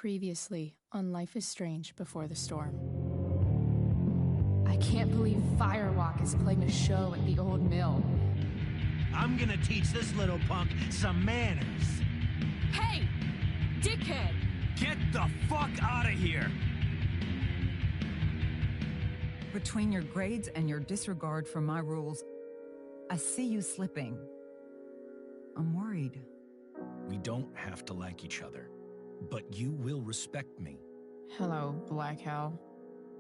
Previously on Life is Strange Before the Storm. I can't believe Firewalk is playing a show at the old mill. I'm gonna teach this little punk some manners. Hey! Dickhead! Get the fuck out of here! Between your grades and your disregard for my rules, I see you slipping. I'm worried. We don't have to like each other, but you will respect me. Hello, Black Hell.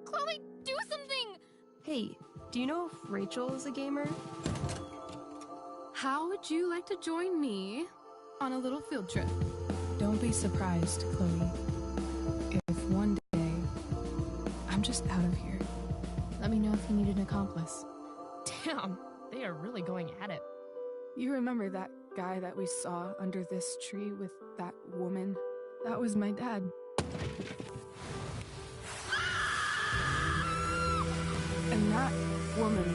Chloe, do something! Hey, do you know if Rachel is a gamer? How would you like to join me on a little field trip? Don't be surprised, Chloe, if one day I'm just out of here. Let me know if you need an accomplice. Damn, they are really going at it. You remember that guy that we saw under this tree with that woman? That was my dad. And that woman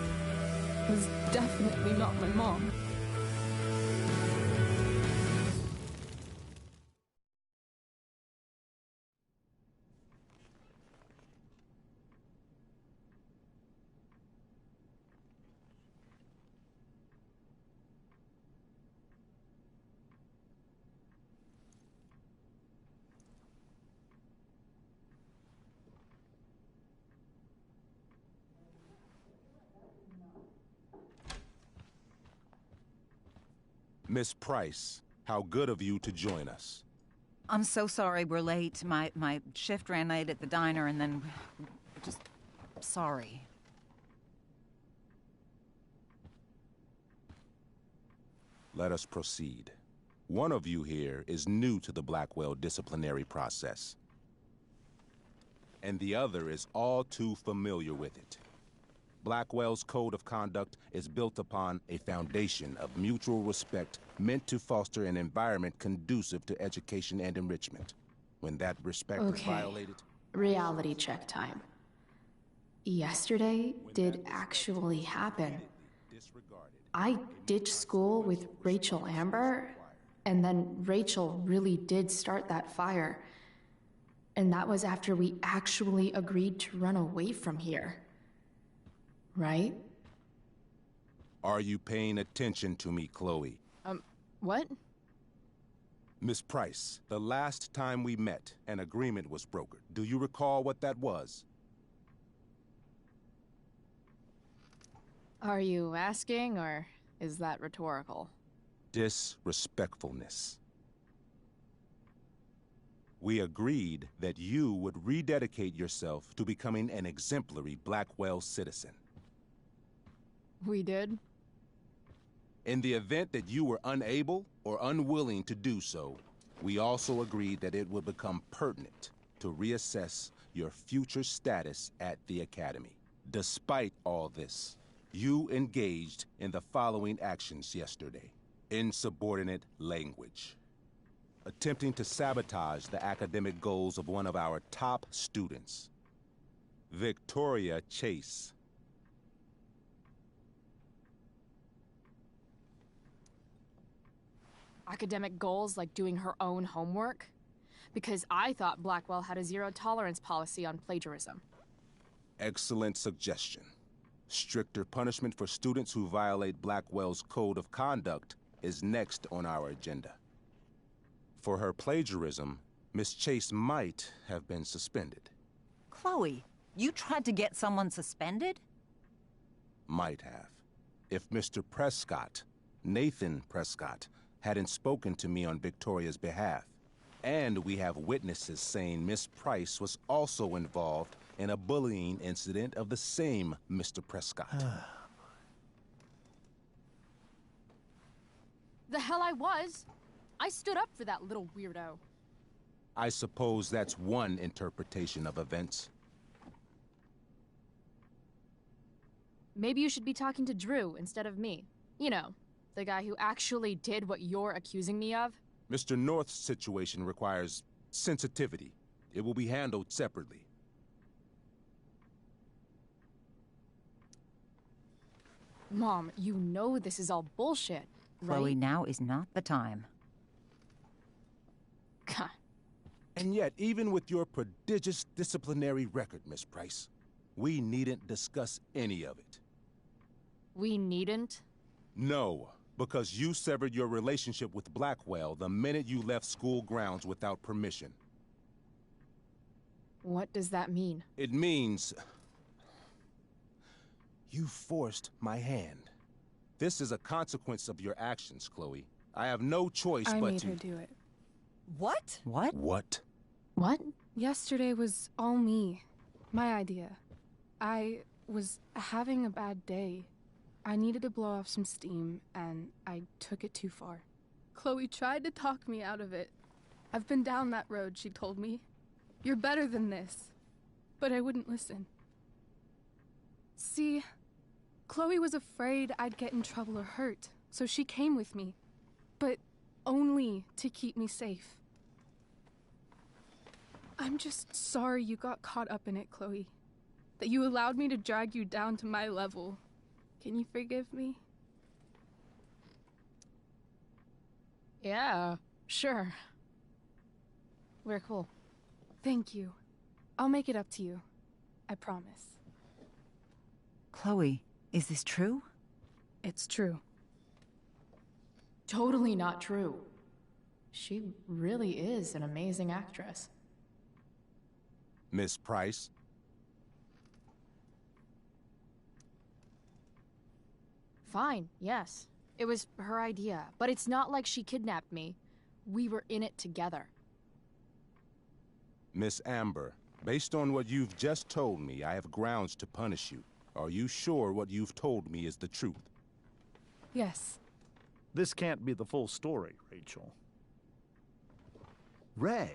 was definitely not my mom. Miss Price, how good of you to join us. I'm so sorry we're late. My shift ran late at the diner and then... just... sorry. Let us proceed. One of you here is new to the Blackwell disciplinary process, and the other is all too familiar with it. Blackwell's code of conduct is built upon a foundation of mutual respect meant to foster an environment conducive to education and enrichment. When that respect is violated... Reality check time. Yesterday did actually happen. I ditched school with Rachel Amber, and then Rachel really did start that fire. And that was after we actually agreed to run away from here. Right? Are you paying attention to me, Chloe? What? Miss Price, the last time we met, an agreement was brokered. Do you recall what that was? Are you asking, or is that rhetorical? Disrespectfulness. We agreed that you would rededicate yourself to becoming an exemplary Blackwell citizen. We did? In the event that you were unable or unwilling to do so, we also agreed that it would become pertinent to reassess your future status at the Academy. Despite all this, you engaged in the following actions yesterday. Insubordinate language. Attempting to sabotage the academic goals of one of our top students, Victoria Chase. Academic goals like doing her own homework? Because I thought Blackwell had a zero-tolerance policy on plagiarism. Excellent suggestion. Stricter punishment for students who violate Blackwell's code of conduct is next on our agenda. For her plagiarism, Miss Chase might have been suspended. Chloe, you tried to get someone suspended? Might have. If Mr. Prescott, Nathan Prescott, hadn't spoken to me on Victoria's behalf. And we have witnesses saying Miss Price was also involved in a bullying incident of the same Mr. Prescott. The hell I was! I stood up for that little weirdo. I suppose that's one interpretation of events. Maybe you should be talking to Drew instead of me. You know, the guy who actually did what you're accusing me of. Mr. North's situation requires sensitivity. It will be handled separately. Mom, you know this is all bullshit, right? Chloe, now is not the time. God. And yet, even with your prodigious disciplinary record, Miss Price, we needn't discuss any of it. We needn't? No, because you severed your relationship with Blackwell the minute you left school grounds without permission. What does that mean? It means... you forced my hand. This is a consequence of your actions, Chloe. I have no choice I but made to... her do it. What? What? What? What? Yesterday was all me. My idea. I was having a bad day. I needed to blow off some steam, and I took it too far. Chloe tried to talk me out of it. I've been down that road, she told me. You're better than this. But I wouldn't listen. See, Chloe was afraid I'd get in trouble or hurt, so she came with me. But only to keep me safe. I'm just sorry you got caught up in it, Chloe. That you allowed me to drag you down to my level. Can you forgive me? Yeah, sure. We're cool. Thank you. I'll make it up to you. I promise. Chloe, is this true? It's true. Totally not true. She really is an amazing actress. Miss Price? Fine, yes. It was her idea, but it's not like she kidnapped me. We were in it together. Miss Amber, based on what you've just told me, I have grounds to punish you. Are you sure what you've told me is the truth? Yes. This can't be the full story, Rachel. Ray.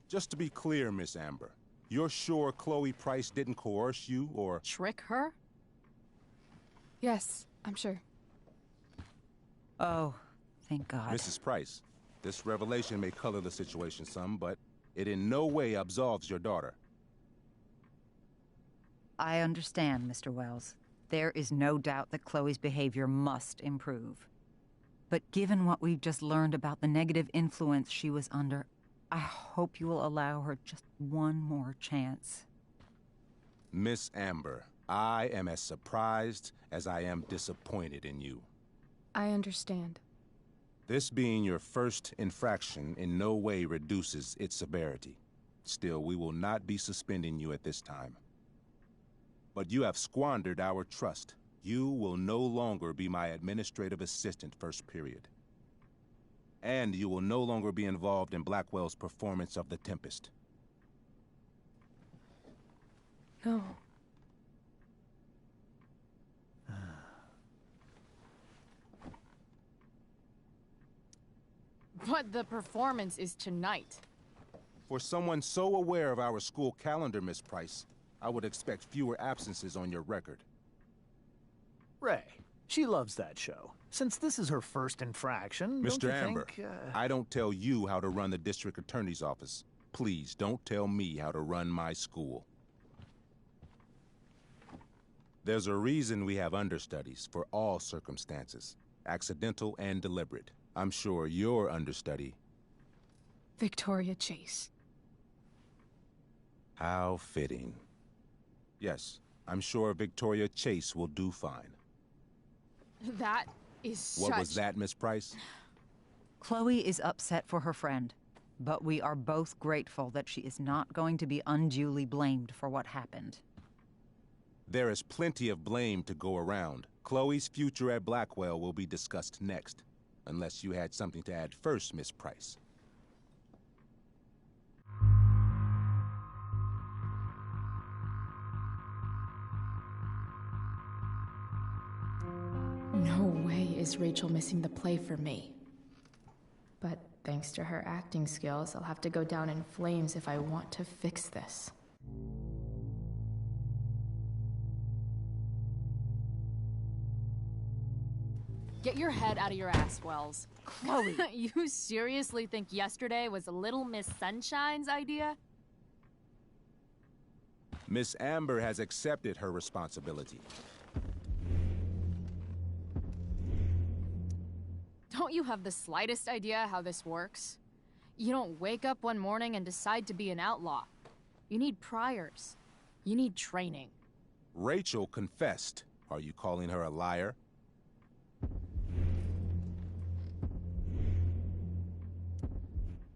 Just to be clear, Miss Amber, you're sure Chloe Price didn't coerce you or... Trick her? Yes, I'm sure. Oh, thank God. Mrs. Price, this revelation may color the situation some, but it in no way absolves your daughter. I understand, Mr. Wells. There is no doubt that Chloe's behavior must improve. But given what we've just learned about the negative influence she was under, I hope you will allow her just one more chance. Miss Amber, I am as surprised as I am disappointed in you. I understand. This being your first infraction in no way reduces its severity. Still, we will not be suspending you at this time. But you have squandered our trust. You will no longer be my administrative assistant first period. And you will no longer be involved in Blackwell's performance of The Tempest. No. But the performance is tonight. For someone so aware of our school calendar, Miss Price, I would expect fewer absences on your record. Ray. She loves that show. Since this is her first infraction, Mr. don't you Amber, think, I don't tell you how to run the district attorney's office. Please don't tell me how to run my school. There's a reason we have understudies for all circumstances, accidental and deliberate. I'm sure your understudy... Victoria Chase. How fitting. Yes, I'm sure Victoria Chase will do fine. That is such... What was that, Miss Price? Chloe is upset for her friend, but we are both grateful that she is not going to be unduly blamed for what happened. There is plenty of blame to go around. Chloe's future at Blackwell will be discussed next. Unless you had something to add first, Miss Price. No way is Rachel missing the play for me. But thanks to her acting skills, I'll have to go down in flames if I want to fix this. Get your head out of your ass, Wells. Chloe! You seriously think yesterday was Little Miss Sunshine's idea? Miss Amber has accepted her responsibility. Don't you have the slightest idea how this works? You don't wake up one morning and decide to be an outlaw. You need priors. You need training. Rachel confessed. Are you calling her a liar?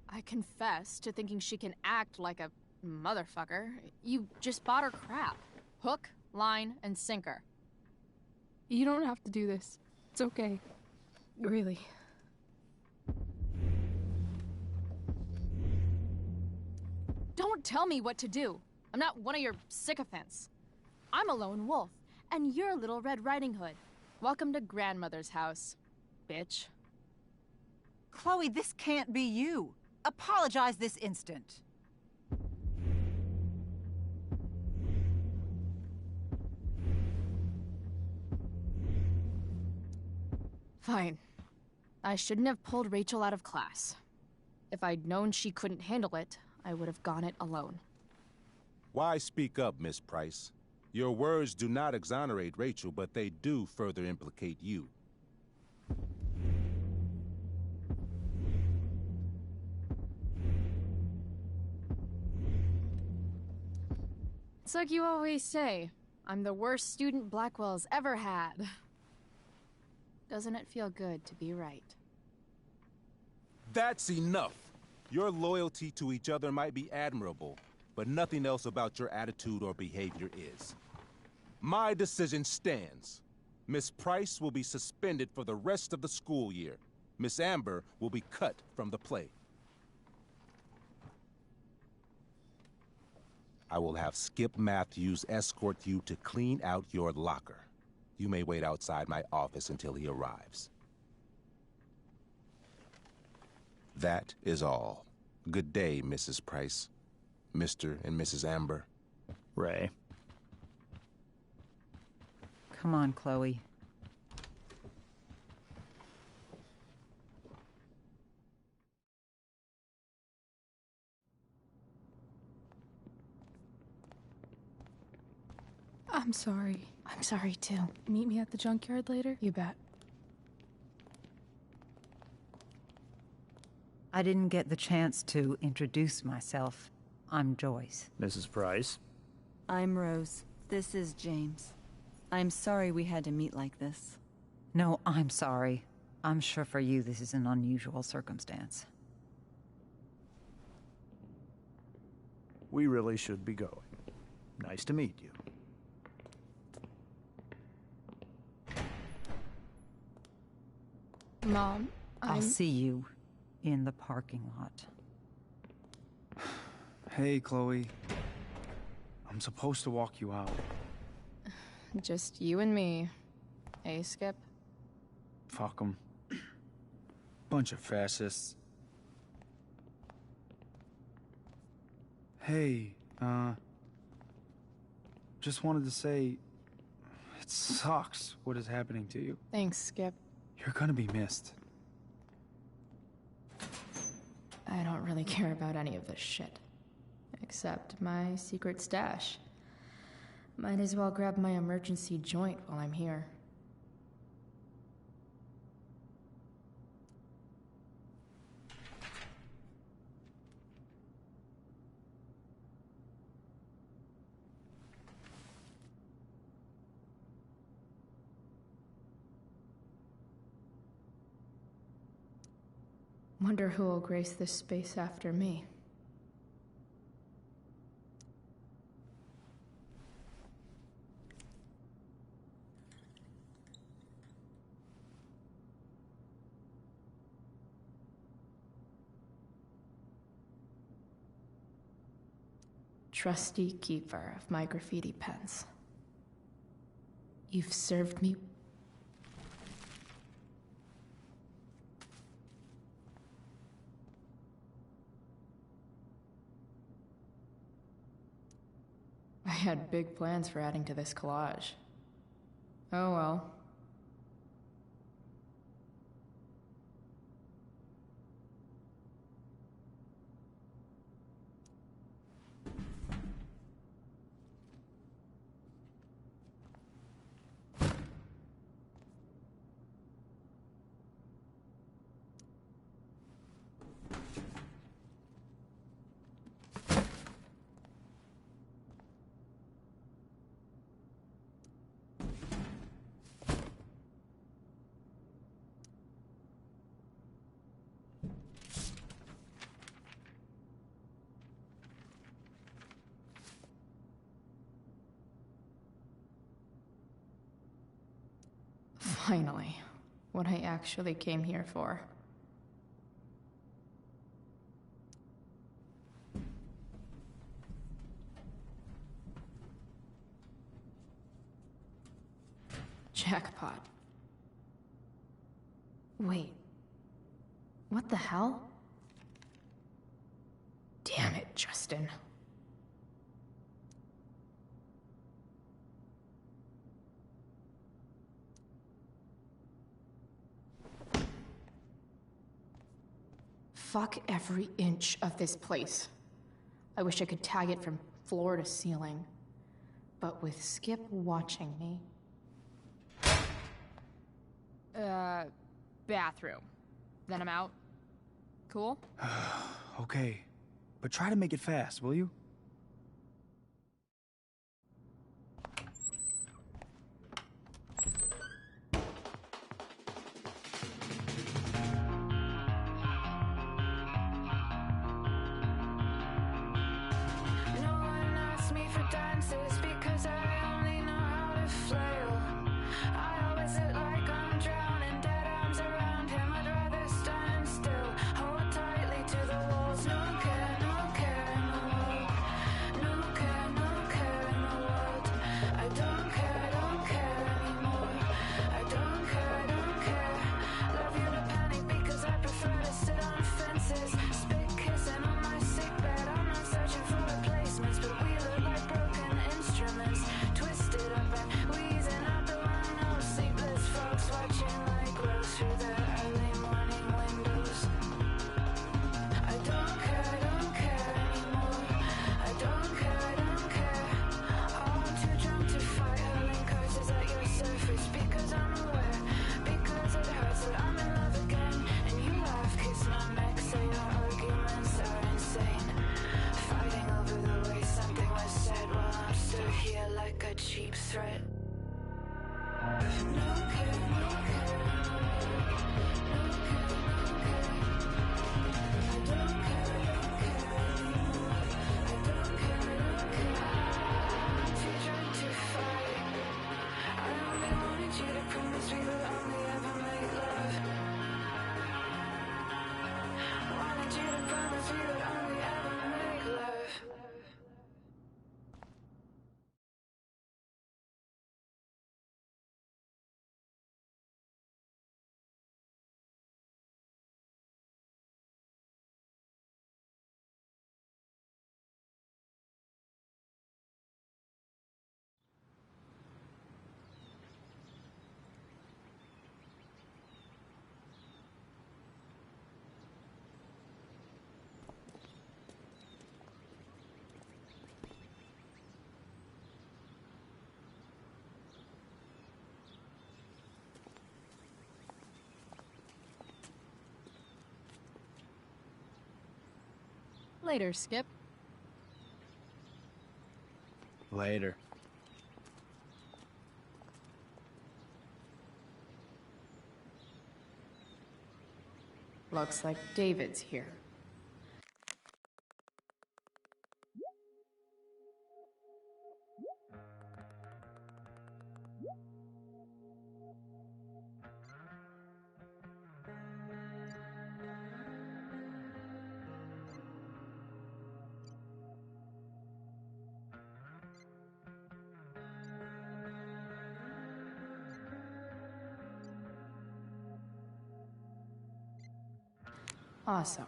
I confess to thinking she can act like a motherfucker. You just bought her crap. Hook, line, and sinker. You don't have to do this. It's okay. Really. Don't tell me what to do. I'm not one of your sycophants. I'm a lone wolf, and you're Little Red Riding Hood. Welcome to grandmother's house, bitch. Chloe, this can't be you. Apologize this instant. Fine. I shouldn't have pulled Rachel out of class. If I'd known she couldn't handle it, I would have gone it alone. Why speak up, Miss Price? Your words do not exonerate Rachel, but they do further implicate you. It's like you always say, I'm the worst student Blackwell's ever had. Doesn't it feel good to be right? That's enough! Your loyalty to each other might be admirable, but nothing else about your attitude or behavior is. My decision stands. Miss Price will be suspended for the rest of the school year. Miss Amber will be cut from the play. I will have Skip Matthews escort you to clean out your locker. You may wait outside my office until he arrives. That is all. Good day, Mrs. Price. Mr. and Mrs. Amber. Ray. Come on, Chloe. I'm sorry. I'm sorry too. Meet me at the junkyard later? You bet. I didn't get the chance to introduce myself. I'm Joyce. Mrs. Price. I'm Rose. This is James. I'm sorry we had to meet like this. No, I'm sorry. I'm sure for you this is an unusual circumstance. We really should be going. Nice to meet you. Mom, I'll see you in the parking lot. Hey, Chloe. I'm supposed to walk you out. Just you and me. Hey, Skip? Fuck 'em. Bunch of fascists. Hey, just wanted to say, it sucks what is happening to you. Thanks, Skip. You're gonna be missed. I don't really care about any of this shit. Except my secret stash. Might as well grab my emergency joint while I'm here. Wonder who will grace this space after me. Trusty keeper of my graffiti pens. You've served me. I had big plans for adding to this collage. Oh well. Finally, what I actually came here for. Jackpot. Wait. What the hell? Damn it, Justin. Fuck every inch of this place. I wish I could tag it from floor to ceiling. But with Skip watching me... Bathroom. Then I'm out. Cool? Okay, but try to make it fast, will you? Later, Skip. Later. Looks like David's here. Awesome.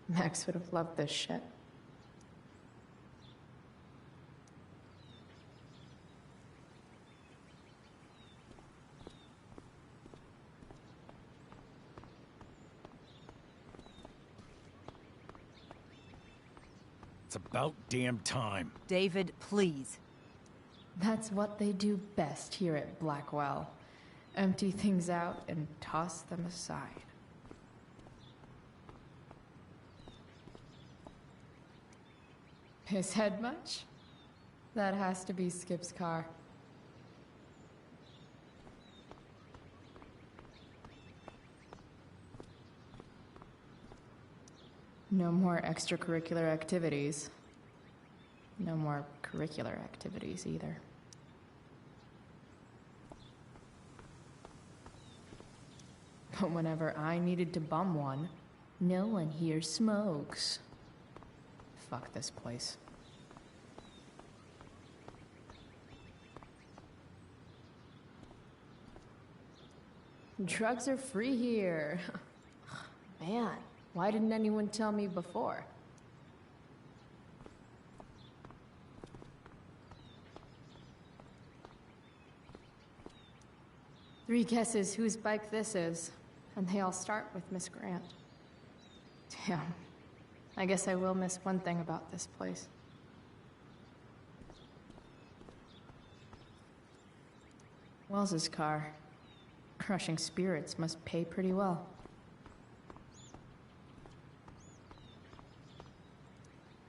Max would have loved this shit. It's about damn time. David, please. That's what they do best here at Blackwell. Empty things out and toss them aside. His head much? That has to be Skip's car. No more extracurricular activities. No more curricular activities either. But whenever I needed to bum one, no one here smokes. Fuck this place. Drugs are free here. Man, why didn't anyone tell me before? Three guesses whose bike this is, and they all start with Miss Grant. Damn. I guess I will miss one thing about this place. Wells's car. Crushing spirits must pay pretty well.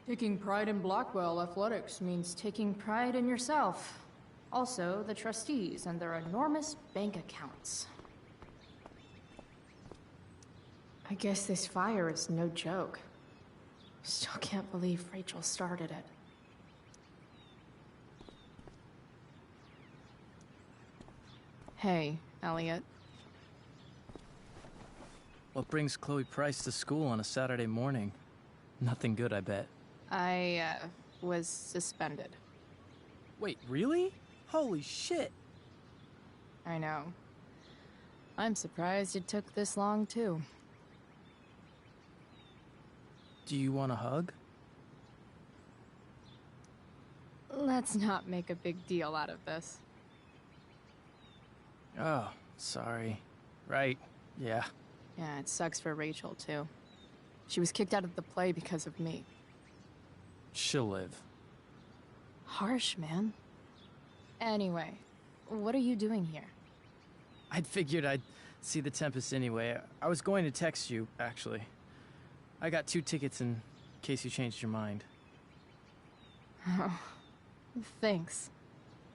Taking pride in Blackwell athletics means taking pride in yourself. Also, the trustees and their enormous bank accounts. I guess this fire is no joke. Still can't believe Rachel started it. Hey, Elliot. What brings Chloe Price to school on a Saturday morning? Nothing good, I bet. I, was suspended. Wait, really? Holy shit! I know. I'm surprised it took this long, too. Do you want a hug? Let's not make a big deal out of this. Oh, sorry. Right, yeah. Yeah, it sucks for Rachel, too. She was kicked out of the play because of me. She'll live. Harsh, man. Anyway, what are you doing here? I'd figured I'd see the Tempest anyway. I was going to text you, actually. I got 2 tickets in case you changed your mind. Oh, thanks,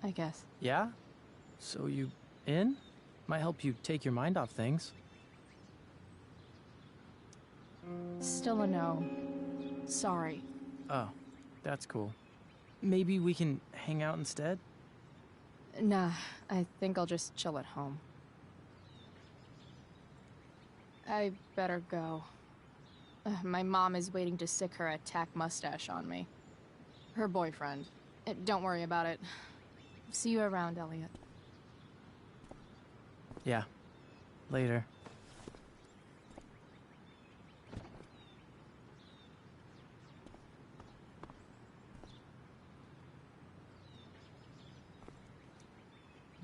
I guess. Yeah? So you in? Might help you take your mind off things. Still a no. Sorry. Oh, that's cool. Maybe we can hang out instead? Nah, I think I'll just chill at home. I better go. My mom is waiting to sick her attack mustache on me. Her boyfriend. Don't worry about it. See you around, Elliot. Yeah. Later.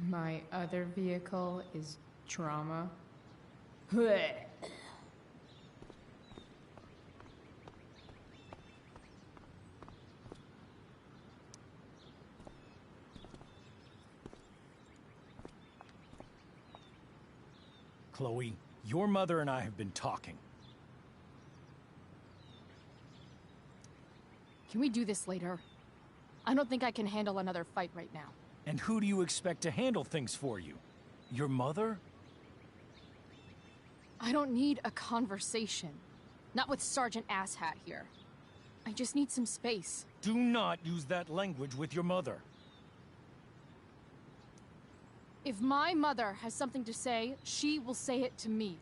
My other vehicle is trauma. Chloe, your mother and I have been talking. Can we do this later? I don't think I can handle another fight right now. And who do you expect to handle things for you? Your mother? I don't need a conversation. Not with Sergeant Asshat here. I just need some space. Do not use that language with your mother. If my mother has something to say, she will say it to me.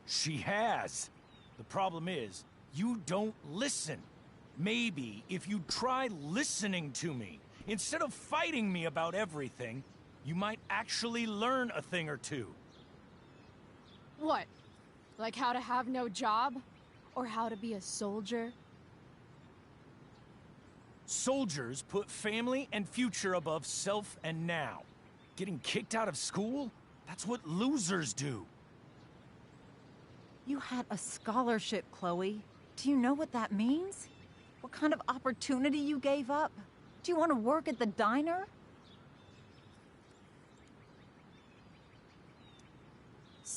She has. The problem is, you don't listen. Maybe if you try listening to me, instead of fighting me about everything, you might actually learn a thing or two. What? Like how to have no job? Or how to be a soldier? Soldiers put family and future above self and now. Getting kicked out of school? That's what losers do. You had a scholarship, Chloe. Do you know what that means? What kind of opportunity you gave up? Do you want to work at the diner?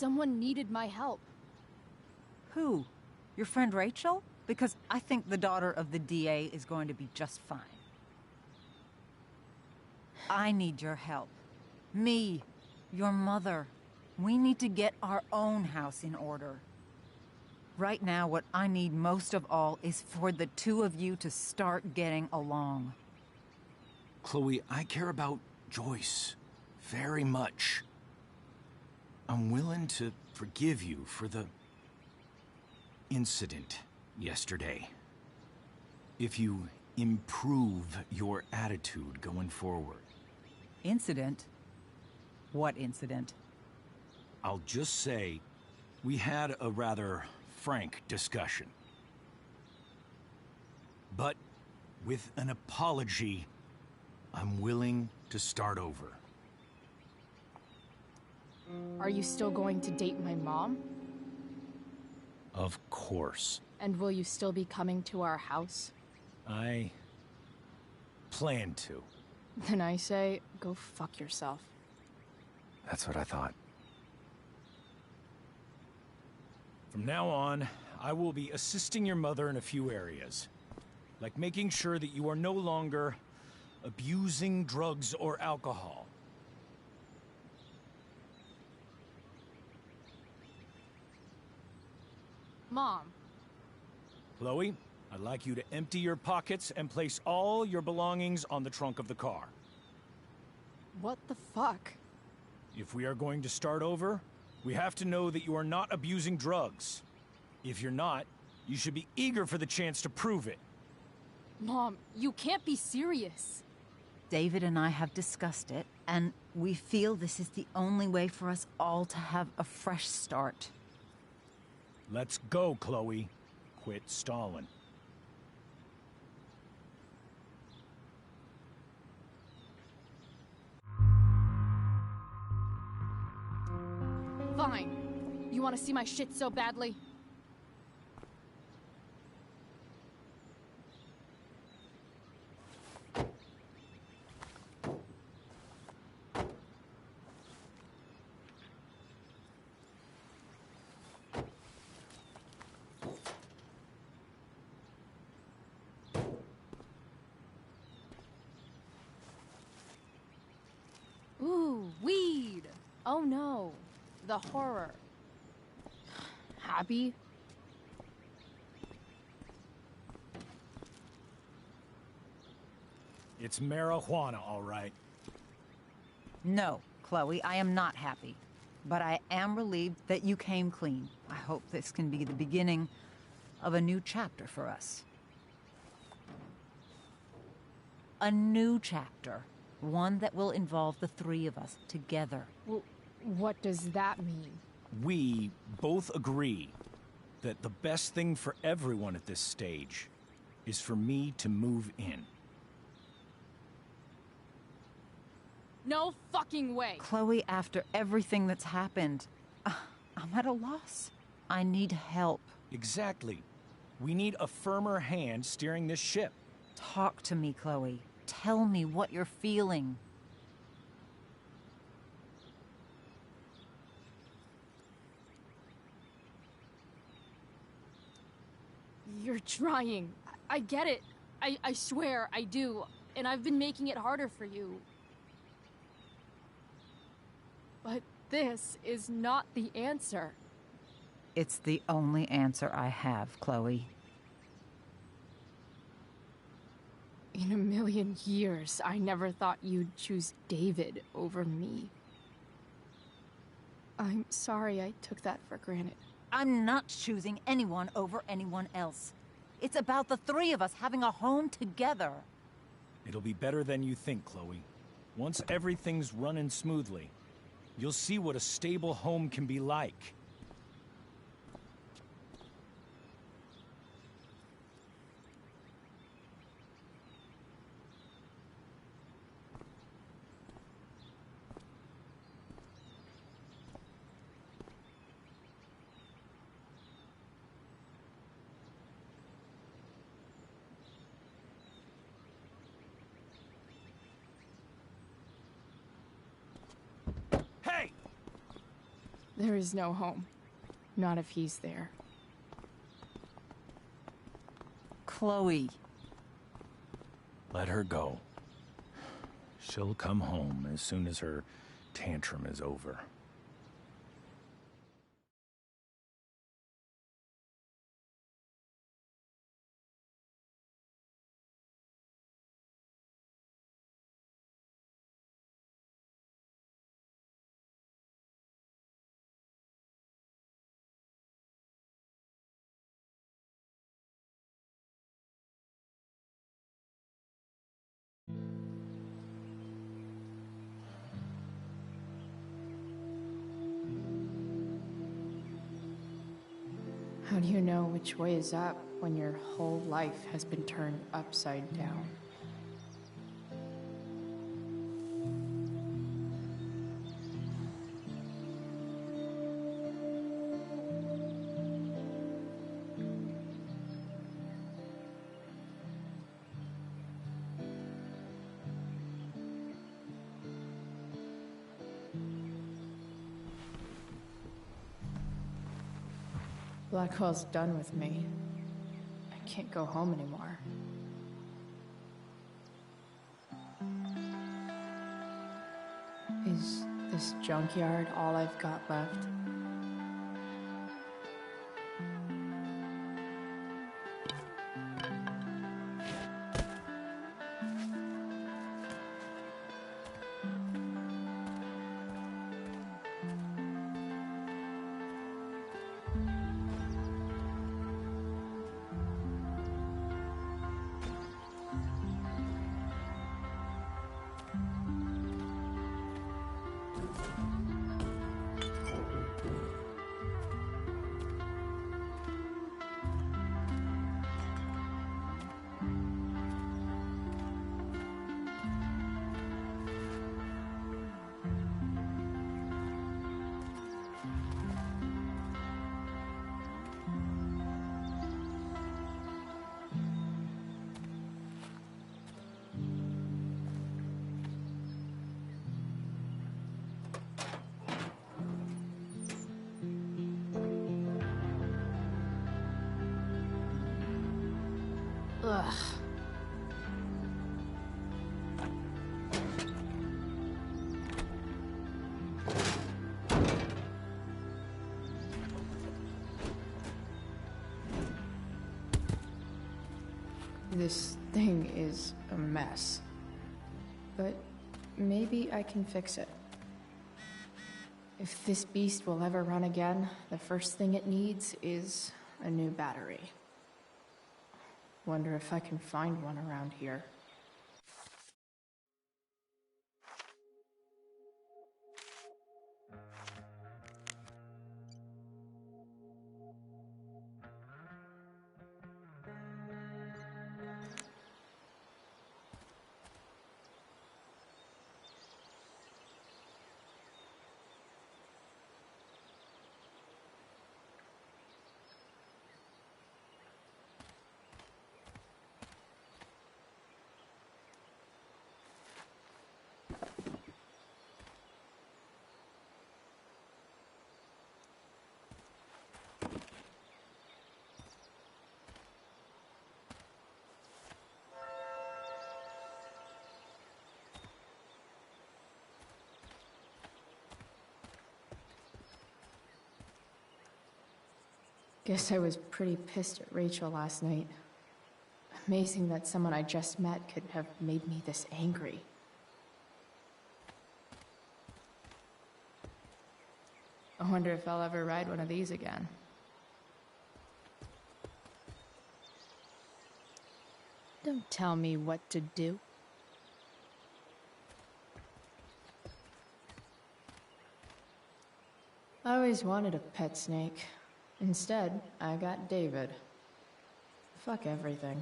Someone needed my help. Who? Your friend Rachel? Because I think the daughter of the DA is going to be just fine. I need your help. Me, your mother. We need to get our own house in order. Right now, what I need most of all is for the two of you to start getting along. Chloe, I care about Joyce very much. I'm willing to forgive you for the incident yesterday. If you improve your attitude going forward. Incident? What incident? I'll just say, we had a rather frank discussion. But with an apology, I'm willing to start over. Are you still going to date my mom? Of course. And will you still be coming to our house? I plan to. Then I say, go fuck yourself. That's what I thought. From now on, I will be assisting your mother in a few areas. Like making sure that you are no longer abusing drugs or alcohol. Mom. Chloe, I'd like you to empty your pockets and place all your belongings on the trunk of the car. What the fuck? If we are going to start over, we have to know that you are not abusing drugs. If you're not, you should be eager for the chance to prove it. Mom, you can't be serious. David and I have discussed it, and we feel this is the only way for us all to have a fresh start. Let's go, Chloe. Quit stalling. Fine. You want to see my shit so badly? Ooh, weed! Oh no, the horror. Happy? It's marijuana, all right. No, Chloe, I am not happy. But I am relieved that you came clean. I hope this can be the beginning of a new chapter for us. A new chapter. One that will involve the three of us together. What does that mean? We both agree that the best thing for everyone at this stage is for me to move in. No fucking way! Chloe, after everything that's happened, I'm at a loss. I need help. Exactly. We need a firmer hand steering this ship. Talk to me, Chloe. Tell me what you're feeling. You're trying. I get it. I swear, I do. And I've been making it harder for you. But this is not the answer. It's the only answer I have, Chloe. In a million years, I never thought you'd choose David over me. I'm sorry I took that for granted. I'm not choosing anyone over anyone else. It's about the three of us having a home together. It'll be better than you think, Chloe. Once everything's running smoothly, you'll see what a stable home can be like. There is no home. Not if he's there. Chloe. Let her go. She'll come home as soon as her tantrum is over. How do you know which way is up when your whole life has been turned upside down? Blackwell's done with me. I can't go home anymore. Is this junkyard all I've got left? Ugh. This thing is a mess. But maybe I can fix it. If this beast will ever run again, the first thing it needs is a new battery. Wonder if I can find one around here. Guess I was pretty pissed at Rachel last night. Amazing that someone I just met could have made me this angry. I wonder if I'll ever ride one of these again. Don't tell me what to do. I always wanted a pet snake. Instead, I got David. Fuck everything.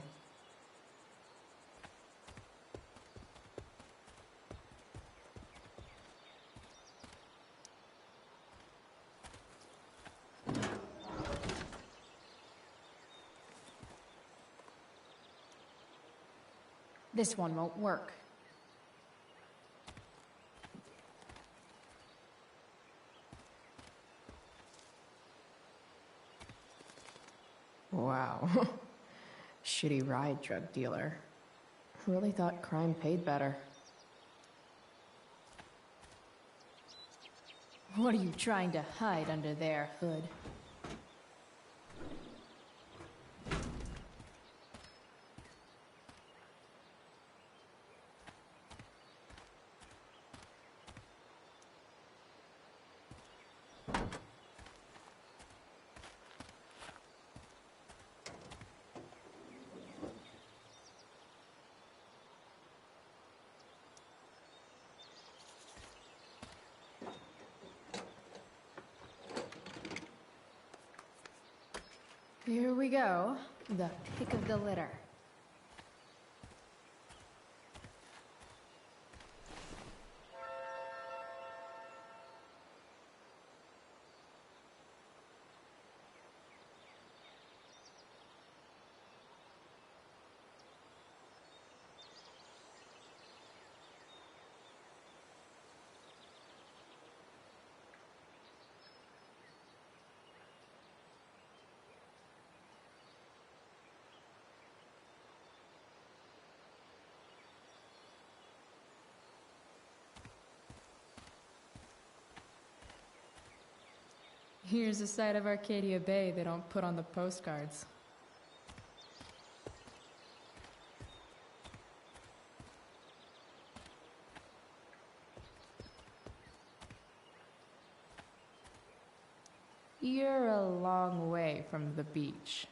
This one won't work. Wow. Shitty ride, drug dealer. Really thought crime paid better. What are you trying to hide under there, Hood? Here we go, the pick of the litter. Here's a side of Arcadia Bay they don't put on the postcards. You're a long way from the beach.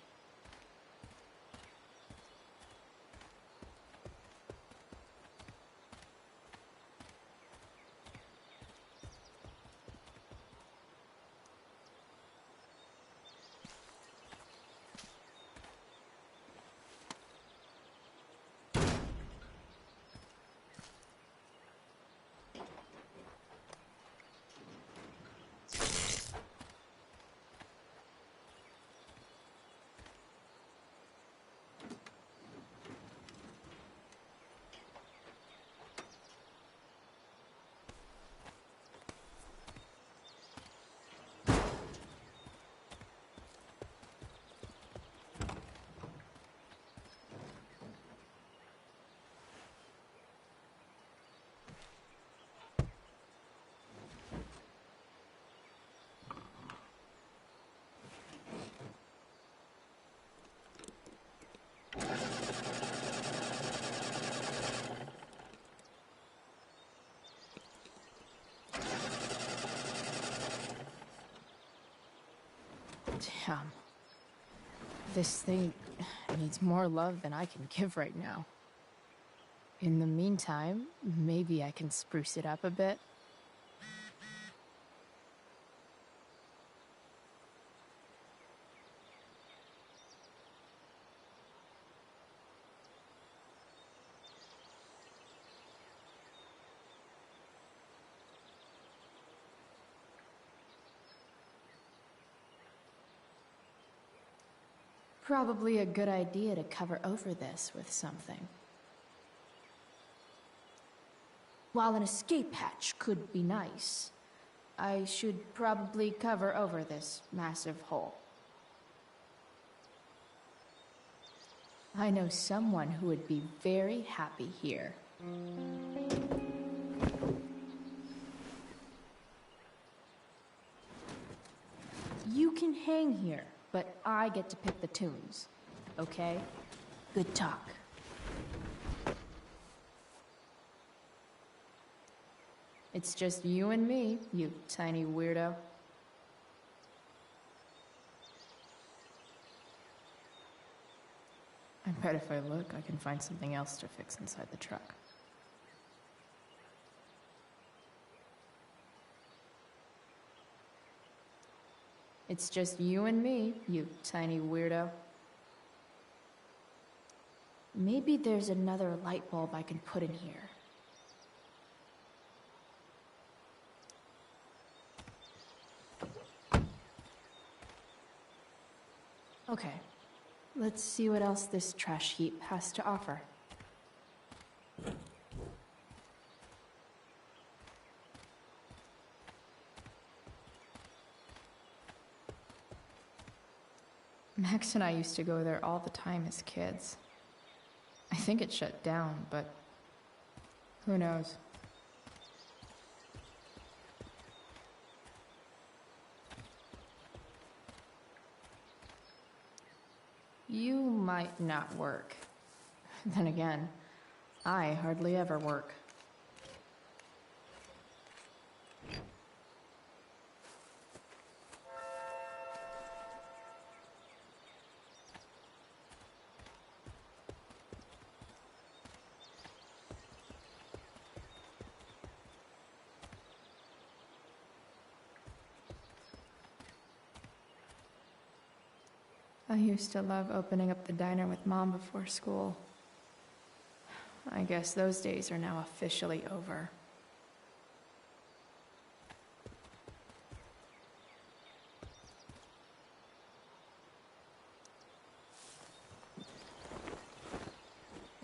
Damn. This thing needs more love than I can give right now. In the meantime, maybe I can spruce it up a bit. Probably a good idea to cover over this with something. While an escape hatch could be nice, I should probably cover over this massive hole. I know someone who would be very happy here. You can hang here, but I get to pick the tunes, okay? Good talk. It's just you and me, you tiny weirdo. I bet if I look, I can find something else to fix inside the truck. It's just you and me, you tiny weirdo. Maybe there's another light bulb I can put in here. Okay, let's see what else this trash heap has to offer. Max and I used to go there all the time as kids. I think it shut down, but who knows? You might not work. Then again, I hardly ever work. I used to love opening up the diner with Mom before school. I guess those days are now officially over.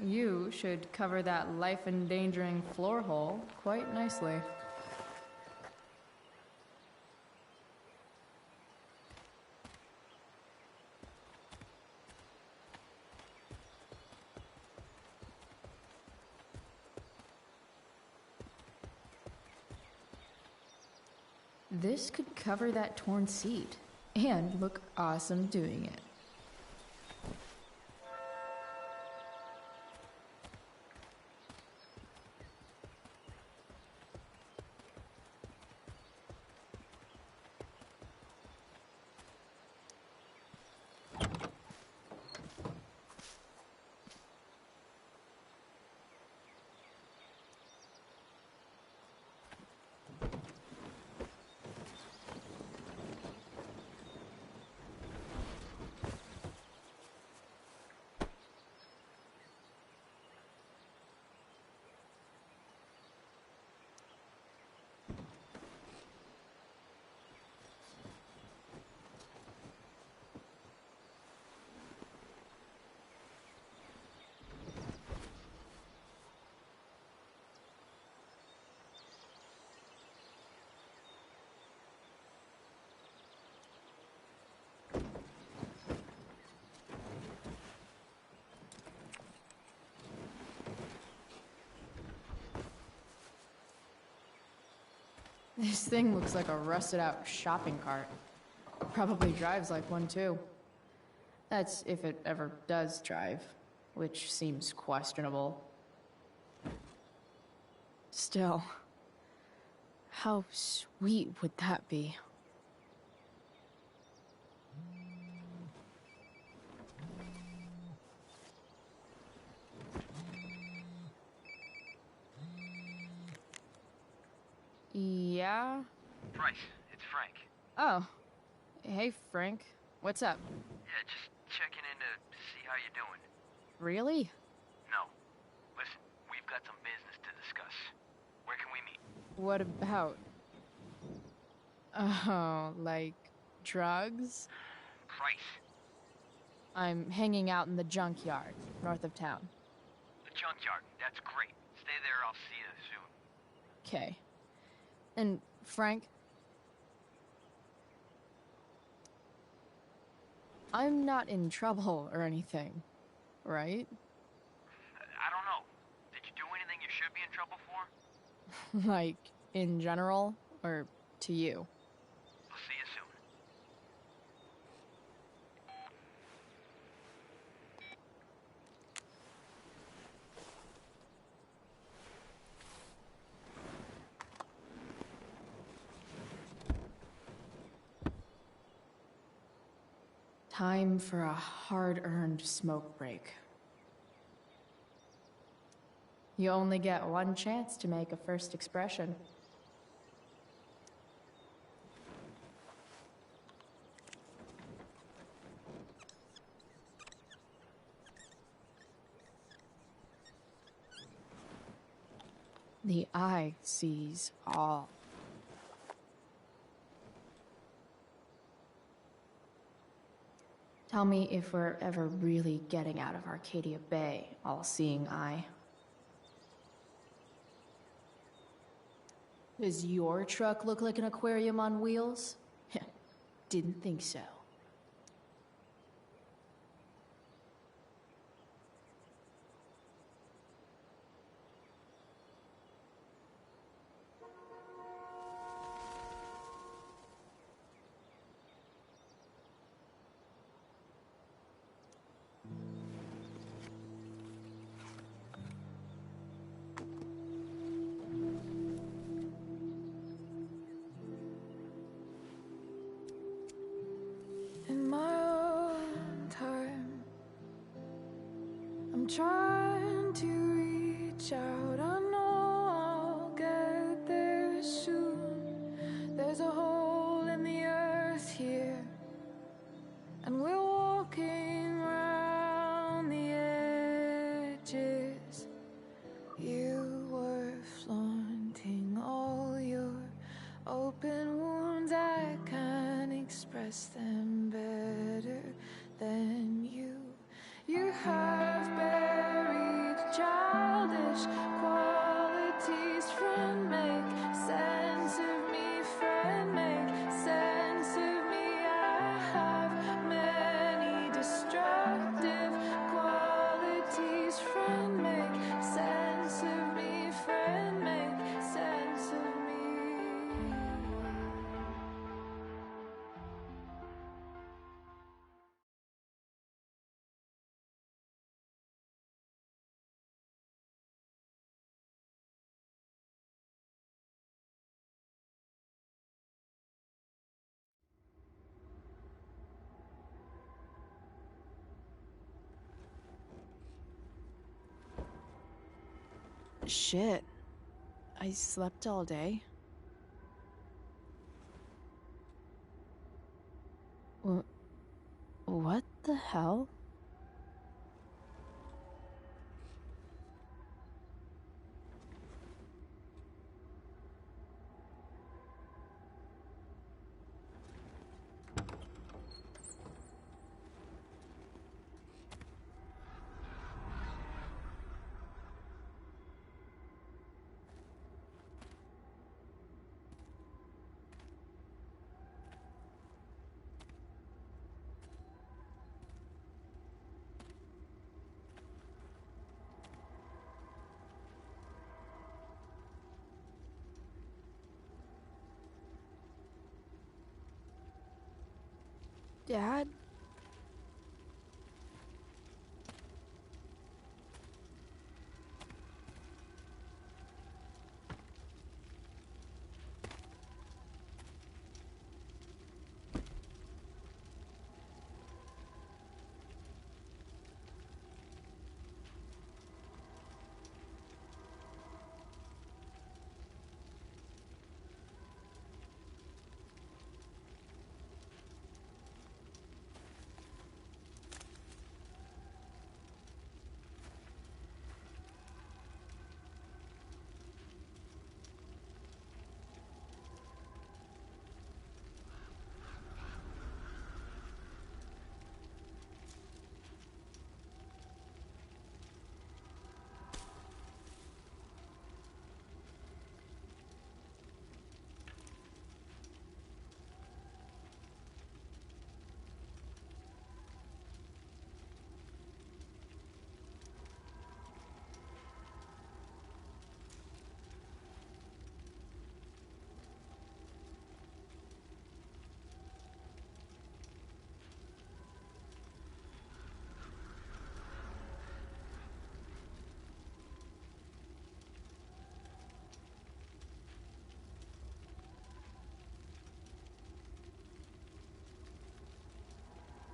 You should cover that life-endangering floor hole quite nicely. This could cover that torn seat and look awesome doing it. This thing looks like a rusted out shopping cart. Probably drives like one too. That's if it ever does drive, which seems questionable. Still, how sweet would that be? Yeah? Bryce, it's Frank. Oh. Hey, Frank. What's up? Yeah, just checking in to see how you're doing. Really? No. Listen, we've got some business to discuss. Where can we meet? What about? Oh, like drugs? Bryce. I'm hanging out in the junkyard, north of town. The junkyard, that's great. Stay there, I'll see you soon. Okay. And, Frank, I'm not in trouble or anything, right? I don't know. Did you do anything you should be in trouble for? Like, in general, or to you? I'll see you soon. Time for a hard-earned smoke break. You only get one chance to make a first expression. The eye sees all. Tell me if we're ever really getting out of Arcadia Bay, all-seeing eye. Does your truck look like an aquarium on wheels? Didn't think so. less than better than you. You have buried childish qualities. Friend, make sense of me. Friend, make sense of me. I have many destructive qualities. Friend, make sense of me. Friend, make sense of me. Shit. I slept all day. What the hell? Dad?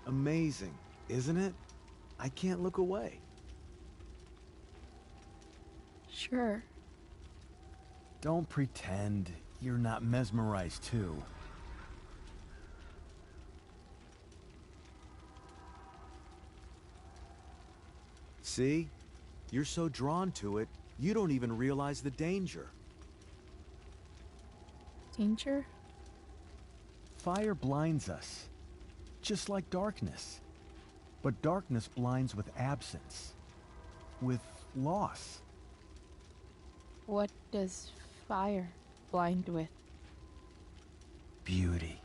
Amazing, isn't it? I can't look away. Sure. Don't pretend you're not mesmerized too. See? You're so drawn to it, you don't even realize the danger. Danger? Fire blinds us, just like darkness. But darkness blinds with absence, with loss. What does fire blind with? Beauty.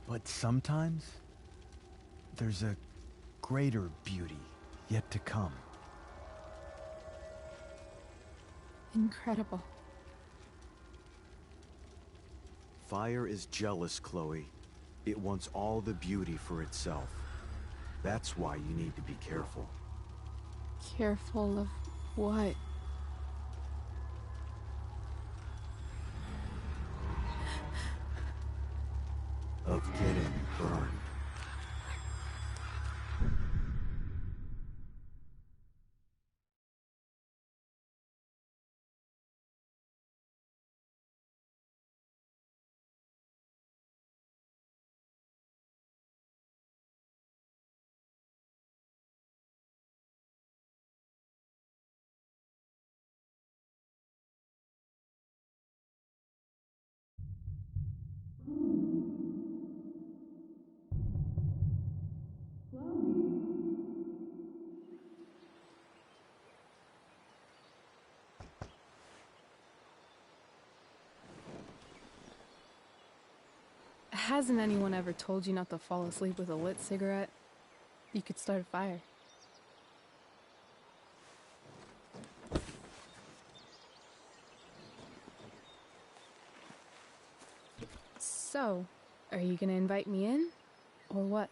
But sometimes, there's a greater beauty yet to come. Incredible. Fire is jealous, Chloe. It wants all the beauty for itself. That's why you need to be careful. Careful of what? Of getting burned. Hasn't anyone ever told you not to fall asleep with a lit cigarette? You could start a fire. So, are you gonna invite me in? Or what?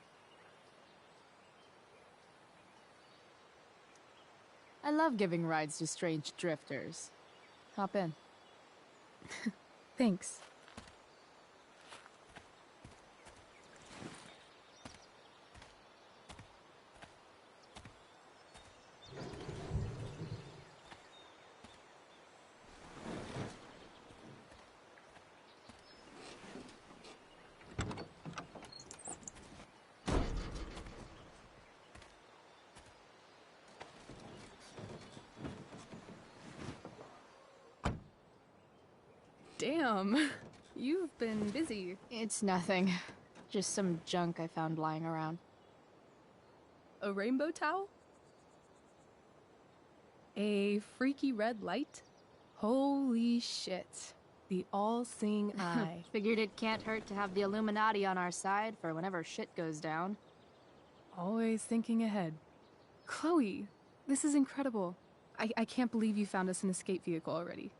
I love giving rides to strange drifters. Hop in. Thanks. Damn, you've been busy. It's nothing. Just some junk I found lying around. A rainbow towel? A freaky red light? Holy shit. The all-seeing eye. Figured it can't hurt to have the Illuminati on our side for whenever shit goes down. Always thinking ahead. Chloe, this is incredible. I can't believe you found us an escape vehicle already.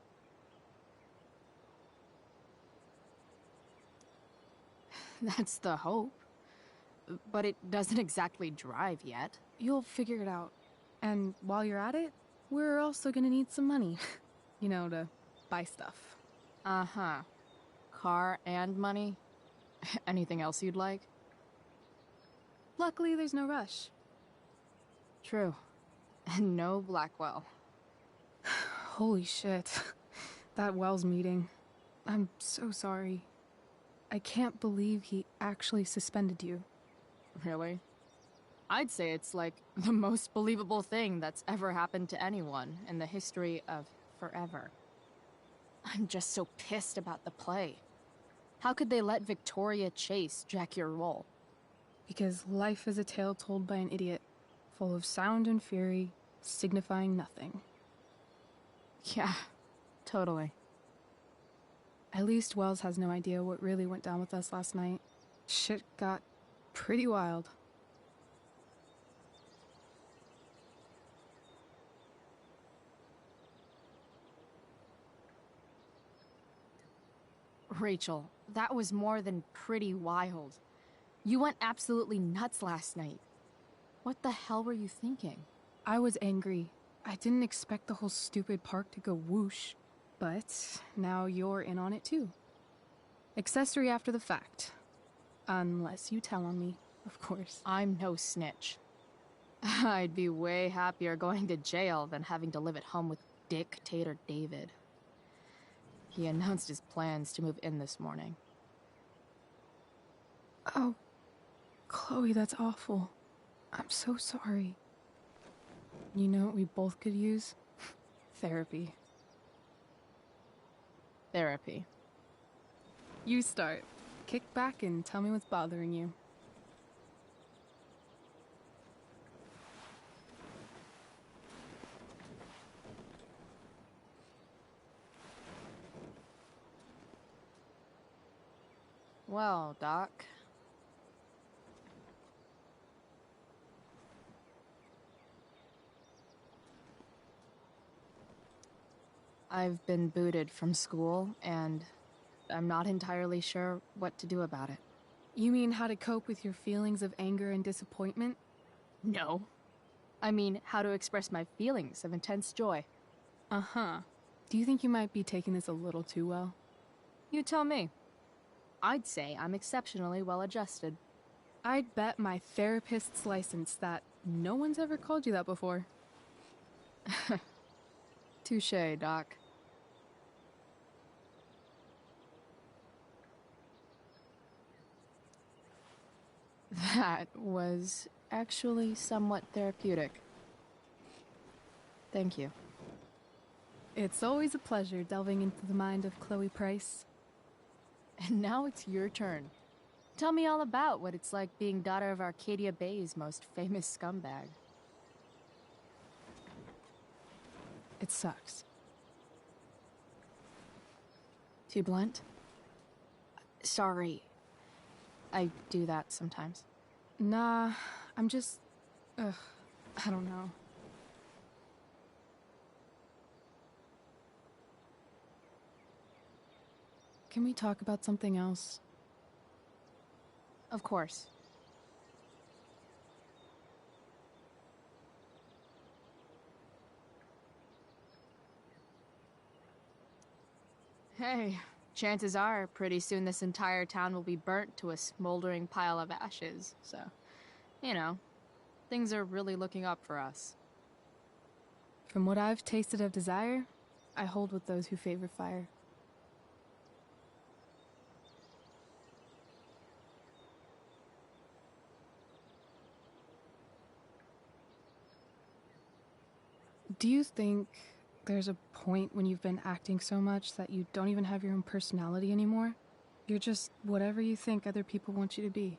That's the hope. But it doesn't exactly drive yet. You'll figure it out. And while you're at it, we're also gonna need some money. You know, to buy stuff. Uh-huh. Car and money? Anything else you'd like? Luckily, there's no rush. True. And no Blackwell. Holy shit. That Wells meeting. I'm so sorry. I can't believe he actually suspended you. Really? I'd say it's like the most believable thing that's ever happened to anyone in the history of forever. I'm just so pissed about the play. How could they let Victoria Chase jack your role? Because life is a tale told by an idiot, full of sound and fury, signifying nothing. Yeah, totally. At least Wells has no idea what really went down with us last night. Shit got pretty wild. Rachel, that was more than pretty wild. You went absolutely nuts last night. What the hell were you thinking? I was angry. I didn't expect the whole stupid park to go whoosh. But now you're in on it too. Accessory after the fact. Unless you tell on me, of course. I'm no snitch. I'd be way happier going to jail than having to live at home with Dictator David. He announced his plans to move in this morning. Oh, Chloe, that's awful. I'm so sorry. You know what we both could use? Therapy. Therapy. You start. Kick back and tell me what's bothering you. Well, Doc. I've been booted from school, and I'm not entirely sure what to do about it. You mean how to cope with your feelings of anger and disappointment? No. I mean, how to express my feelings of intense joy. Uh-huh. Do you think you might be taking this a little too well? You tell me. I'd say I'm exceptionally well-adjusted. I'd bet my therapist's license that no one's ever called you that before. Touché, Doc. That was actually somewhat therapeutic. Thank you. It's always a pleasure delving into the mind of Chloe Price. And now it's your turn. Tell me all about what it's like being daughter of Arcadia Bay's most famous scumbag. It sucks. Too blunt? Sorry. I do that sometimes. Nah, I'm just... Ugh, I don't know. Can we talk about something else? Of course. Hey, chances are, pretty soon this entire town will be burnt to a smoldering pile of ashes, so, you know, things are really looking up for us. From what I've tasted of desire, I hold with those who favor fire. Do you think there's a point when you've been acting so much that you don't even have your own personality anymore? You're just whatever you think other people want you to be.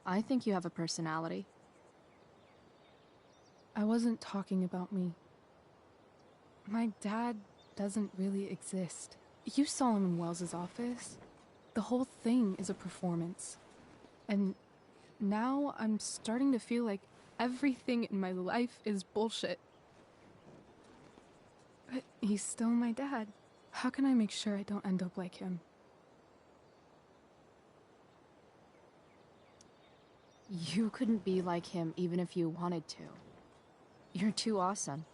I think you have a personality. I wasn't talking about me. My dad doesn't really exist. You saw him in Wells's office. The whole thing is a performance. And now I'm starting to feel like everything in my life is bullshit. But he's still my dad. How can I make sure I don't end up like him? You couldn't be like him even if you wanted to. You're too awesome.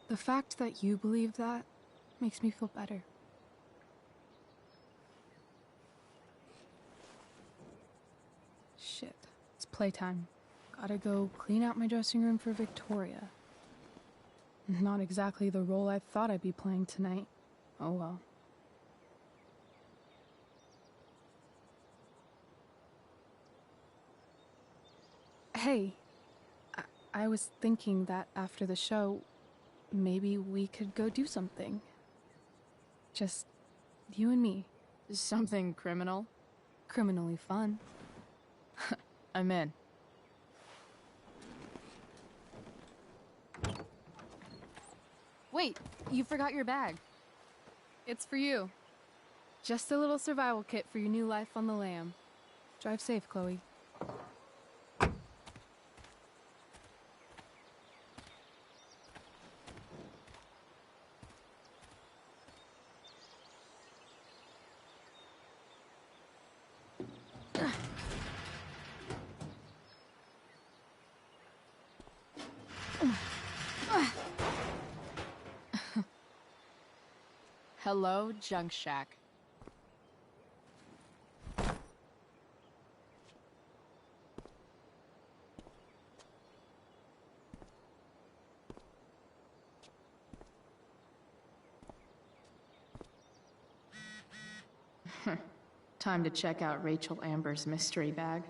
The fact that you believe that makes me feel better. Shit, it's playtime. Gotta go clean out my dressing room for Victoria. Not exactly the role I thought I'd be playing tonight. Oh well. Hey, I was thinking that after the show, maybe we could go do something. Just you and me. Something criminal? Criminally fun. I'm in. Wait, you forgot your bag. It's for you. Just a little survival kit for your new life on the lam. Drive safe, Chloe. Hello, Junk Shack. Time to check out Rachel Amber's mystery bag.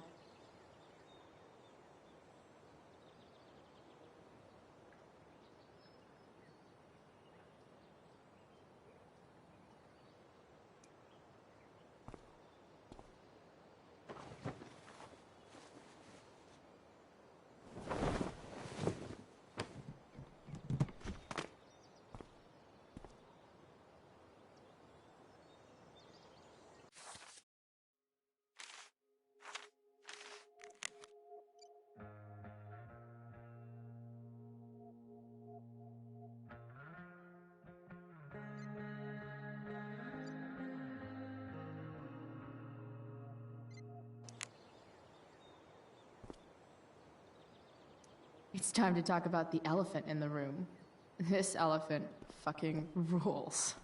It's time to talk about the elephant in the room. This elephant fucking rules.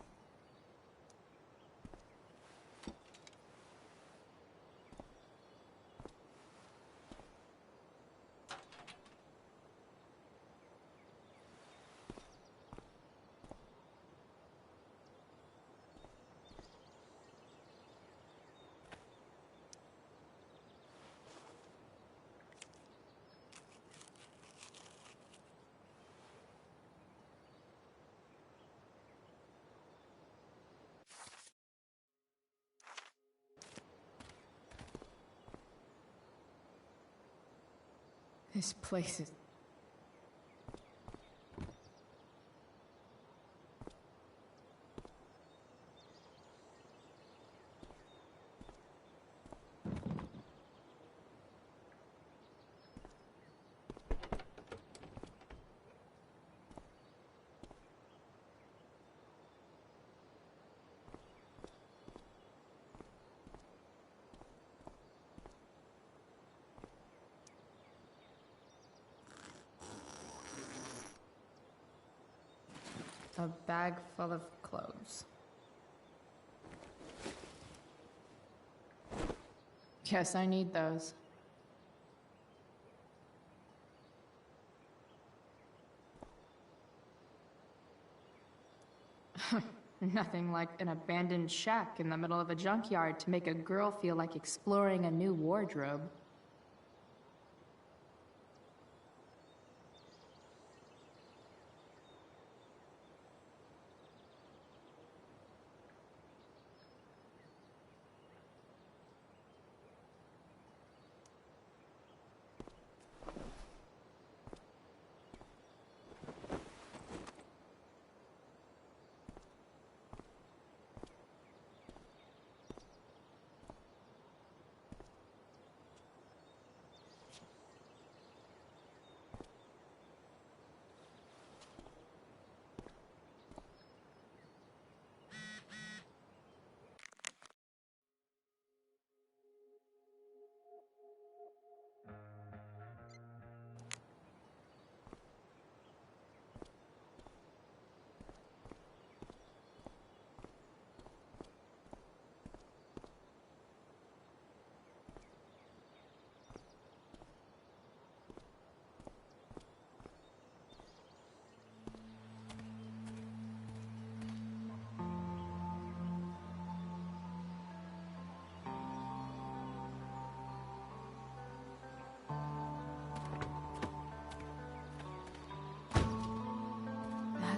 This place is... A bag full of clothes. Guess I need those. Nothing like an abandoned shack in the middle of a junkyard to make a girl feel like exploring a new wardrobe.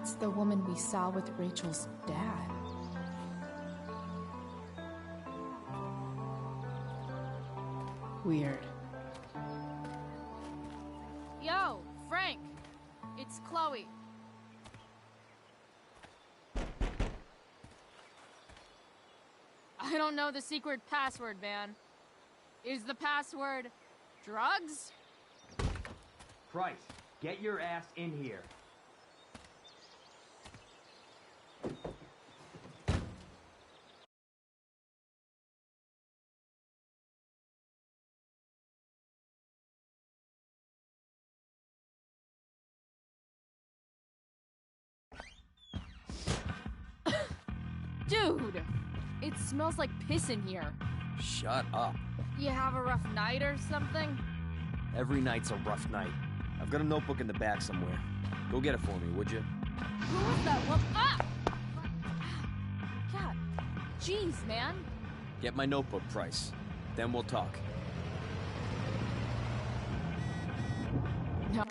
That's the woman we saw with Rachel's dad. Weird. Yo, Frank! It's Chloe. I don't know the secret password, man. Is the password drugs? Price, get your ass in here. Dude! It smells like piss in here. Shut up. You have a rough night or something? Every night's a rough night. I've got a notebook in the back somewhere. Go get it for me, would you? Who was that one? Ah! God. Jeez, man. Get my notebook, Price. Then we'll talk. No.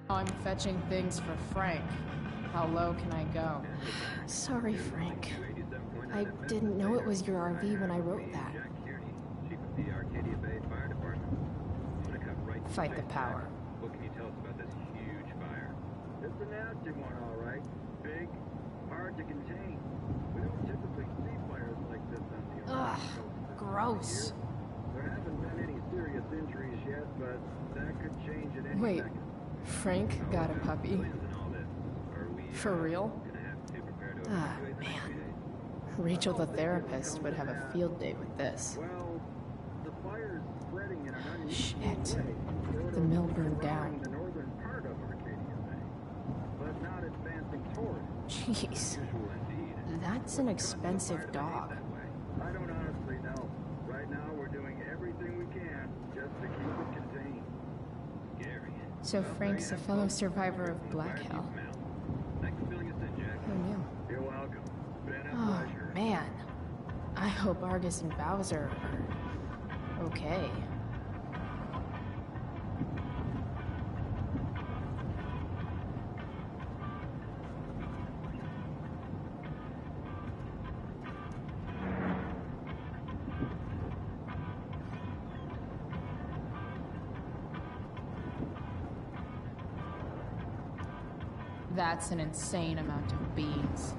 I'm fetching things for Frank. How low can I go? Sorry, Frank. I didn't know it was your RV when I wrote that. Fight the power. What can you tell us about this huge fire? It's a nasty one, all right. Big, hard to contain. We don't typically see fires like this on the Ugh, gross. There haven't been any serious injuries yet, but that could change at any Wait, second. Frank got a puppy? For real? Ah, man. Rachel the therapist would have a field day with this. Well, the fire's spreading in an unusual Shit. way. The mill burned down. The northern part of Arcadia Bay, but not advancing toward it. Jeez. That's an expensive dog. I don't honestly know. Right now, we're doing everything we can just to keep it contained. Scary. So Frank's a fellow survivor of Black Hell. Thanks for filling us in, Jack. Who knew? You're welcome. Been a Oh, pleasure. man. I hope Argus and Bowser are okay. That's an insane amount of beans.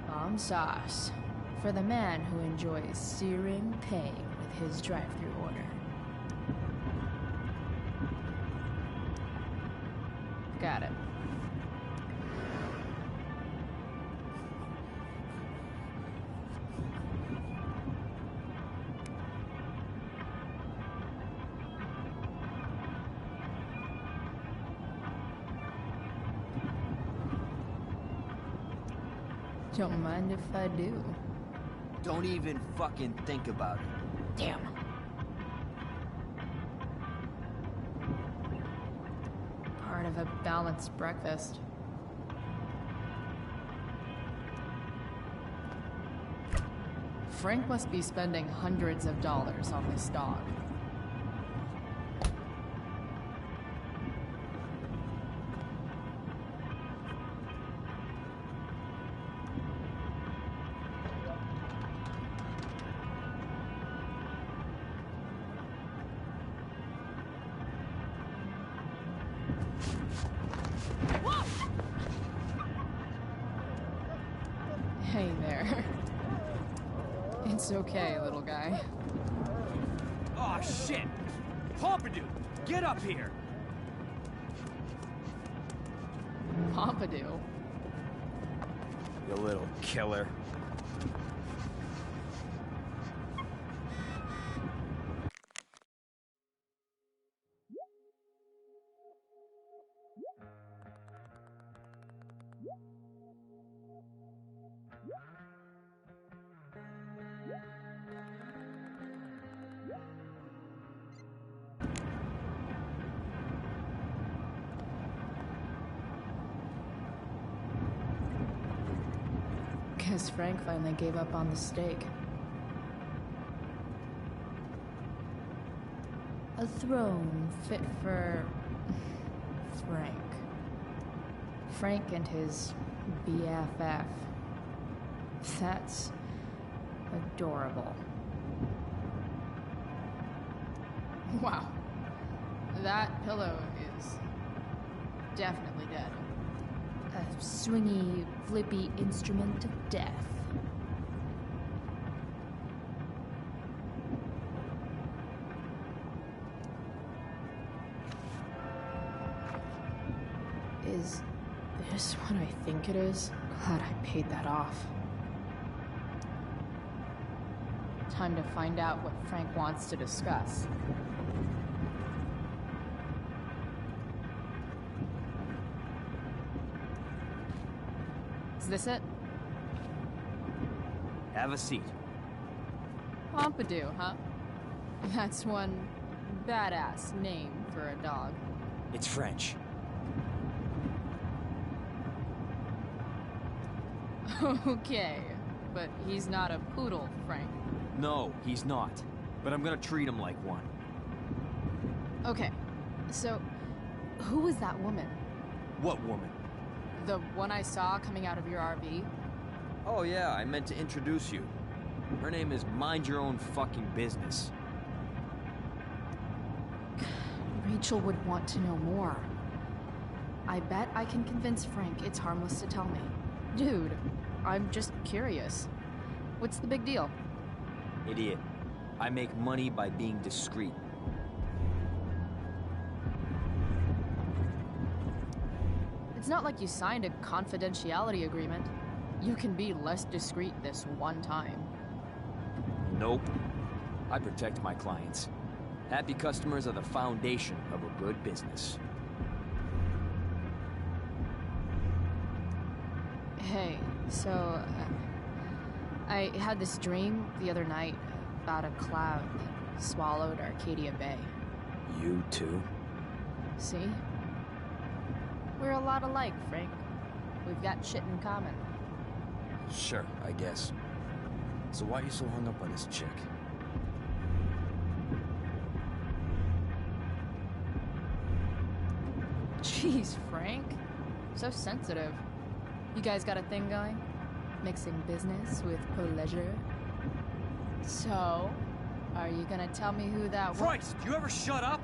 Bomb sauce. For the man who enjoys searing pain with his drive-thru order. Got it. Don't mind if I do. Don't even fucking think about it. Damn. Part of a balanced breakfast. Frank must be spending hundreds of dollars on this dog. Hey there. It's okay, little guy. Oh shit! Pompidou, get up here! Pompidou? You little killer. Guess Frank finally gave up on the steak. A throne fit for Frank. Frank and his BFF. That's adorable. Wow. That pillow is definitely dead. A swingy, flippy instrument of death. Is this what I think it is? Glad I paid that off. Time to find out what Frank wants to discuss. Is this it? Have a seat. Pompidou, huh? That's one badass name for a dog. It's French. Okay, but he's not a poodle, Frank. No, he's not. But I'm gonna treat him like one. Okay, so who was that woman? What woman? The one I saw coming out of your RV? Oh yeah, I meant to introduce you. Her name is Mind Your Own Fucking Business. Rachel would want to know more. I bet I can convince Frank it's harmless to tell me. Dude, I'm just curious. What's the big deal? Idiot. I make money by being discreet. It's not like you signed a confidentiality agreement. You can be less discreet this one time. Nope. I protect my clients. Happy customers are the foundation of a good business. Hey, so I had this dream the other night about a cloud that swallowed Arcadia Bay. You too? See? We're a lot alike, Frank. We've got shit in common. Sure, I guess. So why are you so hung up on this chick? Jeez, Frank. So sensitive. You guys got a thing going? Mixing business with pleasure? So, are you gonna tell me who that was? Christ, do you ever shut up?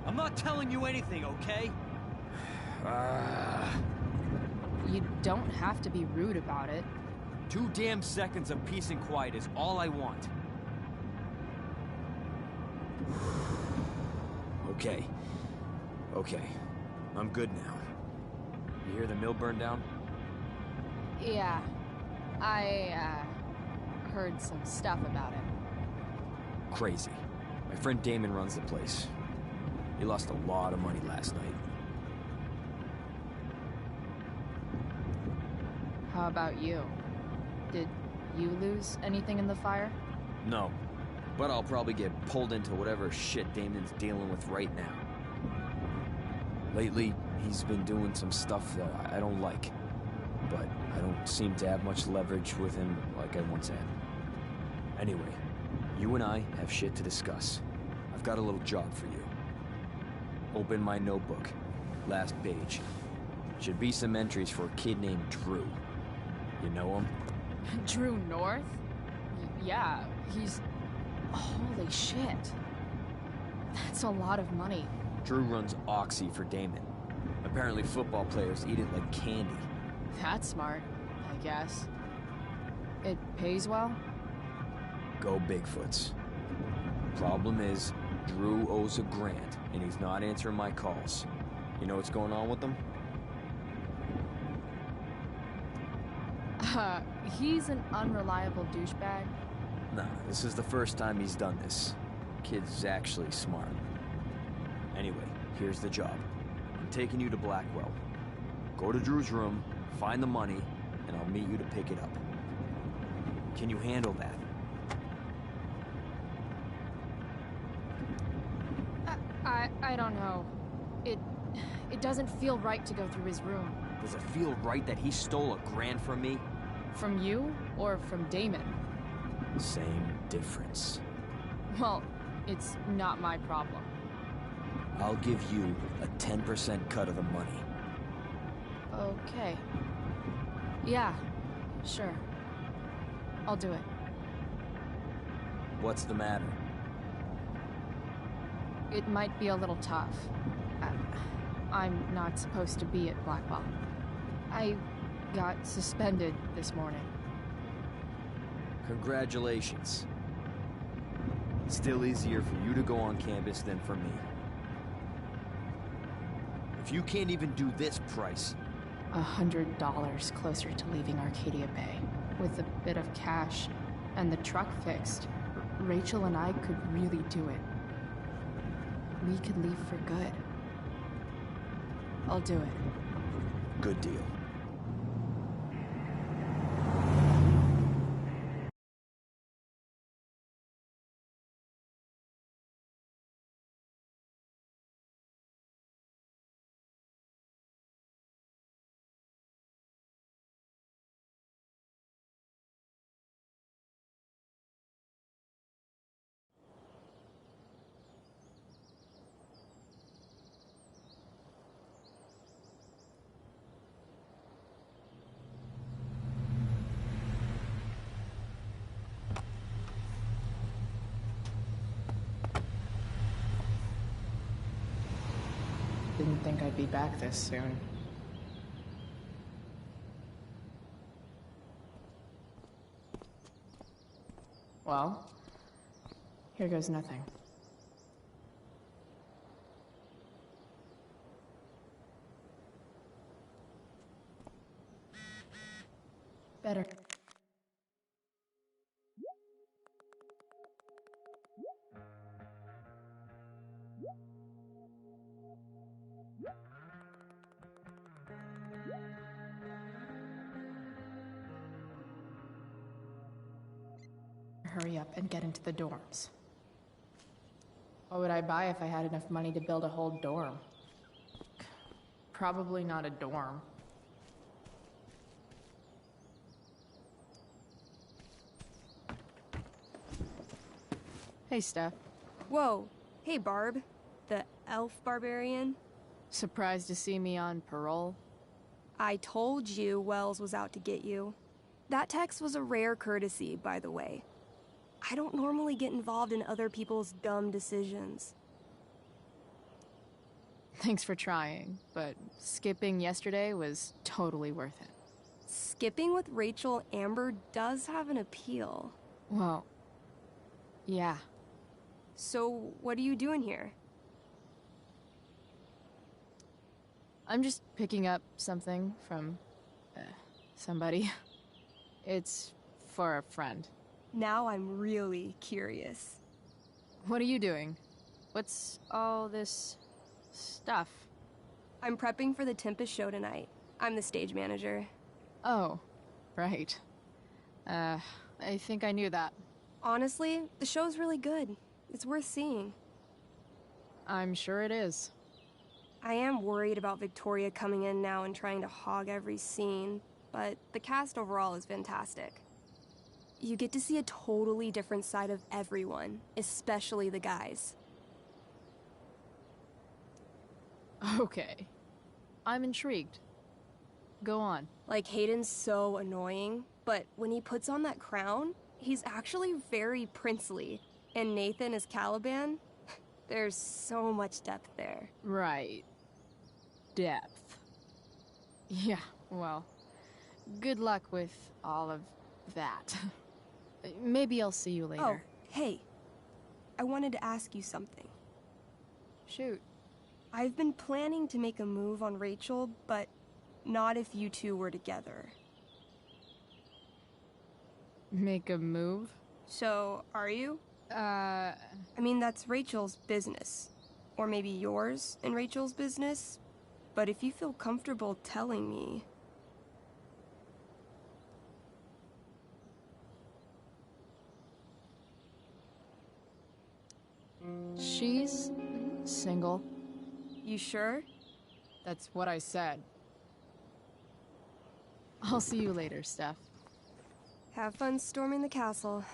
I'm not telling you anything, okay? You don't have to be rude about it. 2 damn seconds of peace and quiet is all I want. Okay. Okay. I'm good now. You hear the mill burn down? Yeah. I, heard some stuff about it. Crazy. My friend Damon runs the place. He lost a lot of money last night. How about you? you lose anything in the fire? No, but I'll probably get pulled into whatever shit Damon's dealing with right now. Lately, he's been doing some stuff that I don't like, but I don't seem to have much leverage with him like I once had. Anyway, you and I have shit to discuss. I've got a little job for you. Open my notebook. Last page. Should be some entries for a kid named Drew. You know him? Drew North? Yeah, he's... Holy shit. That's a lot of money. Drew runs Oxy for Damon. Apparently football players eat it like candy. That's smart, I guess. It pays well? Go Bigfoots. Problem is, Drew owes a grant, and he's not answering my calls. You know what's going on with him? He's an unreliable douchebag. Nah, this is the first time he's done this. Kid's actually smart. Anyway, here's the job. I'm taking you to Blackwell. Go to Drew's room, find the money, and I'll meet you to pick it up. Can you handle that? I don't know. It doesn't feel right to go through his room. Does it feel right that he stole a grand from me? From you or from Damon? Same difference. Well, it's not my problem. I'll give you a 10% cut of the money. Okay. Yeah, sure. I'll do it. What's the matter? It might be a little tough. I'm not supposed to be at Blackwell. I got suspended this morning. Congratulations. Still easier for you to go on campus than for me. If you can't even do this price... $100 closer to leaving Arcadia Bay. With a bit of cash and the truck fixed, Rachel and I could really do it. We could leave for good. I'll do it. Good deal. Didn't think I'd be back this soon. Well, here goes nothing. Better. Hurry up and get into the dorms. What would I buy if I had enough money to build a whole dorm? Probably not a dorm. Hey, Steph. Whoa. Hey, Barb. The elf barbarian. Surprised to see me on parole? I told you Wells was out to get you. That text was a rare courtesy, by the way. I don't normally get involved in other people's dumb decisions. Thanks for trying, but skipping yesterday was totally worth it. Skipping with Rachel Amber does have an appeal. Well, yeah. So, what are you doing here? I'm just picking up something from somebody. It's for a friend. Now I'm really curious. What are you doing? What's all this stuff? I'm prepping for the Tempest show tonight. I'm the stage manager. Oh, right. I think I knew that. Honestly, the show's really good. It's worth seeing. I'm sure it is. I am worried about Victoria coming in now and trying to hog every scene, but the cast overall is fantastic. You get to see a totally different side of everyone, especially the guys. Okay. I'm intrigued. Go on. Like, Hayden's so annoying, but when he puts on that crown, he's actually very princely. And Nathan as Caliban, there's so much depth there. Right. Depth. Yeah, well, good luck with all of that. Maybe I'll see you later. Oh, hey. I wanted to ask you something. Shoot. I've been planning to make a move on Rachel, but not if you two were together. Make a move? So, are you? I mean, that's Rachel's business. Or maybe yours and Rachel's business. But if you feel comfortable telling me... She's single. You sure? That's what I said. I'll see you later, Steph. Have fun storming the castle.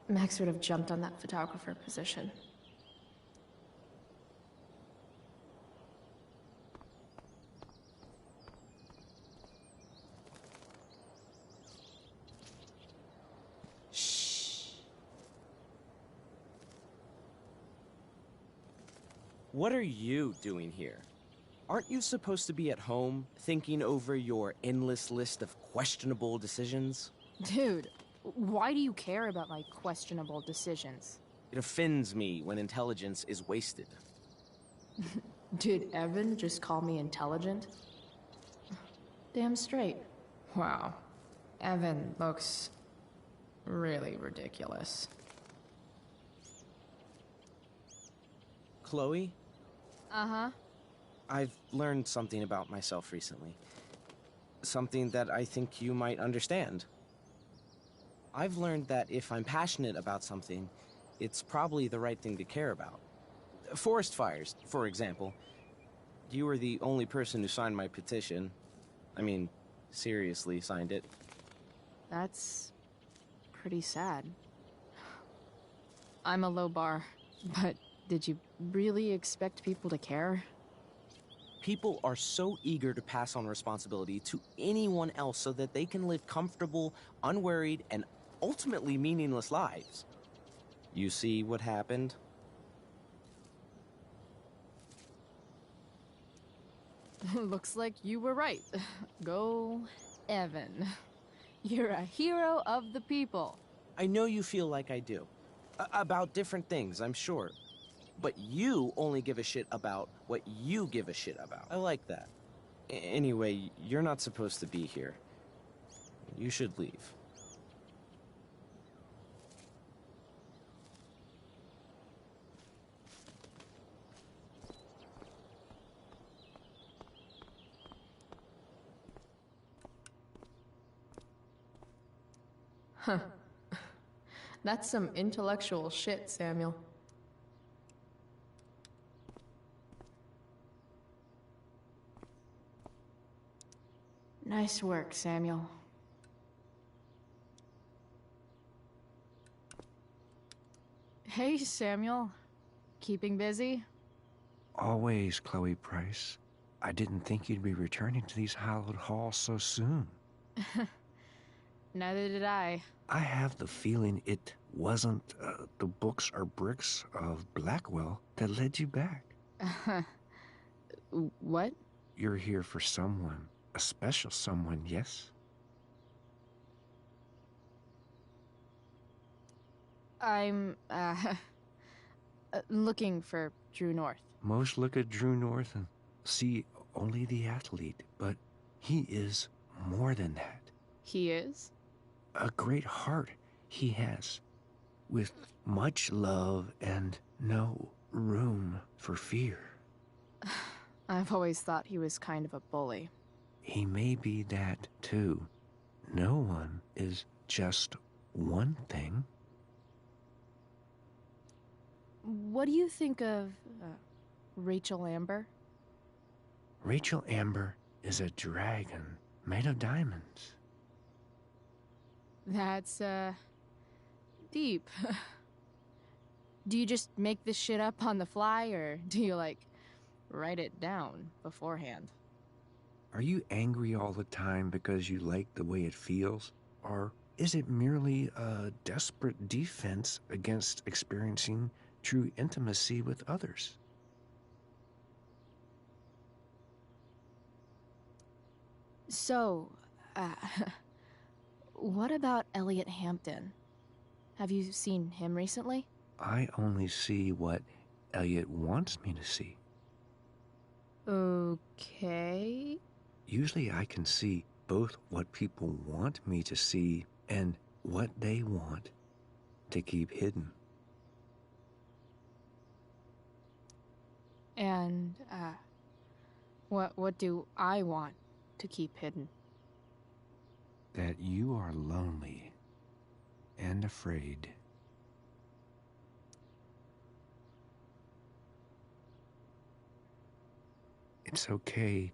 Max would have jumped on that photographer position. What are you doing here? Aren't you supposed to be at home, thinking over your endless list of questionable decisions? Dude, why do you care about my questionable decisions? It offends me when intelligence is wasted. Did Evan just call me intelligent? Damn straight. Wow. Evan looks really ridiculous. Chloe? Uh-huh. I've learned something about myself recently. Something that I think you might understand. I've learned that if I'm passionate about something, it's probably the right thing to care about. Forest fires, for example. You were the only person who signed my petition. I mean, seriously signed it. That's pretty sad. I'm a low bar, but did you really expect people to care? People are so eager to pass on responsibility to anyone else so that they can live comfortable, unworried, and ultimately meaningless lives. You see what happened? Looks like you were right. Go, Evan. You're a hero of the people. I know you feel like I do. About different things, I'm sure. But you only give a shit about what you give a shit about. I like that. Anyway, you're not supposed to be here. You should leave. Huh. That's some intellectual shit, Samuel. Nice work, Samuel. Hey, Samuel. Keeping busy? Always, Chloe Price. I didn't think you'd be returning to these hallowed halls so soon. Neither did I. I have the feeling it wasn't the books or bricks of Blackwell that led you back. What? You're here for someone. A special someone, yes? I'm, looking for Drew North. Most look at Drew North and see only the athlete, but he is more than that. He is? A great heart he has, with much love and no room for fear. I've always thought he was kind of a bully. He may be that too. No one is just one thing. What do you think of Rachel Amber? Rachel Amber is a dragon made of diamonds. That's, deep. Do you just make this shit up on the fly, or do you, like, write it down beforehand? Are you angry all the time because you like the way it feels? Or is it merely a desperate defense against experiencing true intimacy with others? So, what about Elliot Hampton? Have you seen him recently? I only see what Elliot wants me to see. Okay. Usually I can see both what people want me to see and what they want to keep hidden. And, what do I want to keep hidden? That you are lonely and afraid. It's okay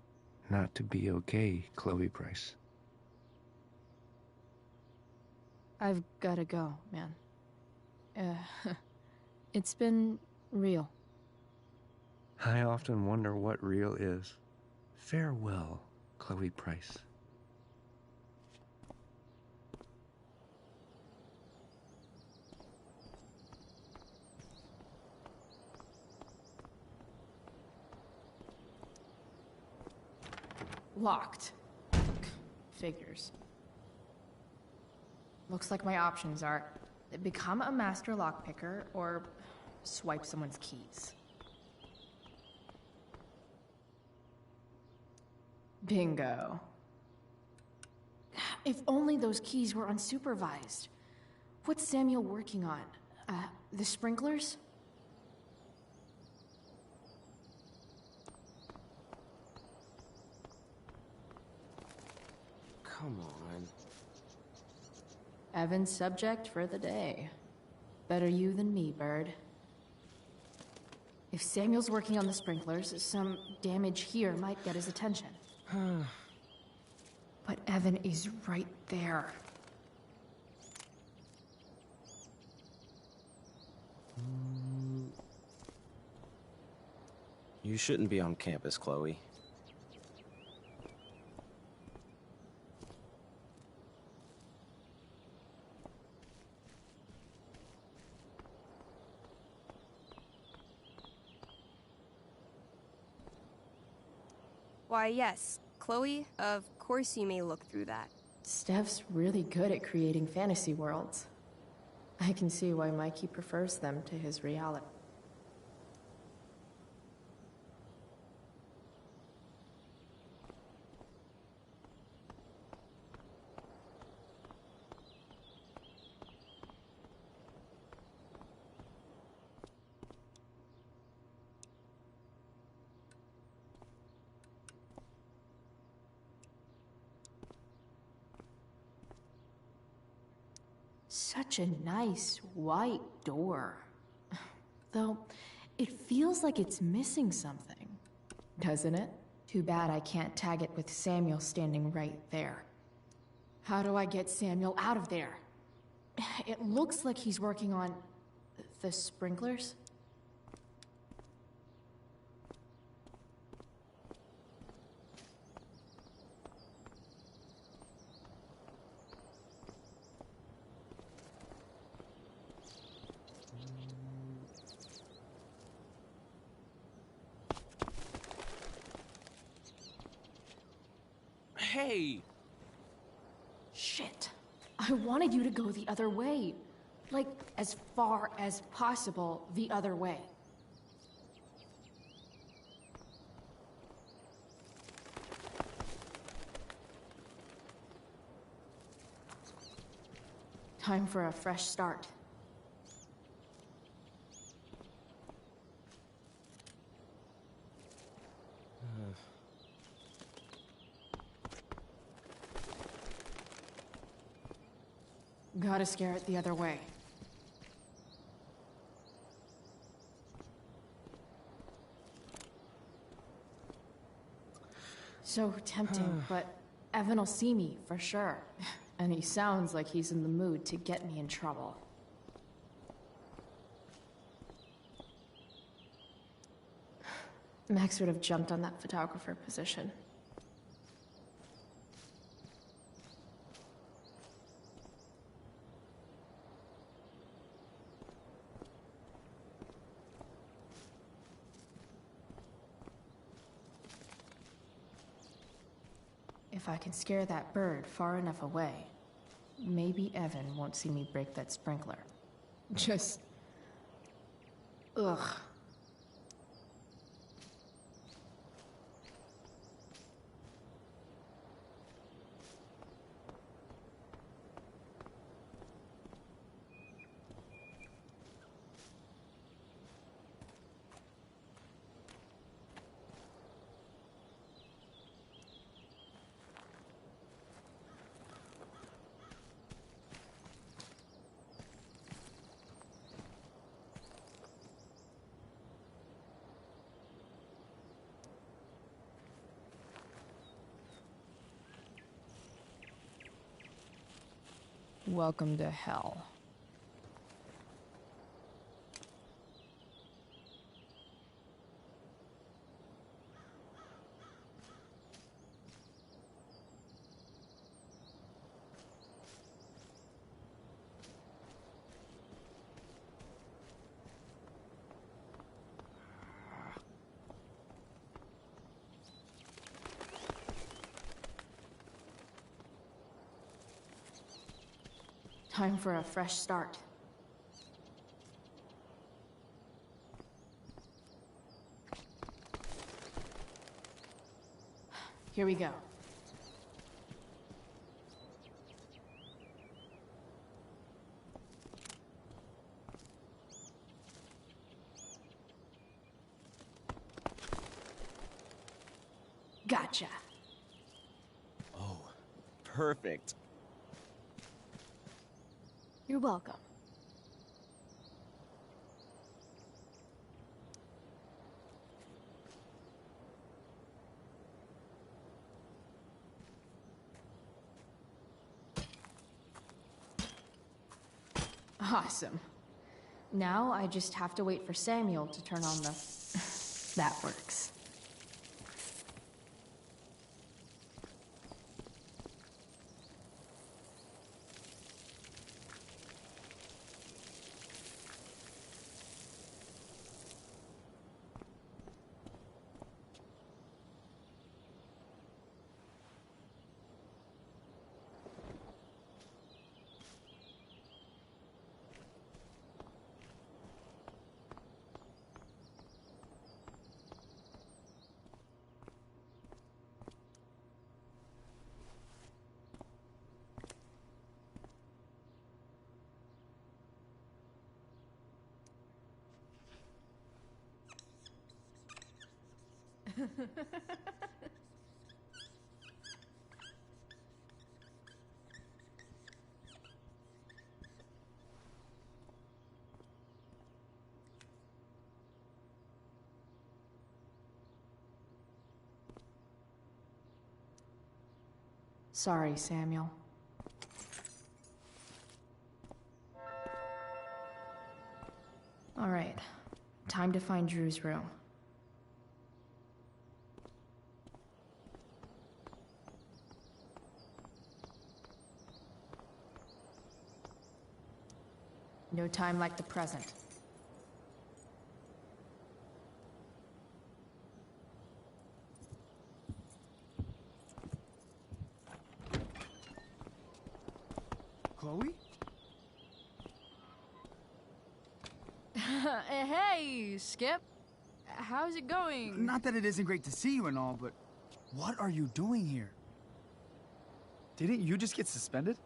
not to be okay, Chloe Price. I've gotta go, man. It's been real. I often wonder what real is. Farewell, Chloe Price. Locked. Figures. Looks like my options are become a master lockpicker or swipe someone's keys. Bingo. If only those keys were unsupervised. What's Samuel working on? The sprinklers? Come on. Evan's subject for the day. Better you than me, Bird. If Samuel's working on the sprinklers, some damage here might get his attention. But Evan is right there. You shouldn't be on campus, Chloe. Why, yes. Chloe, of course you may look through that. Steph's really good at creating fantasy worlds. I can see why Mikey prefers them to his reality. Such a nice white door. Though, it feels like it's missing something, doesn't it? Too bad I can't tag it with Samuel standing right there. How do I get Samuel out of there? It looks like he's working on the sprinklers. Hey! Shit. I wanted you to go the other way. Like, as far as possible the other way. Time for a fresh start. Gotta scare it the other way. So tempting, but Evan will see me for sure. And he sounds like he's in the mood to get me in trouble. Max would have jumped on that photographer position. If I can scare that bird far enough away, maybe Evan won't see me break that sprinkler. Just... ugh. Welcome to hell. Time for a fresh start. Here we go. Gotcha. Oh, perfect. You're welcome. Awesome. Now I just have to wait for Samuel to turn on the... That works. Sorry, Samuel. All right, time to find Drew's room. No time like the present. Chloe? Hey, Skip. How's it going? Not that it isn't great to see you and all, but what are you doing here? Didn't you just get suspended?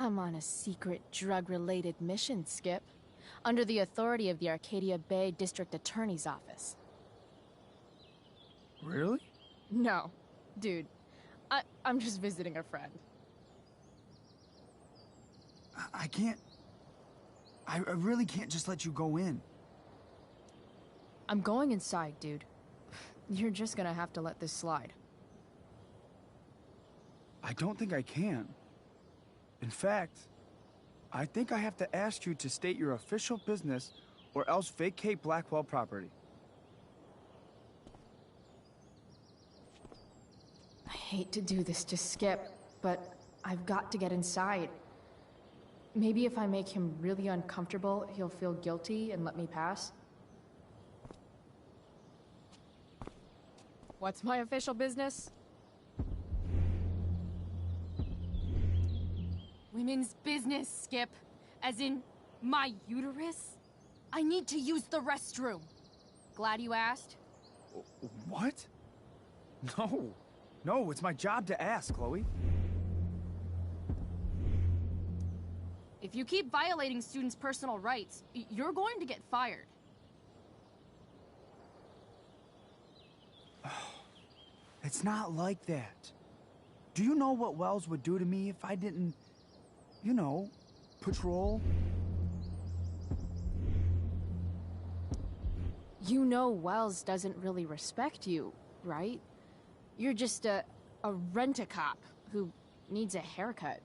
I'm on a secret drug-related mission, Skip. Under the authority of the Arcadia Bay District Attorney's Office. Really? No. Dude, I'm just visiting a friend. I can't... I really can't just let you go in. I'm going inside, dude. You're just gonna have to let this slide. I don't think I can. In fact, I think I have to ask you to state your official business or else vacate Blackwell property. I hate to do this to Skip, but I've got to get inside. Maybe if I make him really uncomfortable, he'll feel guilty and let me pass. What's my official business? Women's business, Skip. As in, my uterus? I need to use the restroom. Glad you asked. What? No. No, it's my job to ask, Chloe. If you keep violating students' personal rights, you're going to get fired. It's not like that. Do you know what Wells would do to me if I didn't, you know, patrol? You know Wells doesn't really respect you, right? You're just a rent-a-cop who needs a haircut.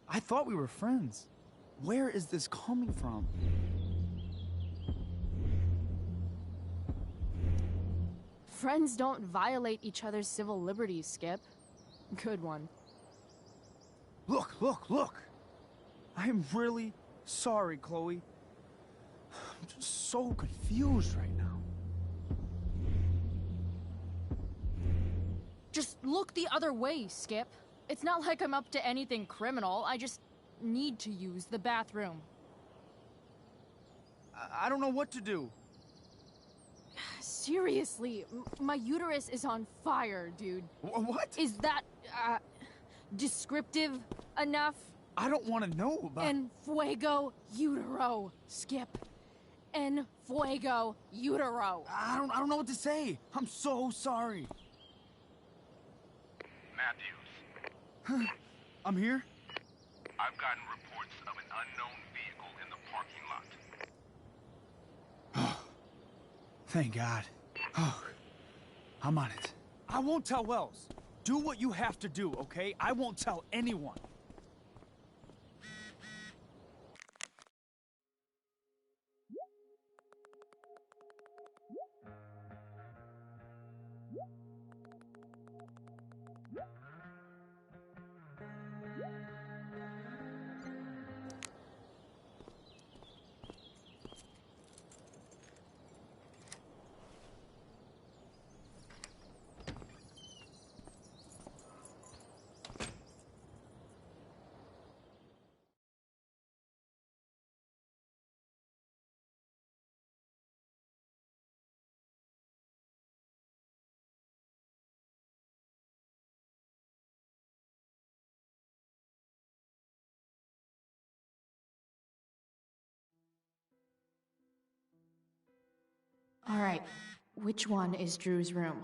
I thought we were friends. Where is this coming from? Friends don't violate each other's civil liberties, Skip. Good one. Look! I'm really sorry, Chloe. I'm just so confused right now. Just look the other way, Skip. It's not like I'm up to anything criminal. I just need to use the bathroom. I don't know what to do. Seriously, my uterus is on fire, dude. What? Is that, descriptive enough? I don't want to know about... En fuego utero, Skip. En fuego utero. I don't know what to say. I'm so sorry. Matthews. I'm here? I've gotten reports of an unknown vehicle in the parking lot. Thank God. Oh, I'm on it. I won't tell Wells. Do what you have to do, okay? I won't tell anyone. All right, which one is Drew's room?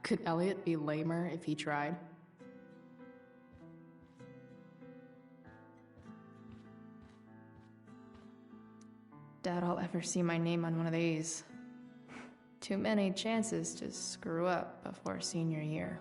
Could Elliot be lamer if he tried? Doubt I'll ever see my name on one of these. Too many chances to screw up before senior year.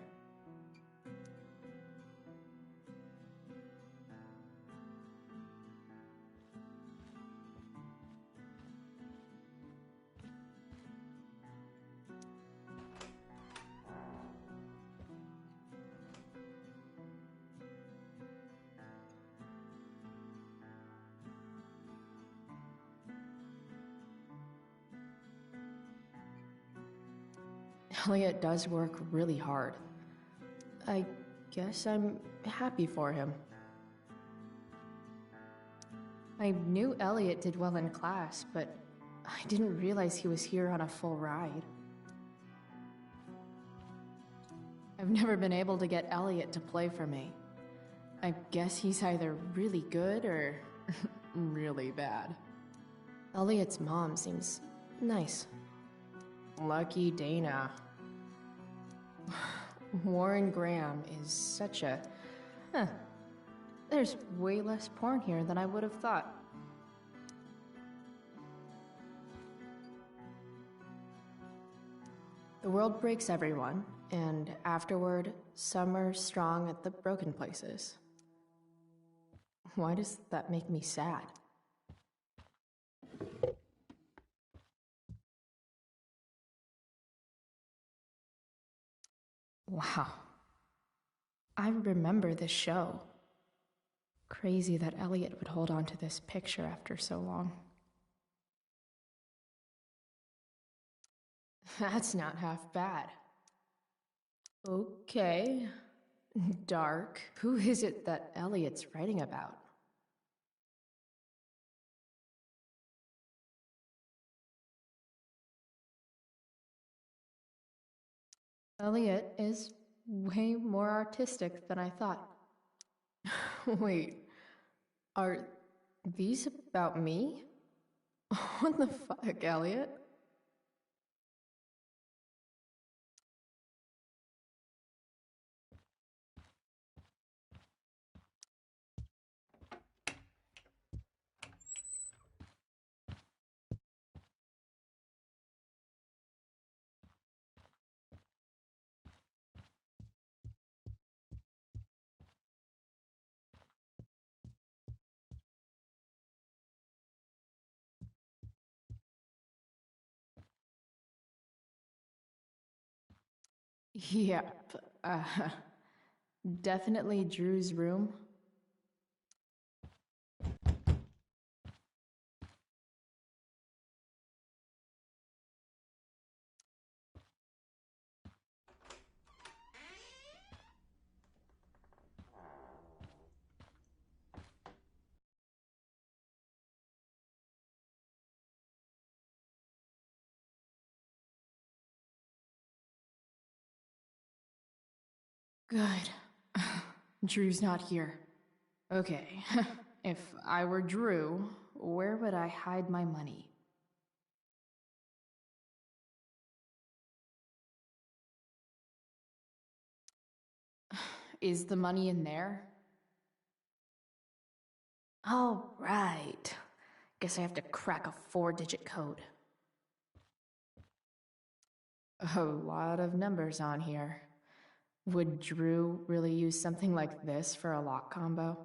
Elliot does work really hard. I guess I'm happy for him. I knew Elliot did well in class, but I didn't realize he was here on a full ride. I've never been able to get Elliot to play for me. I guess he's either really good or really bad. Elliot's mom seems nice. Lucky Dana. Warren Graham is such a... There's way less porn here than I would have thought. The world breaks everyone, and afterward, some are strong at the broken places. Why does that make me sad? Wow. I remember this show. Crazy that Elliot would hold on to this picture after so long. That's not half bad. Okay. Dark. Who is it that Elliot's writing about? Elliot is way more artistic than I thought. Wait, are these about me? What the fuck, Elliot? Yep, definitely Drew's room. Good. Drew's not here. Okay, if I were Drew, where would I hide my money? Is the money in there? Oh, right. Guess I have to crack a 4-digit code. A lot of numbers on here. Would Drew really use something like this for a lock combo?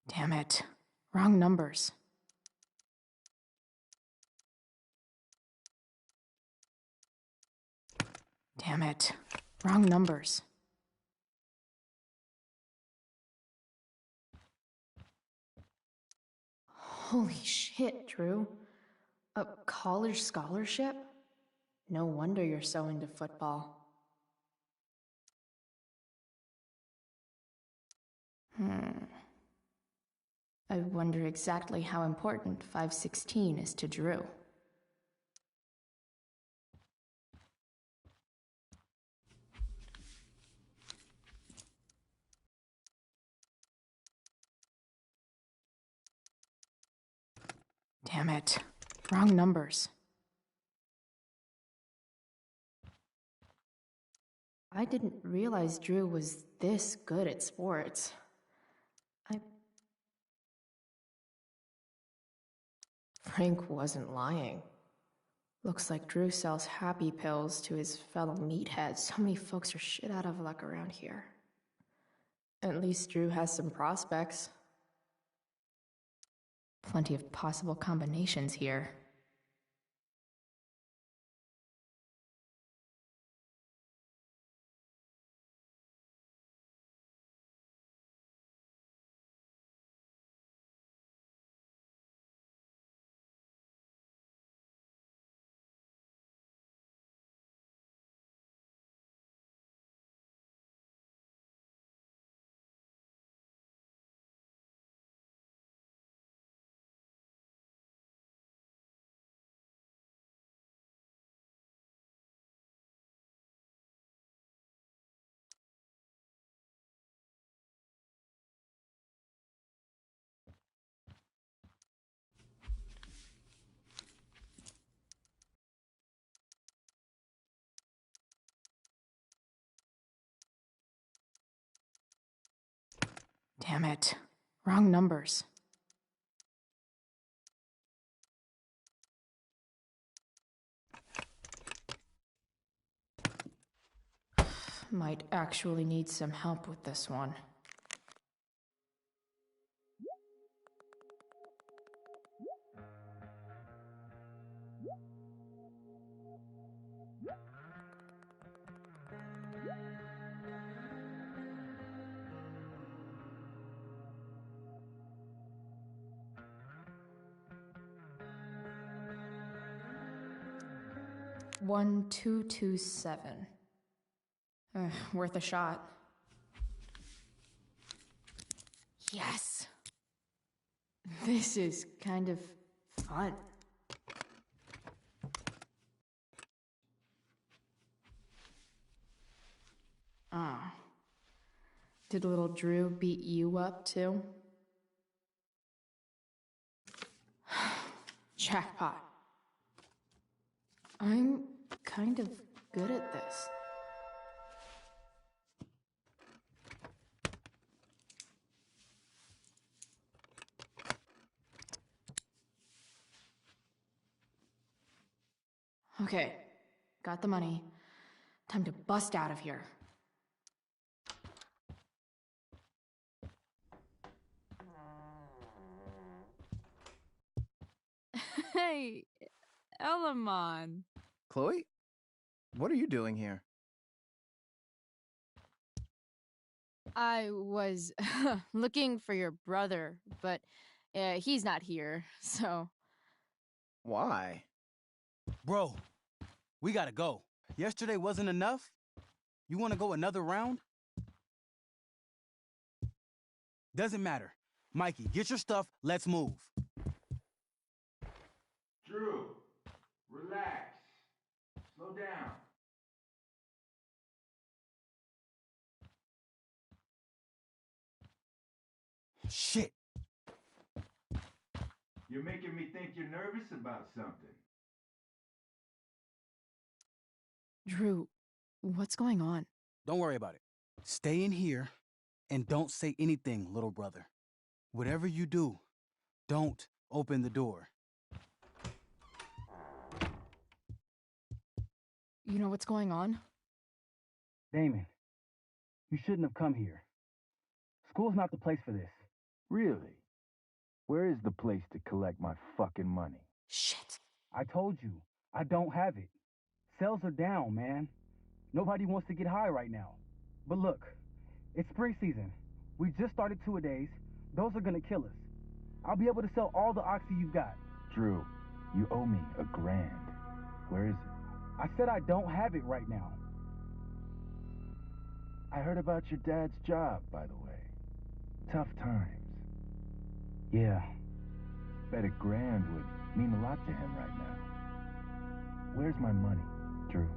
Damn it. Wrong numbers. Damn it. Wrong numbers. Holy shit, Drew. A college scholarship? No wonder you're so into football. I wonder exactly how important 516 is to Drew. Damn it. Wrong numbers. I didn't realize Drew was this good at sports. Frank wasn't lying. Looks like Drew sells happy pills to his fellow meatheads. So many folks are shit out of luck around here. At least Drew has some prospects. Plenty of possible combinations here. Damn it. Wrong numbers. Might actually need some help with this one. $1,227. Worth a shot. Yes! This is kind of fun. Ah. Did little Drew beat you up too? Jackpot. I'm kind of good at this. Okay, got the money. Time to bust out of here. Hey, Elamon. Chloe? What are you doing here? I was looking for your brother, but he's not here, so... Why? Bro, we gotta go. Yesterday wasn't enough? You wanna go another round? Doesn't matter. Mikey, get your stuff, let's move. Drew, relax. Slow down. Shit. You're making me think you're nervous about something. Drew, what's going on? Don't worry about it. Stay in here and don't say anything, little brother. Whatever you do, don't open the door. You know what's going on? Damon, you shouldn't have come here. School's not the place for this. Really? Where is the place to collect my fucking money? Shit. I told you, I don't have it. Sales are down, man. Nobody wants to get high right now. But look, it's spring season. We just started two-a-days. Those are gonna kill us. I'll be able to sell all the oxy you've got. Drew, you owe me $1,000. Where is it? I said I don't have it right now. I heard about your dad's job, by the way. Tough times. Yeah. Bet $1,000 would mean a lot to him right now. Where's my money, Drew?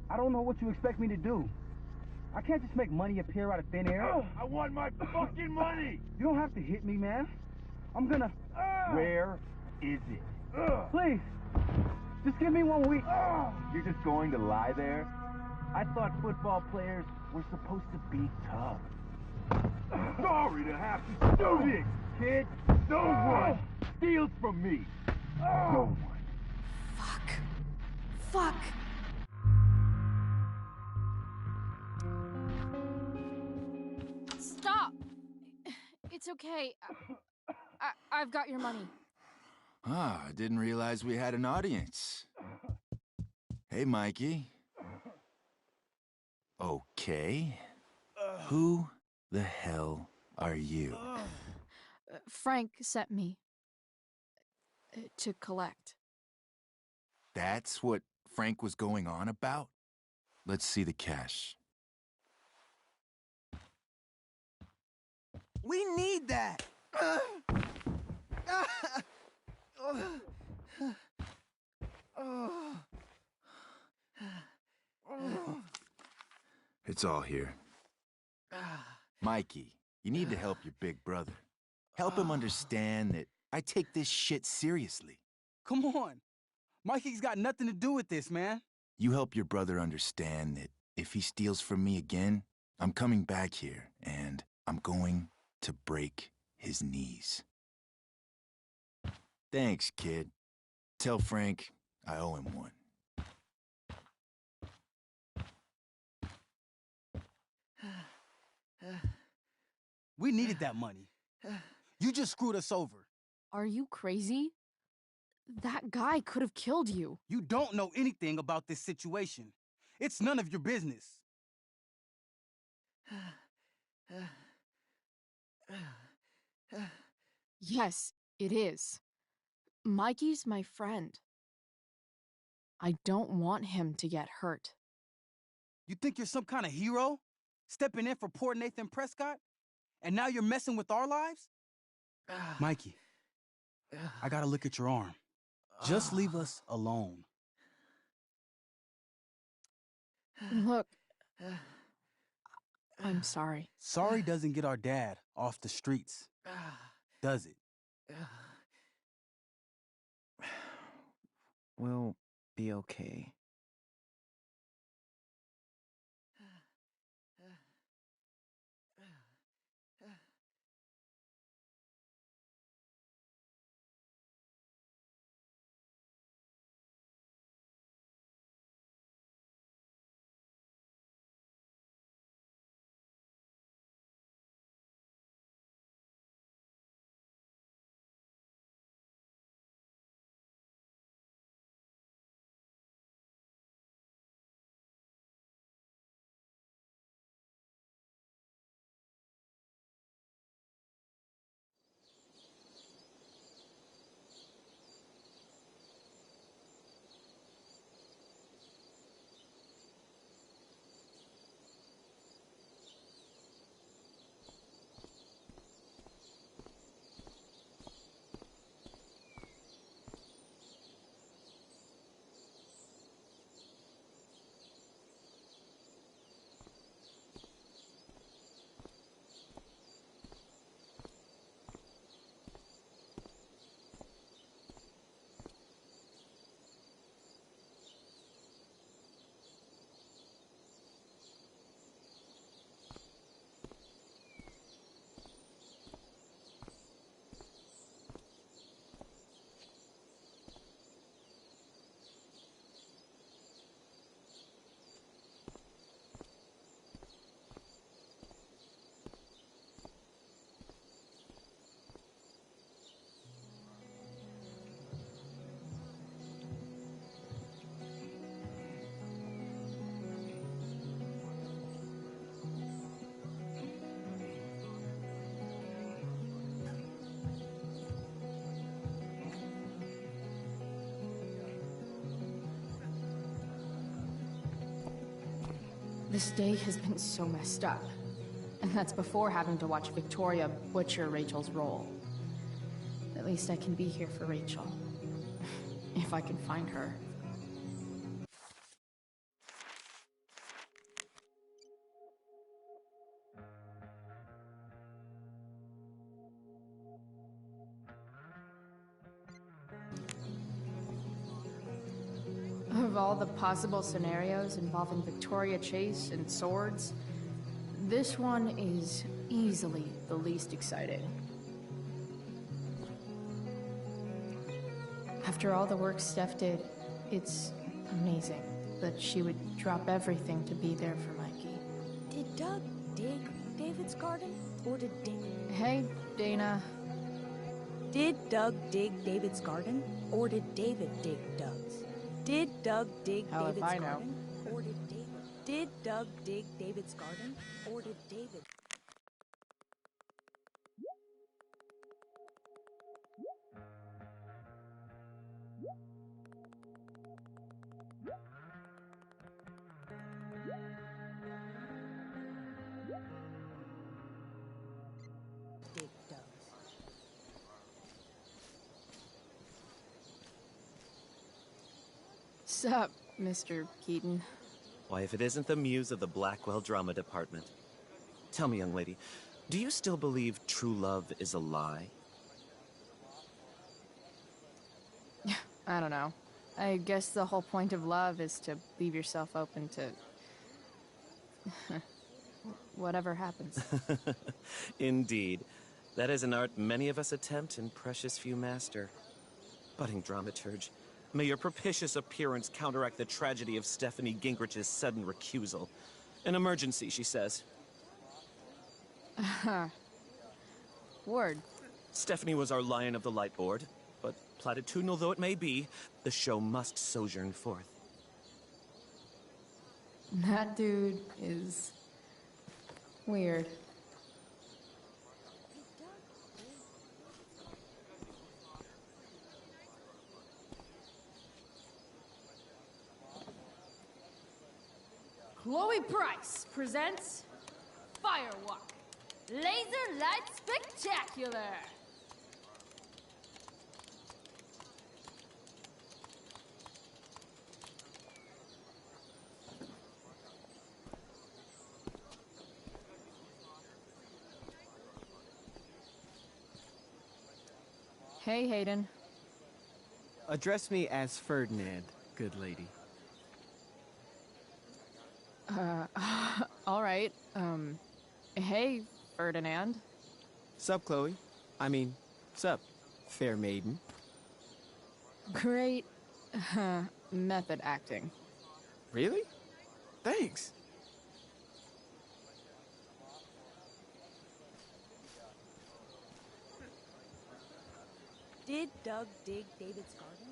I don't know what you expect me to do. I can't just make money appear out of thin air. I want my fucking money! You don't have to hit me, man. I'm gonna... Where is it? Please, just give me 1 week. You're just going to lie there? I thought football players were supposed to be tough. Sorry to have to do this, kid. No one steals from me. No one. Fuck. Stop! It's okay. I've got your money. Ah, I didn't realize we had an audience. Hey, Mikey. Okay. Who the hell are you? Frank sent me to collect. That's what Frank was going on about? Let's see the cash. We need that. It's all here. Mikey, you need to help your big brother. Help him understand that I take this shit seriously. Come on. Mikey's got nothing to do with this, man. You help your brother understand that if he steals from me again, I'm coming back here, and I'm going to break his knees. Thanks, kid. Tell Frank I owe him one. We needed that money. You just screwed us over. Are you crazy? That guy could have killed you. You don't know anything about this situation. It's none of your business. Yes, it is. Mikey's my friend. I don't want him to get hurt. You think you're some kind of hero? Stepping in for poor Nathan Prescott? And now you're messing with our lives? Mikey, I gotta look at your arm. Just leave us alone. Look, I'm sorry. Sorry doesn't get our dad off the streets, does it? We'll be okay. This day has been so messed up. And that's before having to watch Victoria butcher Rachel's role. At least I can be here for Rachel. If I can find her. Of all the possible scenarios involving Victoria Chase and swords, this one is easily the least exciting. After all the work Steph did, it's amazing that she would drop everything to be there for Mikey. Did Doug dig David's garden? Or did Hey, Dana. Did Doug dig David's garden? Or did David dig Doug's? Did Doug dig Hell if David's I know. garden? Or did David? Did Doug dig David's garden? Or did David? Dig Doug's. Sup, Mr. Keaton? Why, if it isn't the muse of the Blackwell Drama Department. Tell me, young lady, do you still believe true love is a lie? I don't know. I guess the whole point of love is to leave yourself open to... whatever happens. Indeed. That is an art many of us attempt and precious few master. Budding dramaturge, may your propitious appearance counteract the tragedy of Stephanie Gingrich's sudden recusal. An emergency, she says. Word. Stephanie was our lion of the light board, but platitudinal though it may be, the show must sojourn forth. That dude is weird. Chloe Price presents Firewalk, Laser Light Spectacular. Hey, Hayden. Address me as Ferdinand, good lady. All right. Hey, Ferdinand. Sup, Chloe? I mean, sup, fair maiden. Great, method acting. Really? Thanks. Did Doug dig David's garden?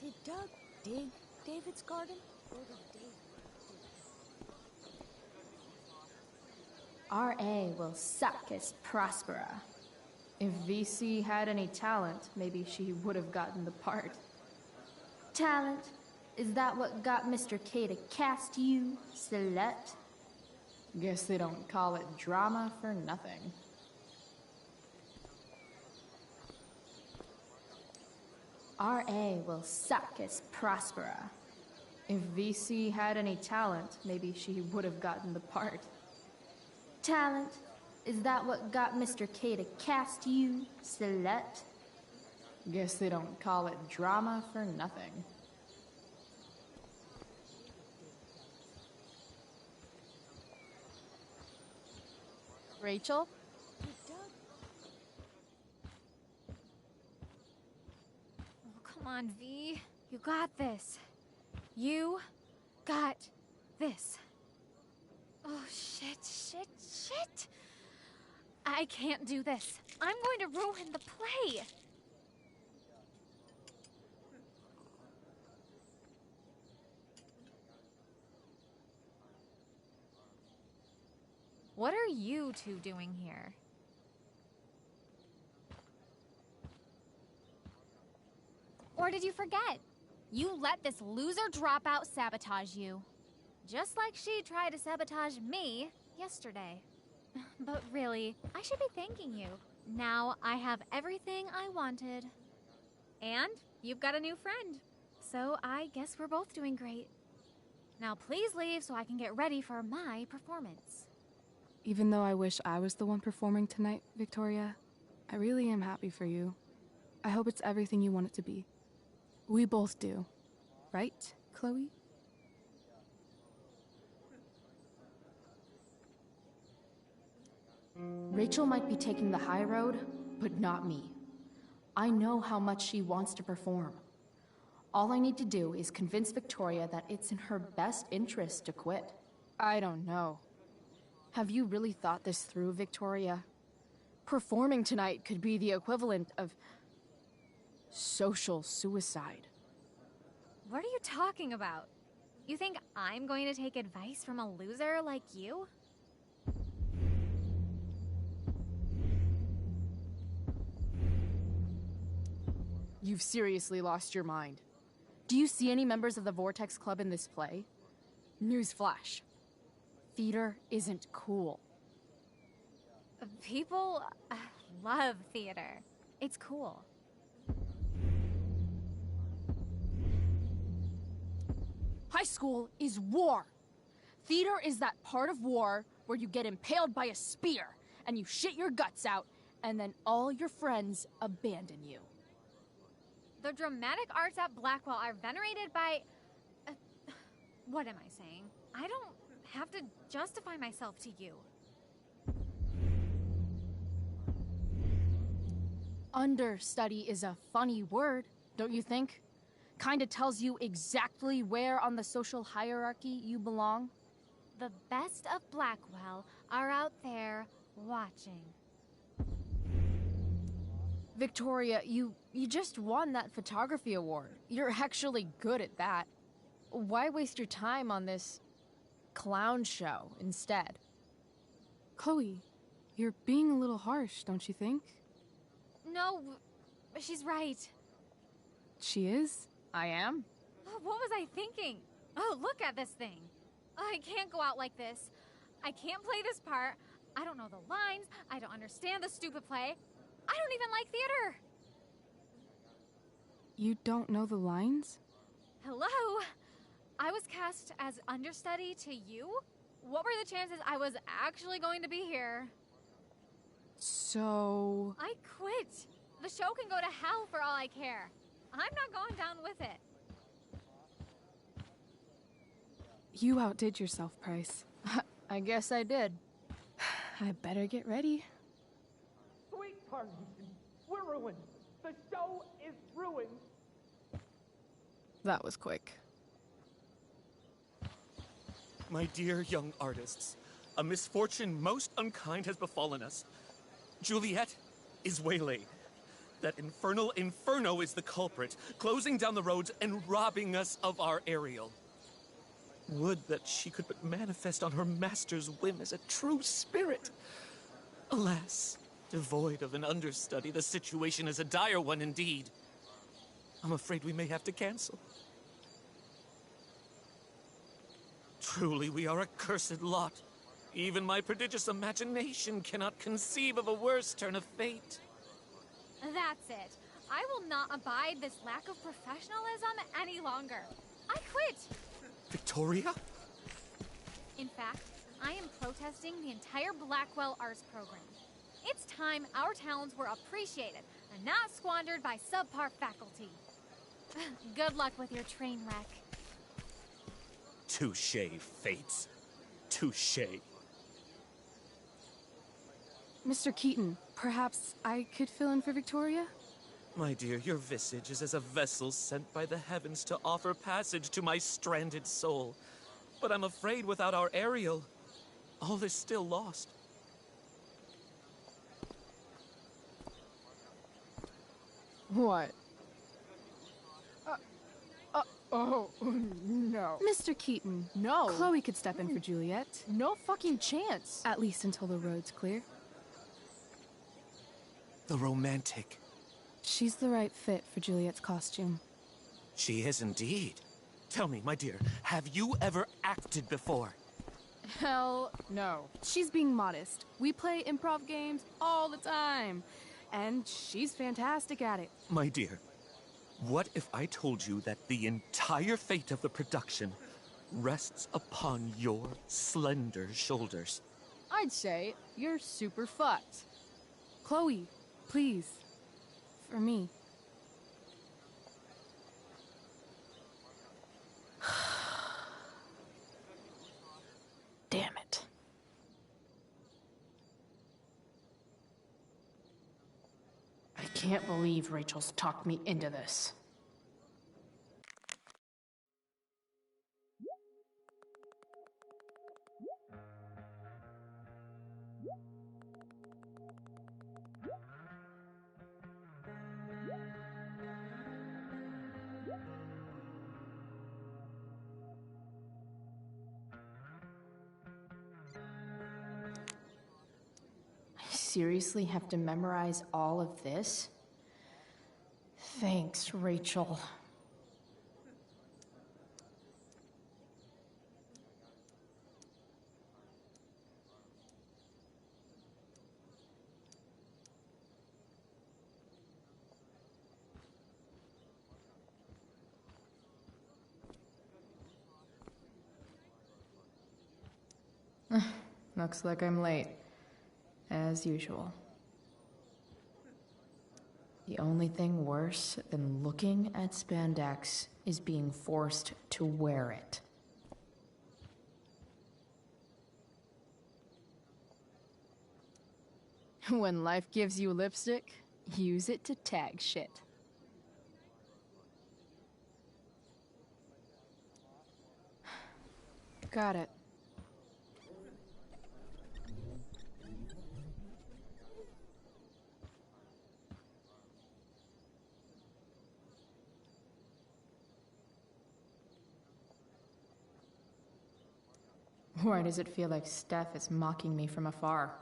Did Doug dig David's garden? Or did RA will suck as Prospera. If VC had any talent, maybe she would have gotten the part. Talent? Is that what got Mr. K to cast you, slut? Guess they don't call it drama for nothing. RA will suck as Prospera. If VC had any talent, maybe she would have gotten the part. Talent? Is that what got Mr. K to cast you, slut? Guess they don't call it drama for nothing. Rachel? Come on, V. You got this. You got this. Oh, shit. I can't do this. I'm going to ruin the play. What are you two doing here? Or did you forget? You let this loser dropout sabotage you. Just like she tried to sabotage me yesterday. But really, I should be thanking you. Now I have everything I wanted. And you've got a new friend. So I guess we're both doing great. Now please leave so I can get ready for my performance. Even though I wish I was the one performing tonight, Victoria, I really am happy for you. I hope it's everything you want it to be. We both do. Right, Chloe? Rachel might be taking the high road, but not me. I know how much she wants to perform. All I need to do is convince Victoria that it's in her best interest to quit. I don't know. Have you really thought this through, Victoria? Performing tonight could be the equivalent of social suicide. What are you talking about? You think I'm going to take advice from a loser like you? You've seriously lost your mind. Do you see any members of the Vortex Club in this play? Newsflash. Theater isn't cool. People love theater. It's cool. High school is war. Theater is that part of war where you get impaled by a spear and you shit your guts out and then all your friends abandon you. The dramatic arts at Blackwell are venerated by... what am I saying? I don't have to justify myself to you. Understudy is a funny word, don't you think? Kinda tells you exactly where on the social hierarchy you belong. The best of Blackwell are out there watching. Victoria, you just won that photography award. You're actually good at that. Why waste your time on this clown show instead? Chloe, you're being a little harsh, don't you think? No, she's right. She is? I am? What was I thinking? Oh, look at this thing. I can't go out like this. I can't play this part. I don't know the lines. I don't understand the stupid play. I don't even like theater. You don't know the lines? Hello? I was cast as understudy to you? What were the chances I was actually going to be here? So... I quit. The show can go to hell for all I care. I'm not going down with it. You outdid yourself, Price. I guess I did. I better get ready. Sweet Parkinson, we're ruined. The show is ruined. That was quick. My dear young artists, a misfortune most unkind has befallen us. Juliet is waylaid. That infernal inferno is the culprit, closing down the roads and robbing us of our Ariel. Would that she could but manifest on her master's whim as a true spirit. Alas, devoid of an understudy, the situation is a dire one indeed. I'm afraid we may have to cancel. Truly, we are a cursed lot. Even my prodigious imagination cannot conceive of a worse turn of fate. That's it. I will not abide this lack of professionalism any longer. I quit. Victoria? In fact, I am protesting the entire Blackwell Arts program. It's time our talents were appreciated and not squandered by subpar faculty. Good luck with your train wreck. Touché, Fates. Touché. Mr. Keaton, perhaps I could fill in for Victoria? My dear, your visage is as a vessel sent by the heavens to offer passage to my stranded soul. But I'm afraid without our Ariel, all is still lost. What? Oh, no. Mr. Keaton. No. Chloe could step in for Juliet. No fucking chance. At least until the road's clear. The romantic. She's the right fit for Juliet's costume. She is indeed. Tell me, my dear, have you ever acted before? Hell no. She's being modest. We play improv games all the time. And she's fantastic at it. My dear, what if I told you that the entire fate of the production rests upon your slender shoulders? I'd say you're super fucked. Chloe, please. For me. Damn it. I can't believe Rachel's talked me into this. I seriously have to memorize all of this? Thanks, Rachel. Looks like I'm late, as usual. The only thing worse than looking at spandex is being forced to wear it. When life gives you lipstick, use it to tag shit. Got it. Why does it feel like Steph is mocking me from afar?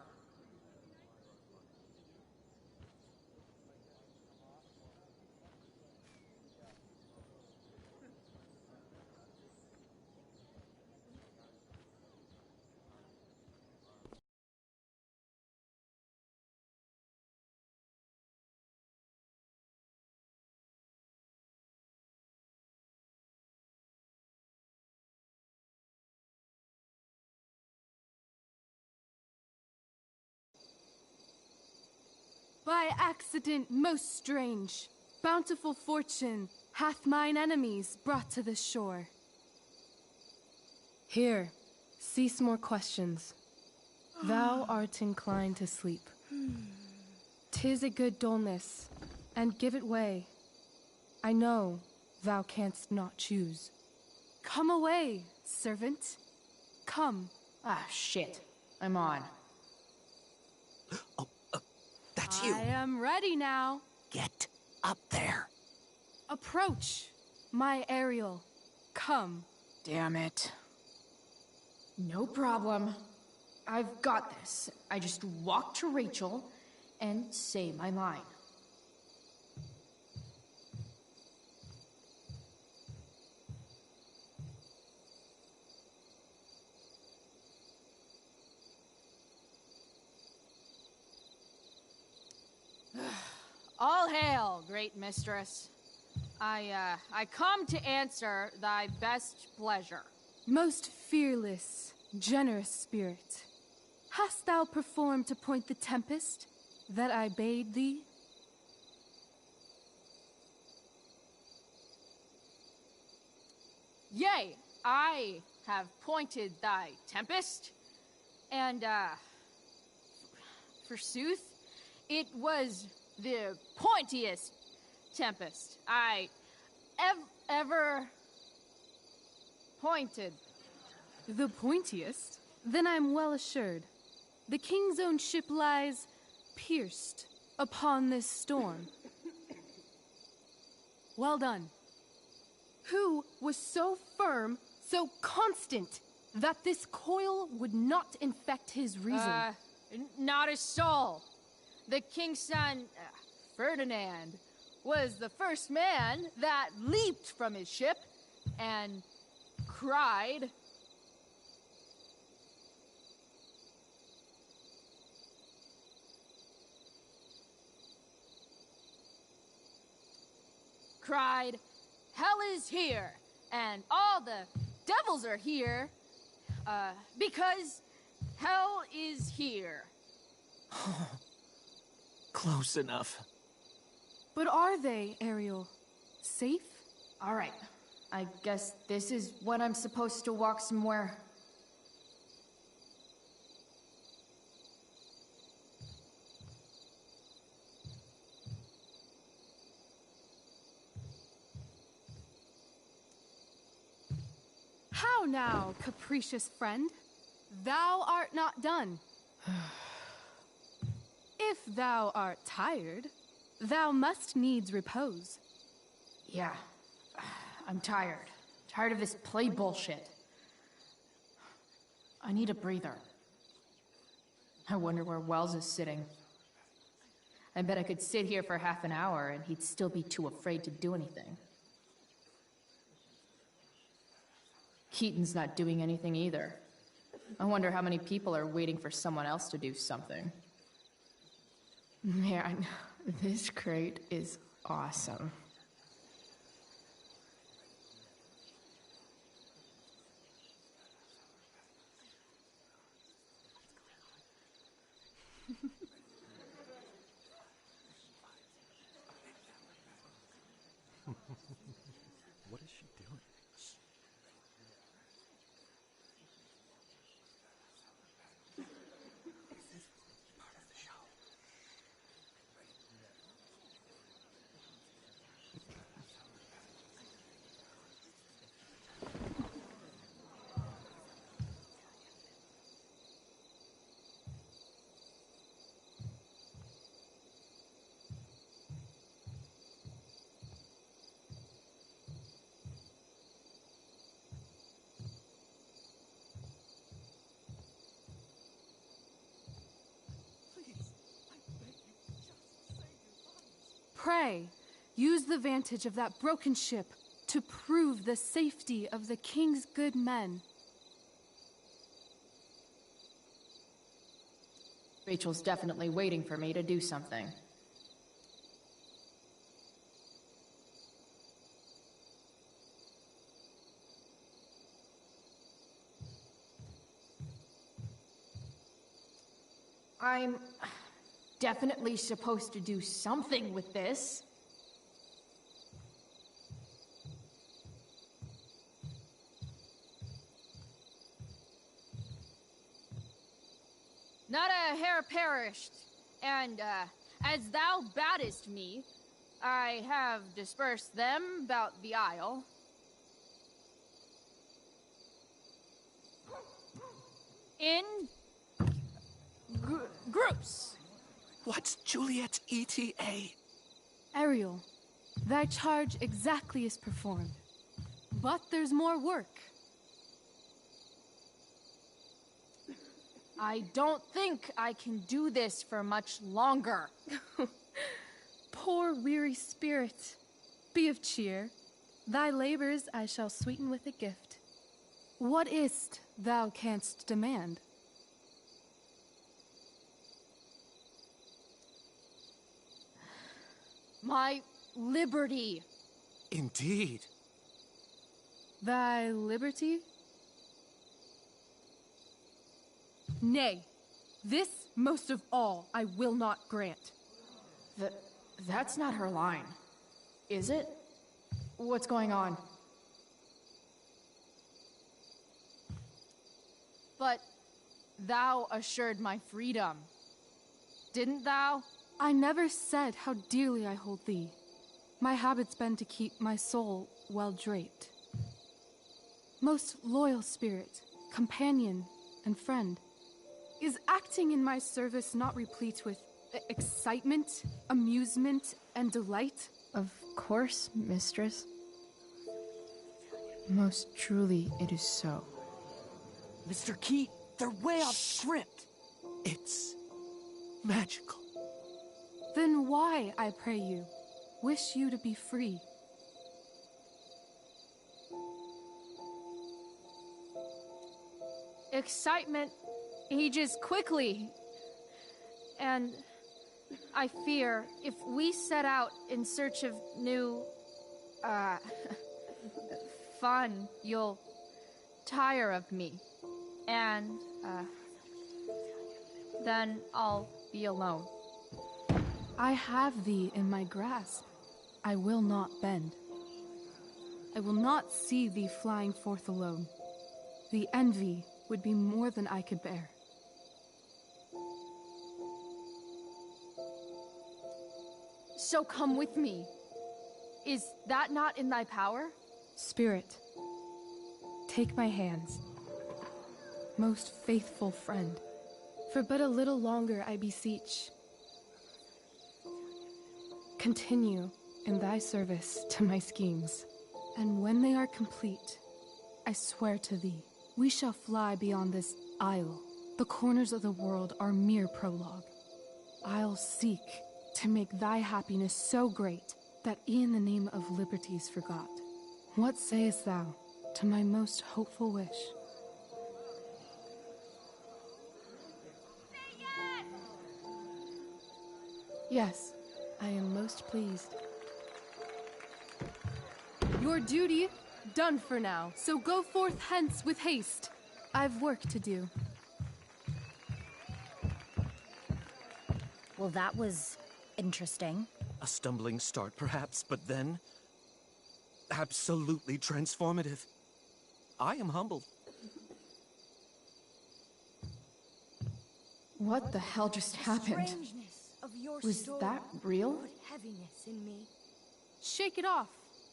By accident most strange, bountiful fortune hath mine enemies brought to this shore. Here, cease more questions. Thou art inclined to sleep. 'Tis a good dullness, and give it way. I know thou canst not choose. Come away, servant. Come. Ah, shit. I'm on. That's you. I am ready now. Get up there. Approach, my Ariel. Come. Damn it. No problem. I've got this. I just walk to Rachel and say my line. All hail, great mistress. I come to answer thy best pleasure. Most fearless, generous spirit, hast thou performed to point the tempest that I bade thee? Yea, I have pointed thy tempest, and, forsooth, it was the pointiest tempest I ever pointed. The pointiest? Then I'm well assured. The king's own ship lies pierced upon this storm. Well done. Who was so firm, so constant, that this coil would not infect his reason? Not a soul. The king's son, Ferdinand, was the first man that leaped from his ship and cried, "Hell is here, and all the devils are here, because hell is here." Close enough. But are they, Ariel? Safe? All right. I guess this is when I'm supposed to walk somewhere. How now, capricious friend? Thou art not done. If thou art tired, thou must needs repose. Yeah, I'm tired. Tired of this play bullshit. I need a breather. I wonder where Wells is sitting. I bet I could sit here for half an hour and he'd still be too afraid to do anything. Keaton's not doing anything either. I wonder how many people are waiting for someone else to do something. Man, this crate is awesome. Pray, use the vantage of that broken ship to prove the safety of the king's good men. Rachel's definitely waiting for me to do something. I'm definitely supposed to do something with this. Not a hair perished, and, as thou baddest me, I have dispersed them about the isle. In groups. What's Juliet's ETA? Ariel, thy charge exactly is performed. But there's more work. I don't think I can do this for much longer. Poor weary spirit. Be of cheer. Thy labors I shall sweeten with a gift. What is't thou canst demand? My liberty. Indeed. Thy liberty? Nay, this most of all I will not grant. That's not her line, is it? What's going on? But thou assured my freedom, didn't thou? I never said how dearly I hold thee. My habit's been to keep my soul well draped. Most loyal spirit, companion, and friend, is acting in my service not replete with excitement, amusement, and delight? Of course, mistress. Most truly it is so. Mr. Keat, they're way off script. It's magical. Then why, I pray you, wish you to be free? Excitement ages quickly. And I fear if we set out in search of new, fun, you'll tire of me. And, then I'll be alone. I have thee in my grasp. I will not bend. I will not see thee flying forth alone. The envy would be more than I could bear. So come with me. Is that not in thy power? Spirit, take my hands. Most faithful friend, for but a little longer I beseech. Continue in thy service to my schemes, and when they are complete, I swear to thee, we shall fly beyond this isle. The corners of the world are mere prologue. I'll seek to make thy happiness so great that e'en the name of liberty's forgot. What sayest thou to my most hopeful wish? Yes, I am most pleased. Your duty done for now, so go forth hence with haste. I've work to do. Well, that was interesting. A stumbling start, perhaps, but then absolutely transformative. I am humbled. What the hell just happened? Was that real? Heaviness in me. Shake it off.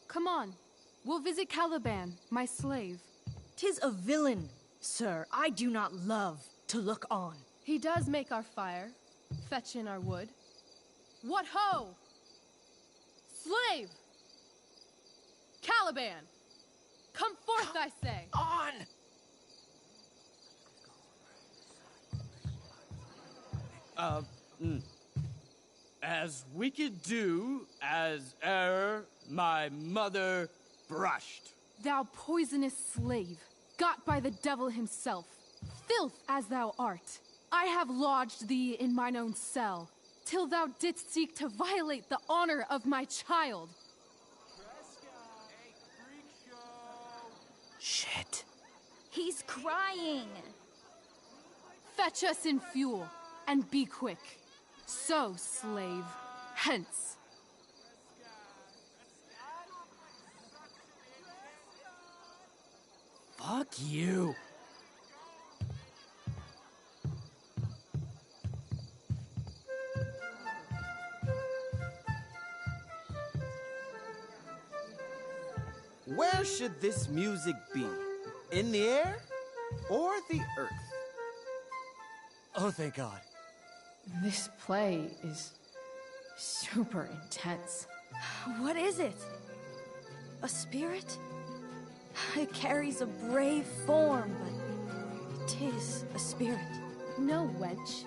Come on. We'll visit Caliban, my slave. 'Tis a villain, sir. I do not love to look on. He does make our fire, fetch in our wood. What ho! Slave! Caliban! Come forth, I say! On! As we could do, as my mother brushed. Thou poisonous slave, got by the devil himself, filth as thou art, I have lodged thee in mine own cell, till thou didst seek to violate the honor of my child. Shit. He's crying. Fetch us in fuel, and be quick. So, slave, hence. Fuck you. Where should this music be? In the air or the earth? Oh, thank God. This play is super intense. What is it? A spirit? It carries a brave form, but it is a spirit. No, wench.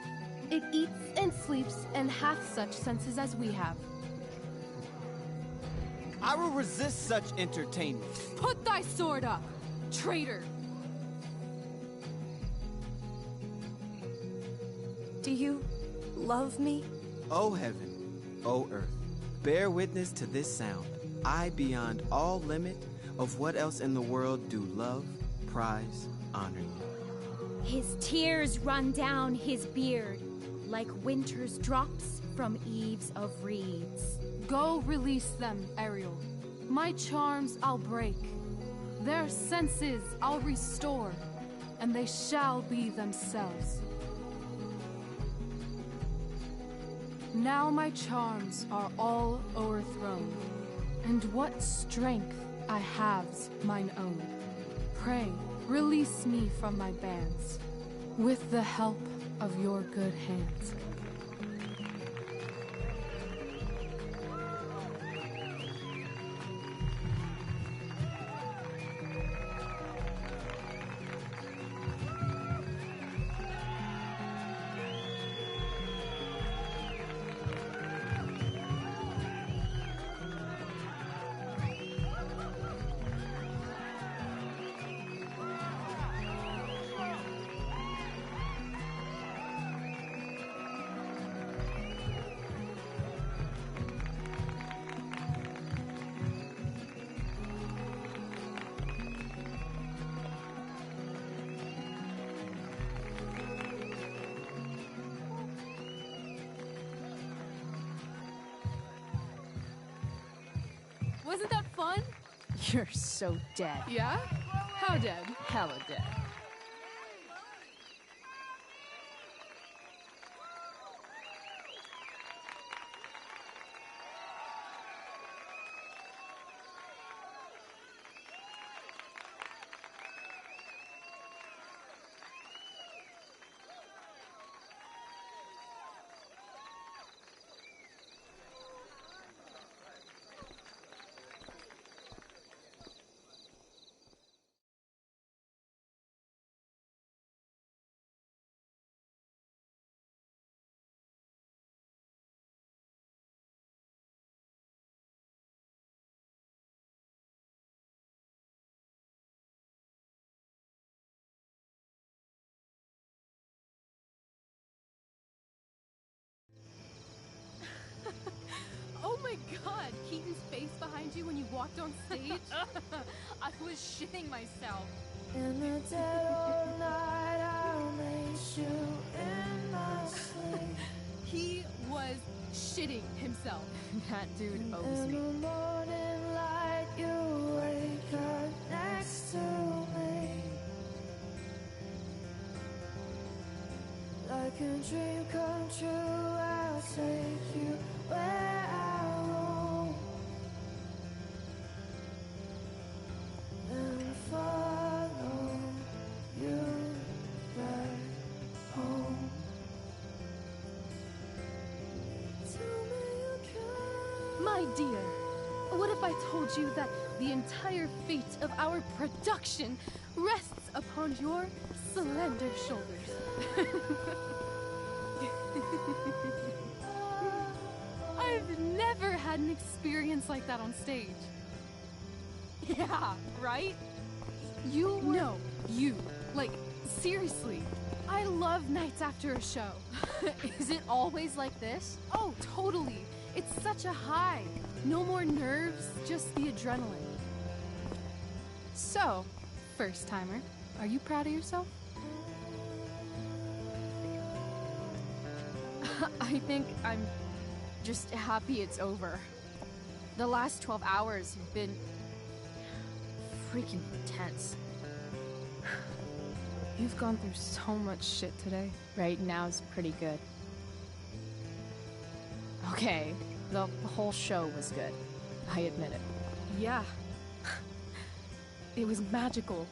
It eats and sleeps and hath such senses as we have. I will resist such entertainment. Put thy sword up, traitor! Do you love me? O heaven, O earth, bear witness to this sound. I, beyond all limit of what else in the world do love, prize, honor you. His tears run down his beard like winter's drops from eaves of reeds. Go release them, Ariel. My charms I'll break. Their senses I'll restore, and they shall be themselves. Now my charms are all o'erthrown, and what strength I have's mine own. Pray, release me from my bands, with the help of your good hands. Wasn't that fun? You're so dead. Yeah? How dead? Hella dead. Oh my god, Keaton's face behind you when you walked on stage? I was shitting myself. In the dead of night, I'll make you in my sleep. He was shitting himself. That dude owes In me. the morning light, you wake up next to me. Like a dream come true, I'll take you where I roam. And follow you back home. My dear, what if I told you that the entire fate of our production rests upon your slender shoulders? I've never had an experience like that on stage. Yeah, right? You were... No, you. Like, seriously. I love nights after a show. Is it always like this? Oh, totally. It's such a high. No more nerves, just the adrenaline. So, first timer, are you proud of yourself? I think I'm just happy it's over. The last 12 hours have been freaking intense. You've gone through so much shit today. Right now is pretty good. Okay, the whole show was good. I admit it. Yeah. It was magical.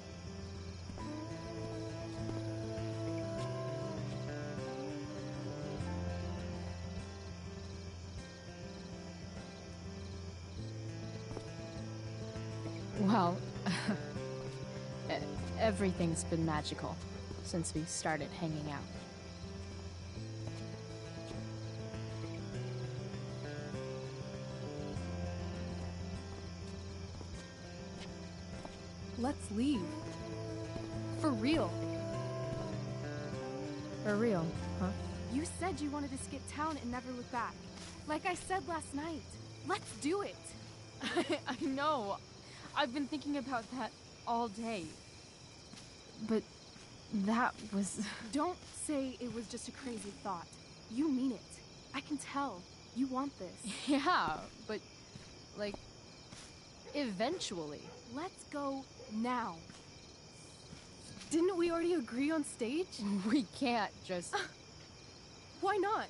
Well, everything's been magical since we started hanging out. Let's leave. For real. For real, huh? You said you wanted to skip town and never look back. Like I said last night. Let's do it. I know. I've been thinking about that all day. But that was... Don't say it was just a crazy thought. You mean it. I can tell. You want this. Yeah, but, like, eventually. Let's go now. Didn't we already agree on stage? We can't just... Why not?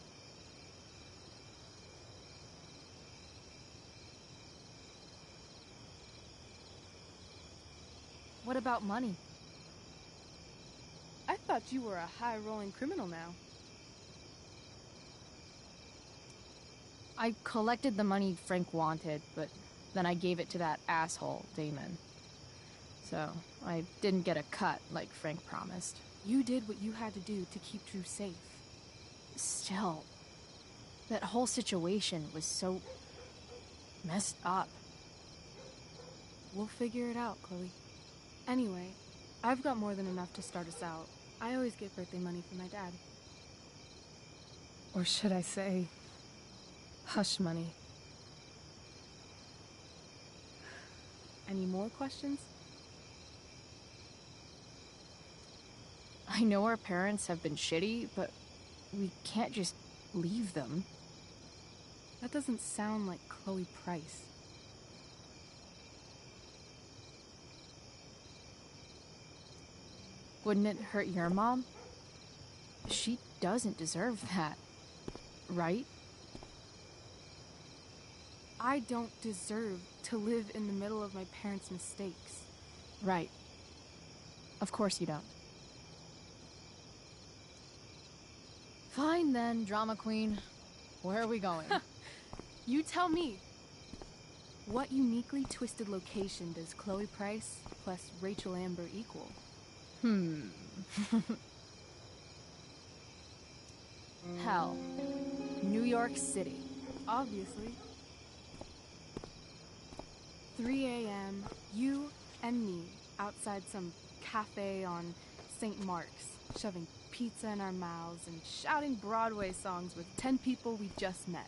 What about money? I thought you were a high-rolling criminal now. I collected the money Frank wanted, but then I gave it to that asshole, Damon. So, I didn't get a cut like Frank promised. You did what you had to do to keep Drew safe. Still, that whole situation was so messed up. We'll figure it out, Chloe. Anyway, I've got more than enough to start us out. I always get birthday money from my dad. Or should I say, hush money. Any more questions? I know our parents have been shitty, but we can't just leave them. That doesn't sound like Chloe Price. Wouldn't it hurt your mom? She doesn't deserve that, right? I don't deserve to live in the middle of my parents' mistakes. Right. Of course you don't. Fine then, drama queen. Where are we going? You tell me. What uniquely twisted location does Chloe Price plus Rachel Amber equal? Hell. New York City. Obviously. 3 a.m., you and me outside some cafe on St. Mark's, shoving pizza in our mouths and shouting Broadway songs with 10 people we just met.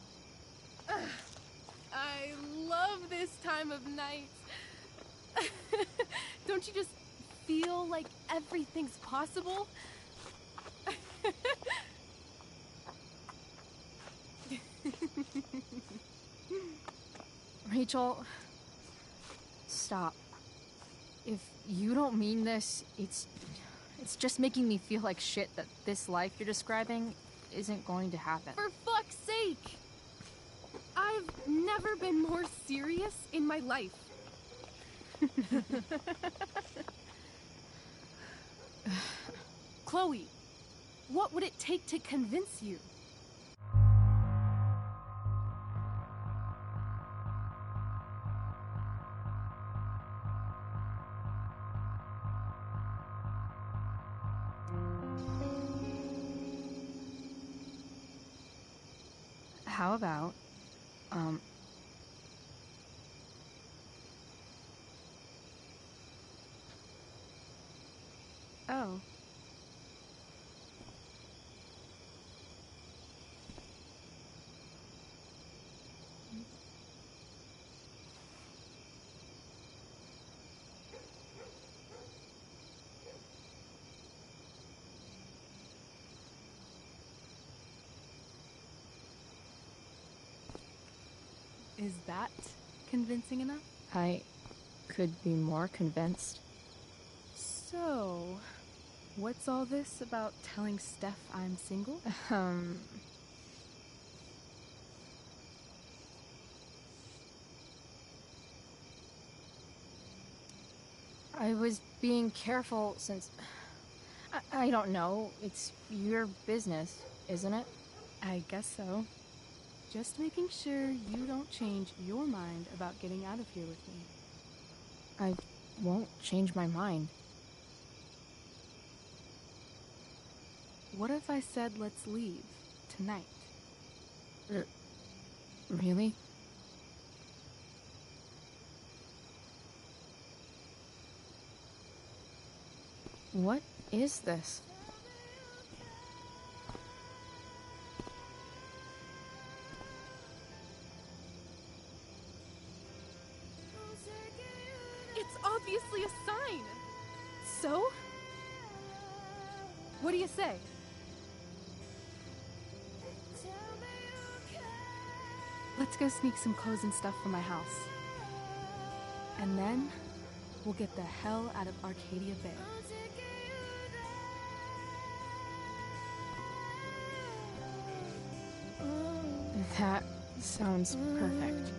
I love this time of night. Don't you just feel like everything's possible? Rachel, stop. If you don't mean this, it's just making me feel like shit that this life you're describing isn't going to happen. For fuck's sake! I've never been more serious in my life. Chloe, what would it take to convince you? How about Oh. Is that convincing enough? I could be more convinced. So, what's all this about telling Steph I'm single? I was being careful since... I don't know. It's your business, isn't it? I guess so. Just making sure you don't change your mind about getting out of here with me. I won't change my mind. What if I said let's leave tonight? Really? What is this? It's obviously a sign! So? What do you say? Let's go sneak some clothes and stuff from my house. And then, we'll get the hell out of Arcadia Bay. That sounds perfect.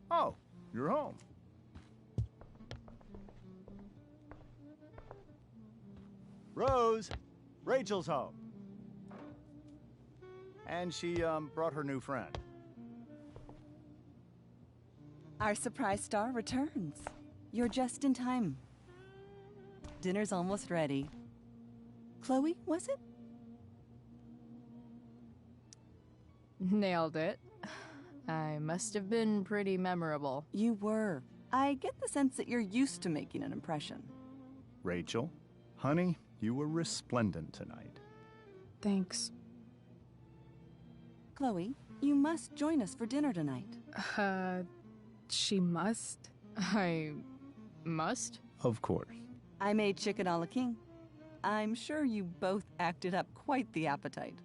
Oh, you're home. Rose, Rachel's home. And she, brought her new friend. Our surprise star returns. You're just in time. Dinner's almost ready. Chloe, was it? Nailed it. I must have been pretty memorable. You were. I get the sense that you're used to making an impression. Rachel, honey, you were resplendent tonight. Thanks. Chloe, you must join us for dinner tonight. She must? I must? Of course. I made chicken a la king. I'm sure you both acted up quite the appetite.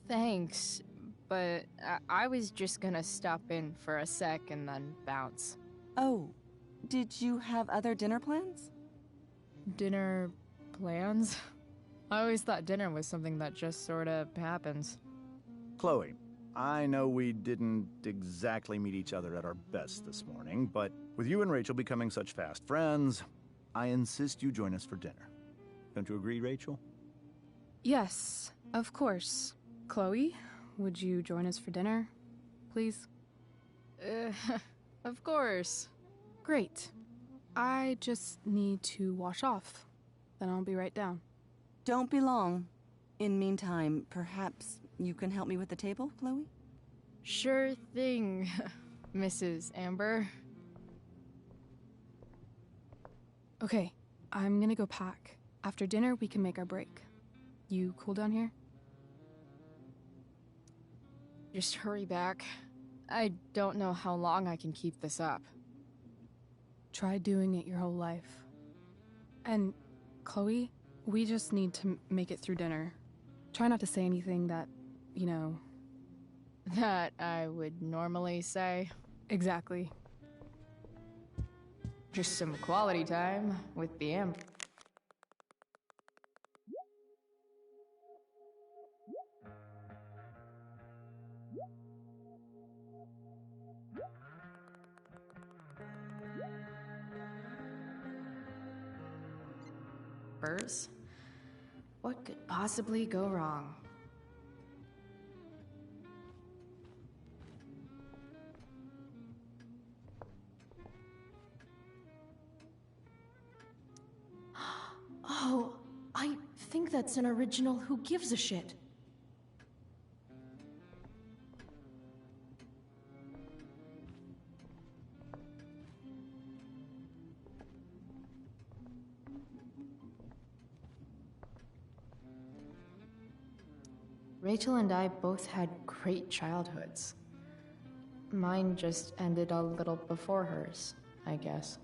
Thanks, but I was just gonna stop in for a sec and then bounce. Oh, did you have other dinner plans? Dinner plans? I always thought dinner was something that just sort of happens. Chloe, I know we didn't exactly meet each other at our best this morning, but with you and Rachel becoming such fast friends, I insist you join us for dinner. Don't you agree, Rachel? Yes, of course. Chloe, would you join us for dinner, please? Of course. Great. I just need to wash off. Then I'll be right down. Don't be long. In meantime, perhaps you can help me with the table, Chloe? Sure thing, Mrs. Amber. Okay, I'm gonna go pack. After dinner, we can make our break. You cool down here? Just hurry back. I don't know how long I can keep this up. Try doing it your whole life. And, Chloe, we just need to make it through dinner. Try not to say anything that, you know... That I would normally say. Exactly. Just some quality time with the Amber. What could possibly go wrong? Oh, I think that's an original Who Gives a Shit. Rachel and I both had great childhoods. Mine just ended a little before hers, I guess.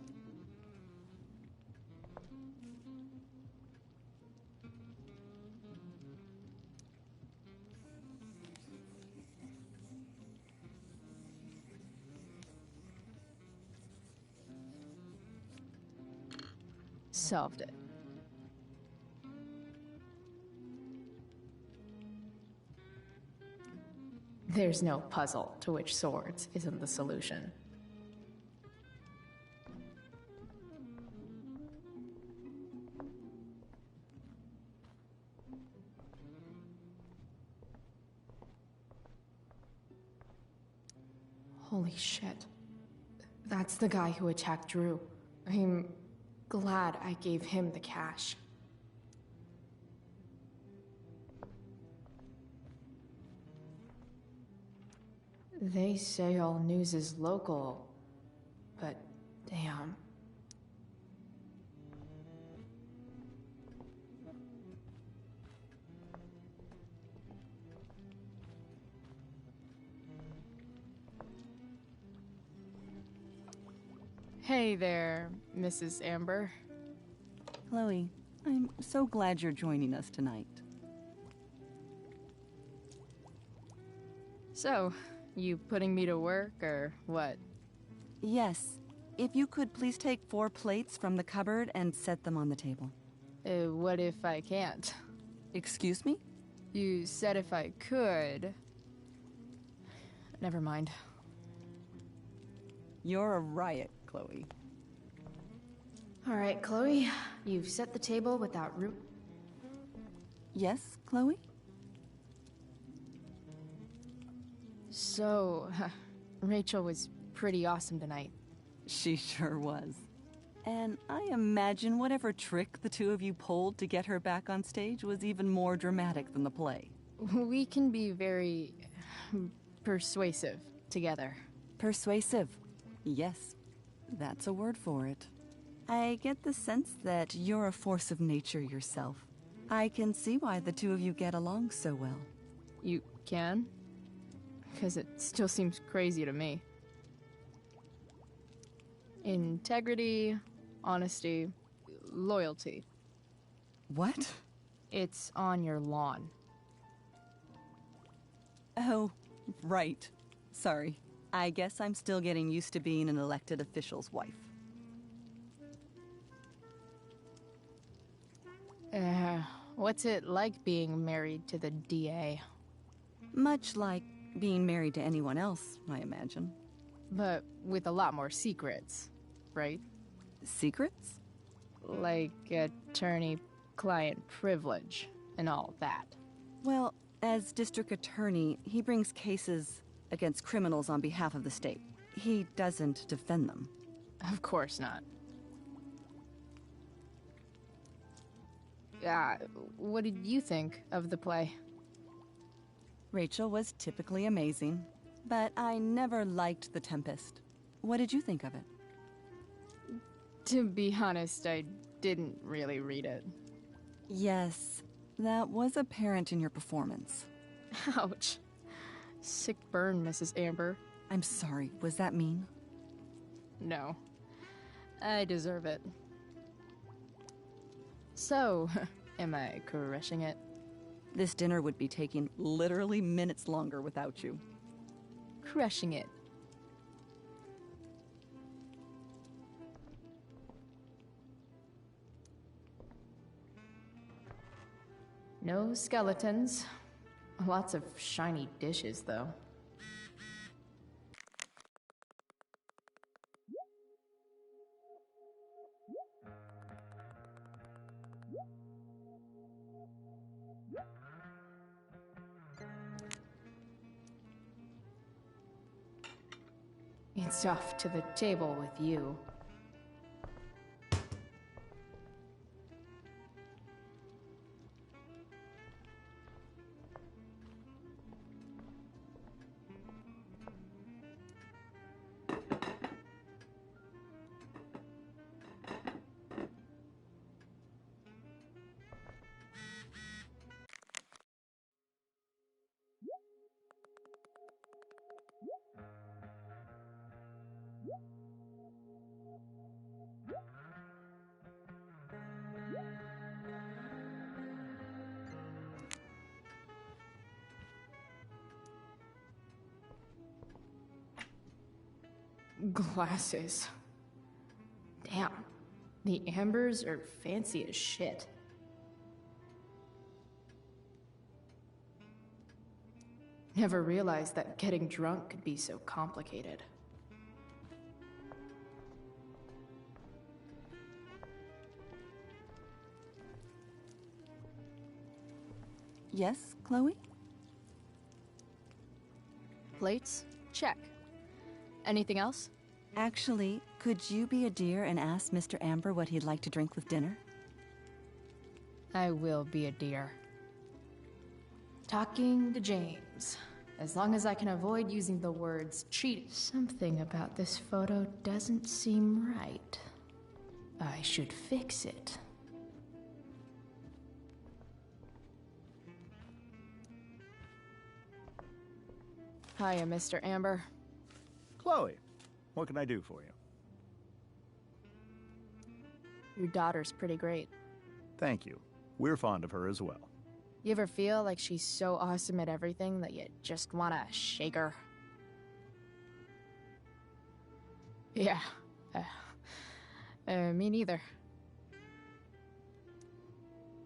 Solved it. There's no puzzle to which swords isn't the solution. Holy shit. That's the guy who attacked Drew. I'm glad I gave him the cash. They say all news is local, but damn. Hey there, Mrs. Amber. Chloe, I'm so glad you're joining us tonight. So, you putting me to work, or what? Yes. If you could please take 4 plates from the cupboard and set them on the table. What if I can't? Excuse me? You said if I could. Never mind. You're a riot, Chloe. All right, Chloe, you've set the table without room. Yes, Chloe? So, Rachel was pretty awesome tonight. She sure was. And I imagine whatever trick the two of you pulled to get her back on stage was even more dramatic than the play. We can be very persuasive together. Persuasive. Yes, that's a word for it. I get the sense that you're a force of nature yourself. I can see why the two of you get along so well. You can? Because it still seems crazy to me. Integrity, honesty, loyalty. What? It's on your lawn. Oh, right. Sorry. I guess I'm still getting used to being an elected official's wife. What's it like being married to the DA? Much like being married to anyone else, I imagine. But with a lot more secrets, right? Secrets? Like attorney-client privilege and all that. Well, as district attorney, he brings cases against criminals on behalf of the state. He doesn't defend them. Of course not. What did you think of the play? Rachel was typically amazing, but I never liked The Tempest. What did you think of it? To be honest, I didn't really read it. Yes, that was apparent in your performance. Ouch. Sick burn, Mrs. Amber. I'm sorry, was that mean? No. I deserve it. So, am I crushing it? This dinner would be taking literally minutes longer without you. Crushing it. No skeletons. Lots of shiny dishes, though. It's off to the table with you. Glasses. Damn. The Ambers are fancy as shit. Never realized that getting drunk could be so complicated. Yes, Chloe? Plates? Check. Anything else? Actually, could you be a dear and ask Mr. Amber what he'd like to drink with dinner? I will be a dear. Talking to James. As long as I can avoid using the words cheat. Something about this photo doesn't seem right. I should fix it. Hiya, Mr. Amber. Chloe, what can I do for you? Your daughter's pretty great. Thank you. We're fond of her as well. You ever feel like she's so awesome at everything that you just wanna shake her? Yeah. Me neither.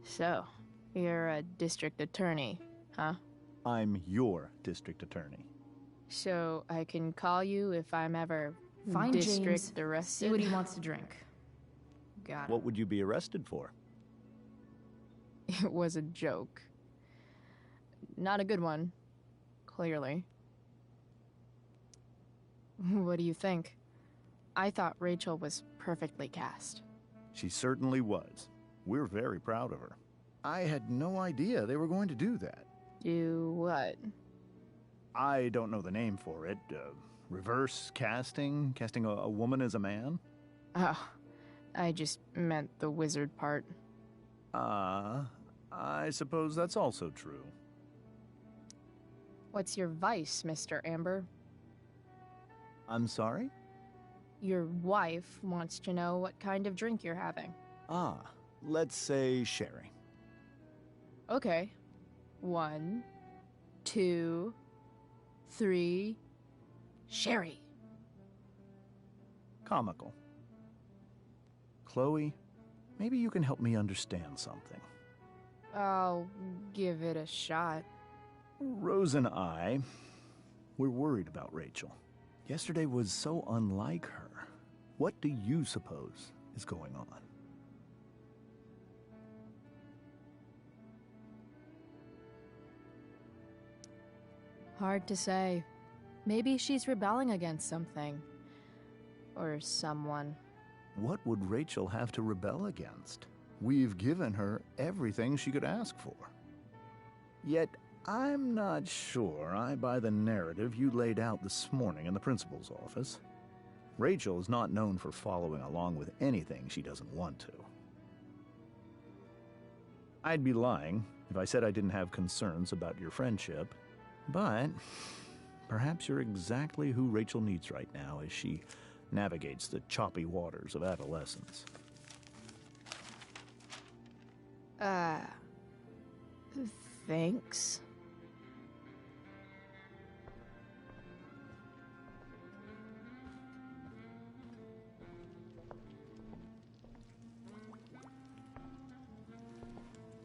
So, you're a district attorney, huh? I'm your district attorney. So I can call you if I'm ever Find district James, arrested? see what he wants to drink. Got it. What would you be arrested for? It was a joke. Not a good one, clearly. What do you think? I thought Rachel was perfectly cast. She certainly was. We're very proud of her. I had no idea they were going to do that. Do what? I don't know the name for it. Reverse casting? Casting a woman as a man? Oh, I just meant the wizard part. I suppose that's also true. What's your vice, Mr. Amber? I'm sorry? Your wife wants to know what kind of drink you're having. Let's say sherry. Okay. 1, 2, 3... Sherry. Comical. Chloe, maybe you can help me understand something. I'll give it a shot. Rose and I, we're worried about Rachel. Yesterday was so unlike her. What do you suppose is going on? Hard to say. Maybe she's rebelling against something. Or someone. What would Rachel have to rebel against? We've given her everything she could ask for. Yet, I'm not sure I buy the narrative you laid out this morning in the principal's office. Rachel is not known for following along with anything she doesn't want to. I'd be lying if I said I didn't have concerns about your friendship, but perhaps you're exactly who Rachel needs right now as she navigates the choppy waters of adolescence. Thanks.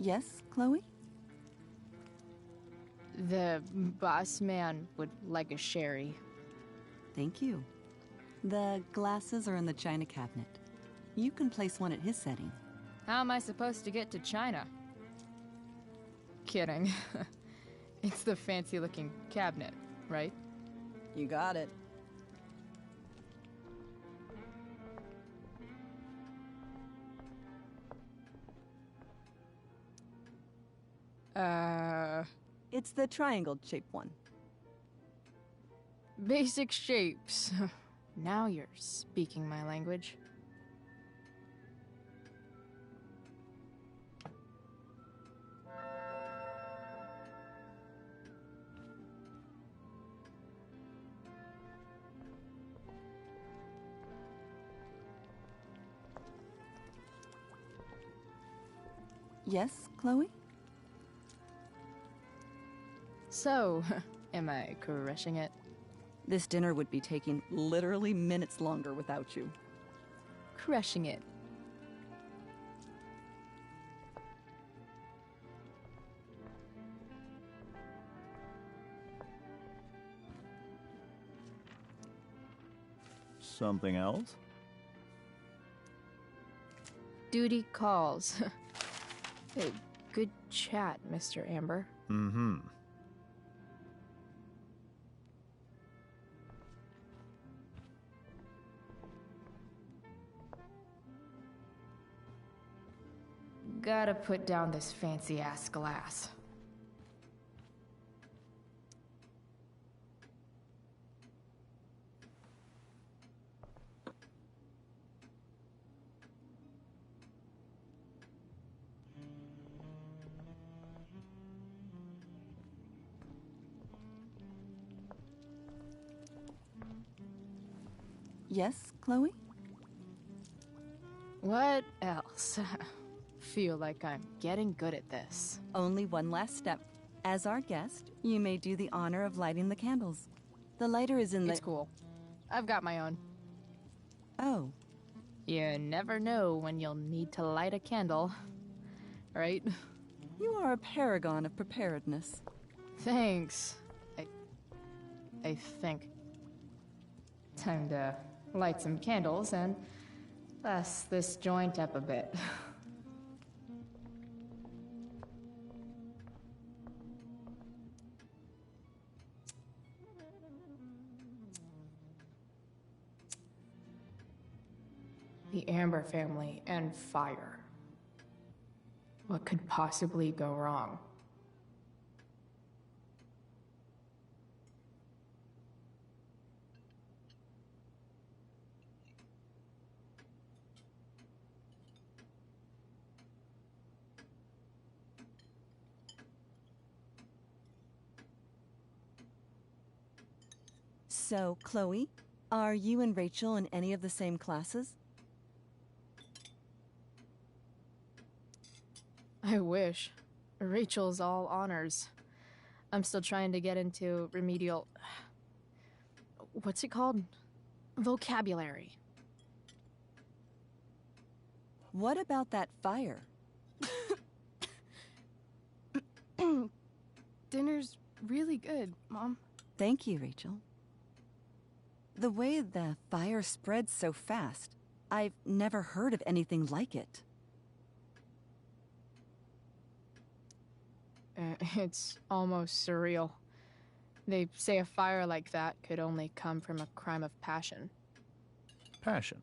Yes, Chloe? The boss man would like a sherry. Thank you. The glasses are in the china cabinet. You can place one at his setting. How am I supposed to get to China? Kidding. It's the fancy-looking cabinet, right? You got it. It's the triangle-shaped one. Basic shapes. Now you're speaking my language. Yes, Chloe? So, am I crushing it? This dinner would be taking literally minutes longer without you. Crushing it. Something else? Duty calls. Good chat, Mr. Amber. Mm-hmm. Gotta put down this fancy-ass glass. Yes, Chloe? What else? Feel like I'm getting good at this. Only one last step. As our guest, you may do the honor of lighting the candles. The lighter is in the... It's cool. I've got my own. Oh. You never know when you'll need to light a candle, right? You are a paragon of preparedness. Thanks. I think. Time to light some candles and bust this joint up a bit. The Amber family and fire. What could possibly go wrong? So, Chloe, are you and Rachel in any of the same classes? I wish. Rachel's all honors. I'm still trying to get into remedial... What's it called? Vocabulary. What about that fire? Dinner's really good, Mom. Thank you, Rachel. The way the fire spreads so fast, I've never heard of anything like it. It's almost surreal. They say a fire like that could only come from a crime of passion. Passion?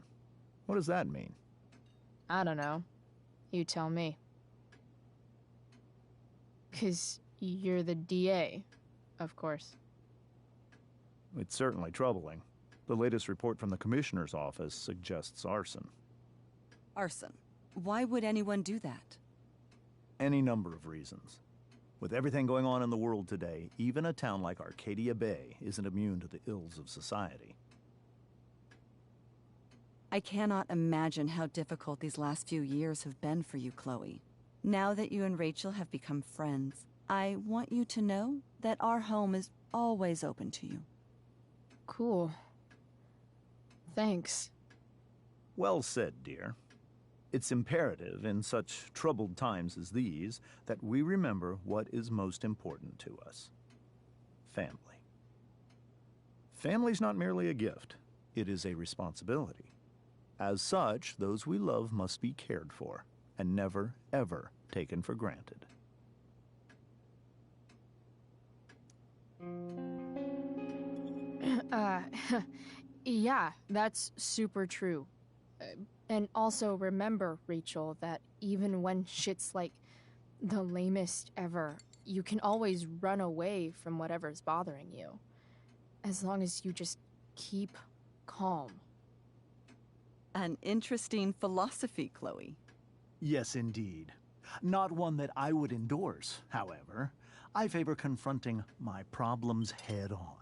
What does that mean? I don't know. You tell me. 'Cause you're the DA, of course. It's certainly troubling. The latest report from the Commissioner's office suggests arson. Arson? Why would anyone do that? Any number of reasons. With everything going on in the world today, even a town like Arcadia Bay isn't immune to the ills of society. I cannot imagine how difficult these last few years have been for you, Chloe. Now that you and Rachel have become friends, I want you to know that our home is always open to you. Cool. Thanks. Well said, dear. It's imperative in such troubled times as these that we remember what is most important to us. Family. Family's not merely a gift. It is a responsibility. As such, those we love must be cared for and never, ever taken for granted. Yeah, that's super true. And also remember, Rachel, that even when shit's like the lamest ever, you can always run away from whatever's bothering you. As long as you just keep calm. An interesting philosophy, Chloe. Yes, indeed. Not one that I would endorse, however. I favor confronting my problems head on.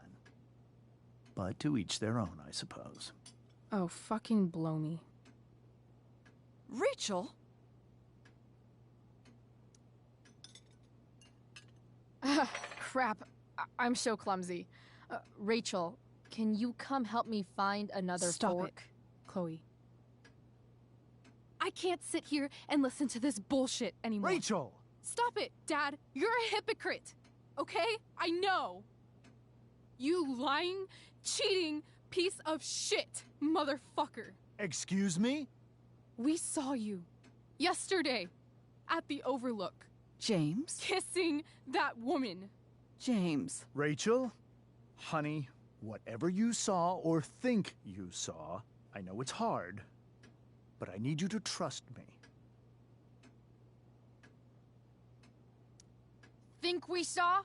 But to each their own, I suppose. Oh, fucking blow me. Rachel? Crap. I'm so clumsy. Rachel, can you come help me find another Stop fork? it, Chloe. I can't sit here and listen to this bullshit anymore. Rachel! Stop it, Dad. You're a hypocrite. Okay? I know. You lying, cheating piece of shit, motherfucker. Excuse me? We saw you yesterday at the Overlook. James? Kissing that woman. James. Rachel? Honey, whatever you saw or think you saw, I know it's hard, but I need you to trust me. Think we saw?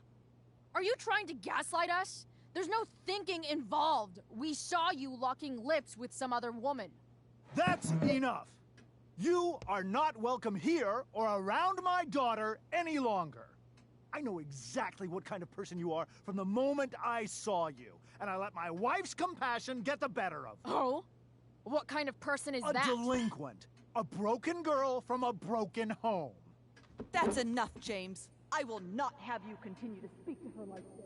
Are you trying to gaslight us? There's no thinking involved. We saw you locking lips with some other woman. That's enough! You are not welcome here or around my daughter any longer. I know exactly what kind of person you are from the moment I saw you, and I let my wife's compassion get the better of me. Oh? What kind of person is that? A delinquent. A broken girl from a broken home. That's enough, James. I will not have you continue to speak to her like this.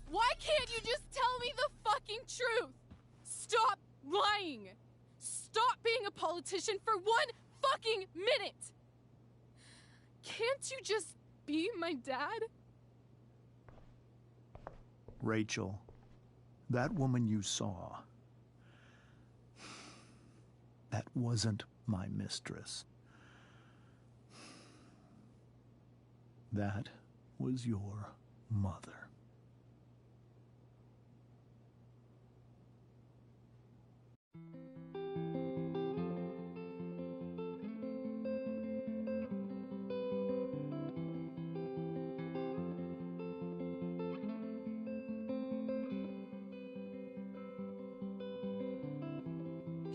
Why can't you just tell me the fucking truth? Stop lying. Stop being a politician for one fucking minute. Can't you just be my dad? Rachel, that woman you saw, that wasn't my mistress. That was your mother.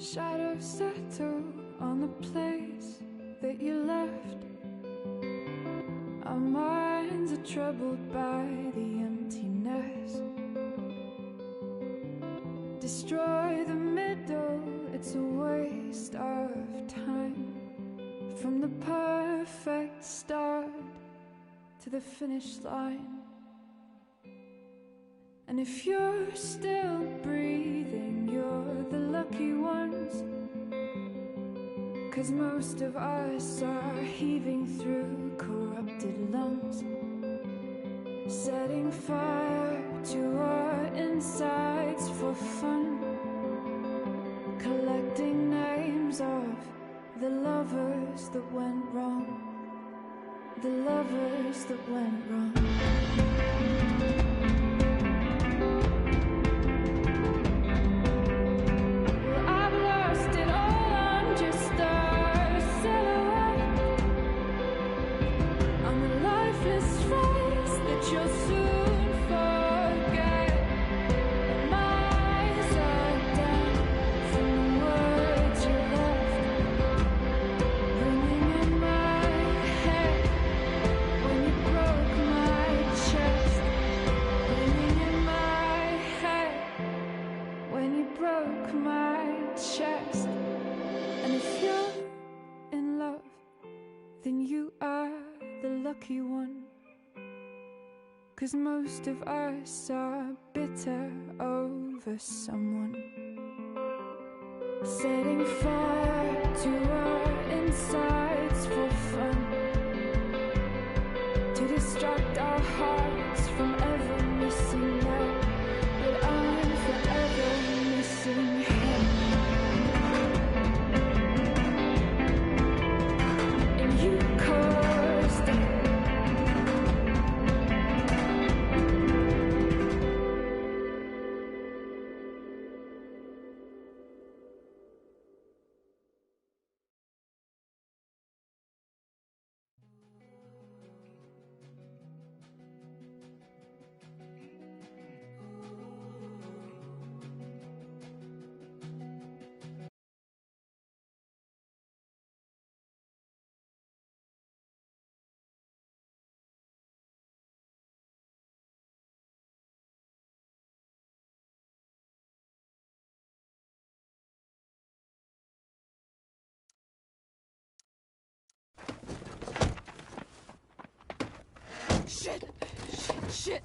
Shadows settle on the place that you left. Our minds are troubled by the emptiness. Destroy the middle, it's a waste of time. From the perfect start to the finish line. And if you're still breathing, you're the lucky ones. 'Cause most of us are heaving through corrupted lungs, setting fire to our insides for fun, collecting names of the lovers that went wrong, the lovers that went wrong. Lucky one, 'cause most of us are bitter over someone, setting fire to our insides for fun, to distract our hearts from ever missing that, but I'm forever missing him. And you caused it. Shit!